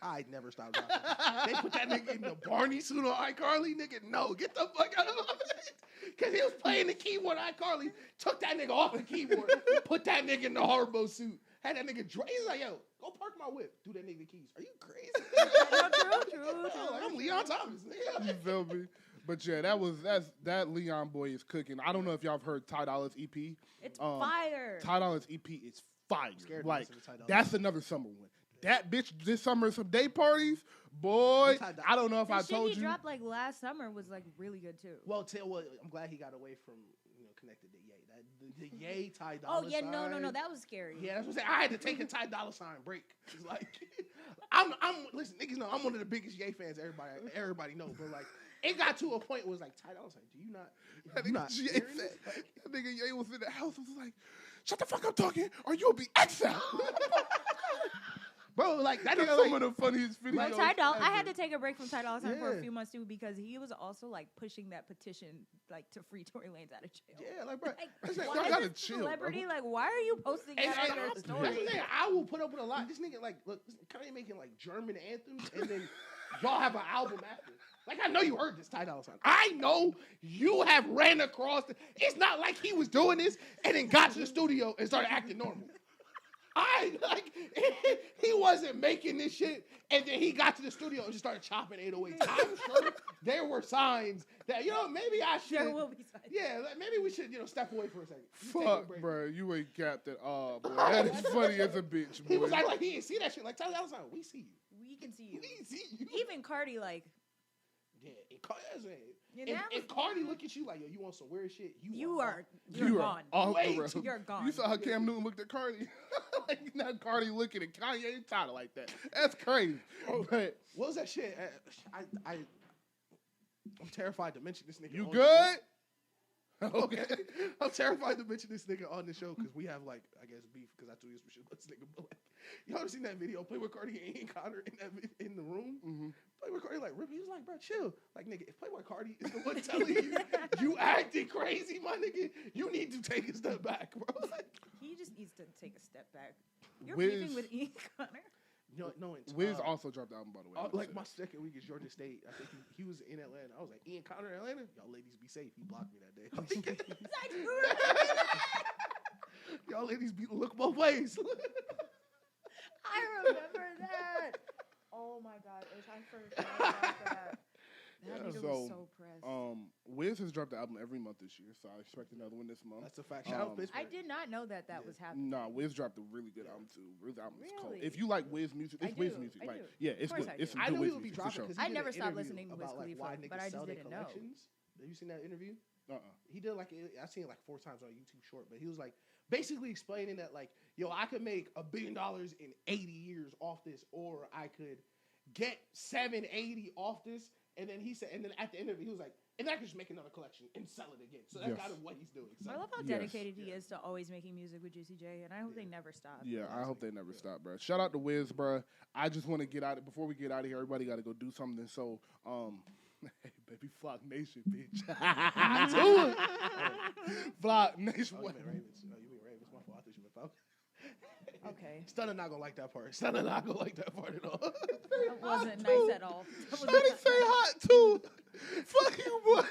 I'd never stopped watching. They put that nigga in the Barney suit on iCarly. Nigga, no, get the fuck out of my face. Because he was playing the keyboard on iCarly, took that nigga off the keyboard, put that nigga in the Harbo suit. Had that nigga, he's like, yo, go park my whip. Do that nigga the keys. Are you crazy? True. Like, I'm Leon Thomas, nigga. You feel me? But yeah, that Leon boy is cooking. I don't know if y'all have heard Ty Dolla's EP. It's fire. Ty Dolla's EP is fire. Scared to Like listen to Ty Dolla. that's another summer one. That bitch this summer some day parties, boy. I don't know if I told he you. dropped like last summer was like really good too. Well, I'm glad he got away from connected to Ye. The Ye Ty Dolla Oh yeah, sign. no, that was scary. Yeah, that's what I'm saying. I had to take a Ty Dolla sign break. It's like I'm listen, niggas know I'm one of the biggest Ye fans. Everybody know, but like it got to a point where it was like Ty Dolla sign. Do you not? You not hearing this? That nigga Ye was in the house. Was like, shut the fuck up talking, or you'll be exiled. Bro, like that is some of the funniest videos. But Ty Dolla, I had to take a break from Ty Dolla Sign for a Yeah. few months too because he was also like pushing that petition like to free Tory Lanez out of jail. Yeah, like bro, It's like, Why y'all is gotta this chill, celebrity? bro. Like, why are you posting that on your that's story? the thing. I will put up with a lot. This nigga like look, Kanye making like German anthems, and then y'all have an album after. Like I know you heard this Ty Dolla sign. I know you have ran across. It's not like he was doing this and then got to the studio and started acting normal. He wasn't making this shit, and then he got to the studio and just started chopping 808s. I'm sure there were signs that maybe I should. There will be signs. Yeah, like, maybe we should step away for a second. Just take a Fuck, break. bro, you ain't capped at all, boy. That is funny as a bitch, boy. He was like he didn't see that shit. Like Ty Dolla sign, we see you. We can see you. We see you. Even Cardi, like, Yeah, and Cardi look at you like, yo, you want some weird shit? you're You gone. are off Way the road. too- You're gone. You saw how Cam Newton looked at Cardi? Like, not Cardi looking at Kanye and Tyler like that. That's crazy. But What was that shit? I'm terrified to mention this nigga. you on good? Okay. I'm terrified to mention this nigga on the show because we have like, I guess, beef because I told you some shit about this nigga. But like, y'all ever seen that video? Play with Cardi and Ian Connor in the room. Mm-hmm. Playboy Cardi like ripping. He was like, bro, chill. Like nigga, if Playboy Cardi is the one telling you you acting crazy, my nigga, you need to take a step back, bro. Like, He just needs to take a step back. You're Wiz- beefing with Ian Connor. Wiz also dropped the album, by the way. Like my second week is Georgia State. I think he was in Atlanta. I was like, Ian Connor in Atlanta? Y'all ladies be safe. He blocked me that day. I'm thinking, y'all ladies look both ways. I remember that. Oh my god, I forgot about that. That nigga was so pressed. Wiz has dropped the album every month this year, so I expect another one this month. That's a fact. Shout out Pittsburgh. I did not know that was happening. Nah, Wiz dropped a really good album too. Wiz album is cold. Really? If you like Wiz music, it's I Wiz do, music. I Like, do. yeah, it's Of course good. I do. It's some I good knew Wiz he would be music for dropping sure. because I never stopped listening to Wiz about like why Khalifa, niggas but I just sell their didn't know. collections. Have you seen that interview? Uh-uh. He did like I seen it like 4 times on a YouTube short, but he was like basically explaining that like, yo, I could make $1 billion in 80 years off this, or I could get 780 off this, and then he said, and then at the end of it, he was like, and I could just make another collection and sell it again. So that's kind of what he's doing. So. I love how dedicated he is to always making music with Juicy J, and I hope they never stop. Yeah, I hope they never stop, bro. Shout out to Wiz, bro. I just want to get out before we get out of here. Everybody got to go do something. So, Hey, baby, Flock Nation, bitch. Tua. Flock Nation. Oh, you mean Ravens. Oh, you mean Ravens. My fault. I thought you meant Falcons. Okay. Stunner not gonna like that part. Stunner not gonna like that part at all. That wasn't nice at all. That was Shawty not say nice. hot too. Fuck you, boy.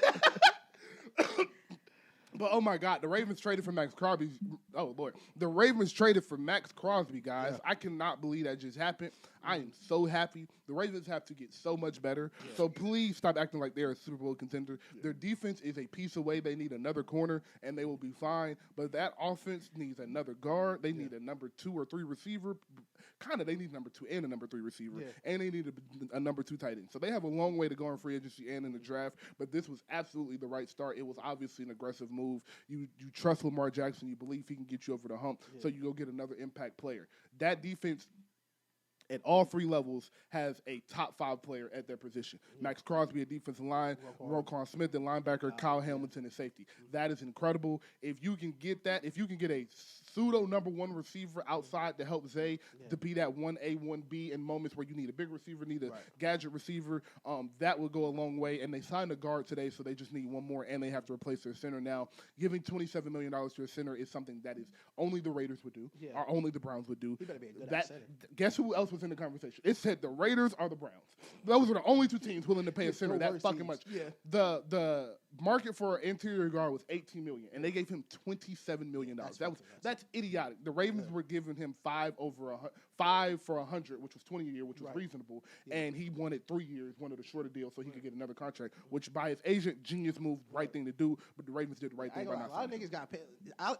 But oh my God, the Ravens traded for Max Crosby. Oh Lord, the Ravens traded for Max Crosby, guys. Yeah. I cannot believe that just happened. I am so happy. The Ravens have to get so much better. Yeah. So please stop acting like they're a Super Bowl contender. Yeah. Their defense is a piece away. They need another corner, and they will be fine. But that offense needs another guard. They need a number 2 or 3 receiver. They need number 2 and a number 3 receiver, and they need a number 2 tight end. So they have a long way to go in free agency and in the draft. But this was absolutely the right start. It was obviously an aggressive move. You trust Lamar Jackson. You believe he can get you over the hump. So you go get another impact player. That defense at all 3 levels has a top 5 player at their position. Max Crosby at defensive line, Roquan Smith at linebacker, Kyle Hamilton at safety. That is incredible. If you can get that, if you can get a pseudo number 1 receiver outside to help Zay to be that 1A, 1B in moments where you need a big receiver, need a gadget receiver, that will go a long way. And they signed a guard today, so they just need one more, and they have to replace their center now. Giving $27 million to a center is something that is only the Raiders would do, or only the Browns would do. He better be a good center. Guess who else was in the conversation? It said the Raiders or the Browns. Those are the only 2 teams willing to pay a center that fucking much. Yeah. The market for an interior guard was $18 million, and they gave him $27 million. That's idiotic. The Ravens were giving him 5 for $100, which was $20 a year, which was reasonable, and he wanted 3 years, wanted a shorter deal so he could get another contract, which by his agent, genius move, right thing to do, but the Ravens did the right thing by not A lot of niggas got paid.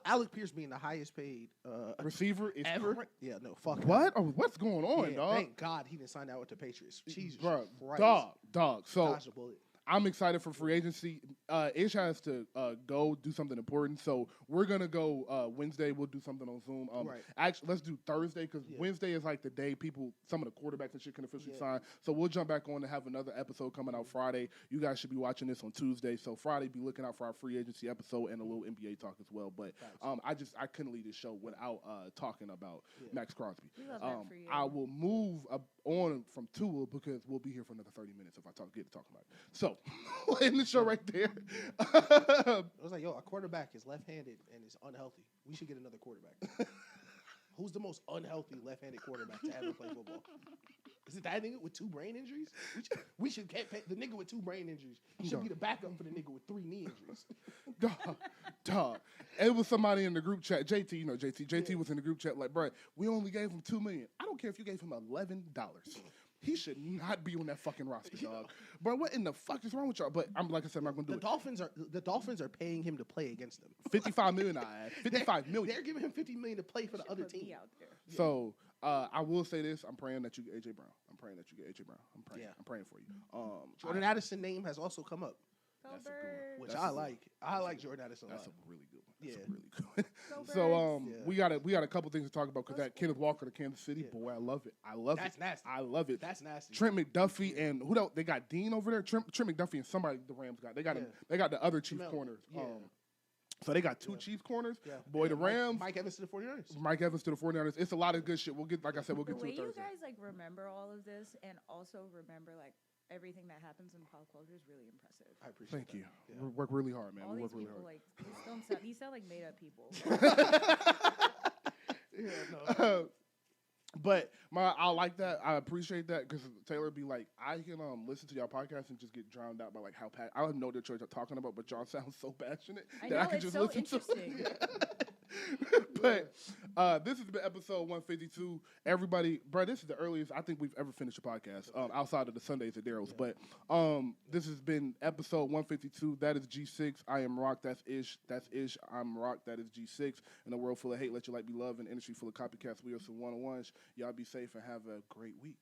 Alec Pierce being the highest paid receiver is ever. Yeah, no, fuck what? Oh, what's going on, yeah, dog? Thank God he didn't sign out with the Patriots. Jesus Bro, Christ. dog. So Dodged a bullet. I'm excited for free agency. Ish has to go do something important, so we're gonna go Wednesday. We'll do something on Zoom. Actually, let's do Thursday because Wednesday is like the day some of the quarterbacks and shit can officially sign. So we'll jump back on to have another episode coming out Friday. You guys should be watching this on Tuesday. So Friday, be looking out for our free agency episode and a little NBA talk as well. But I couldn't leave this show without talking about Max Crosby. We love that for you. I will move on from Tua because we'll be here for another 30 minutes if I get to talk about it. So, we'll end the show right there. I was like, yo, our quarterback is left-handed and is unhealthy. We should get another quarterback. Who's the most unhealthy left-handed quarterback to ever play football? Is it that nigga with 2 brain injuries? We should get the nigga with 2 brain injuries. He should be the backup for the nigga with 3 knee injuries. Dog. It was somebody in the group chat. JT, you know JT. JT was in the group chat like, bro, we only gave him $2 million. I don't care if you gave him $11. He should not be on that fucking roster, dog. Bro, what in the fuck is wrong with y'all? But like I said, I'm not gonna do it. The Dolphins are paying him to play against them. $55 million. $55 million. They're giving him $50 million to play for the other team. Out there. So I will say this: I'm praying that you get AJ Brown. I'm praying I'm praying for you. Jordan Addison name has also come up. That's a good one. Which I like. I like Jordan Addison a lot. That's a really good one. That's Yeah. a really good one. So we got a couple things to talk about because that Kenneth Walker to Kansas City, boy, I love it. That's nasty. I love it. That's nasty. Trent McDuffie and who else? They got Dean over there. Trent McDuffie and somebody the Rams got. They got him. They got the other chief corners. Yeah. So they got 2 chief corners. Yeah. Boy, the Rams. Mike Evans to the 49ers. Mike Evans to the 49ers. It's a lot of good shit. We'll get, like I said, we'll get to The way it you Thursday. guys remember all of this and also remember everything that happens in pop culture is really impressive. I appreciate Thank that. you. Yeah. We work really hard, man. All We these work really people hard. these sound like made up people. Yeah, no. But I like that. I appreciate that because Taylor be like, I can listen to y'all podcast and just get drowned out by how I don't know the church I'm talking about, but y'all sound so passionate that I can it's just so listen interesting. to it. But this has been episode 152. Everybody, bro, this is the earliest I think we've ever finished a podcast outside of the Sundays at Daryl's. But this has been episode 152. That is G6. I am Rock. That's Ish. I'm Rock. That is G6. In a world full of hate, let your light be love. An industry full of copycats. We are some one-on-ones. Y'all be safe and have a great week.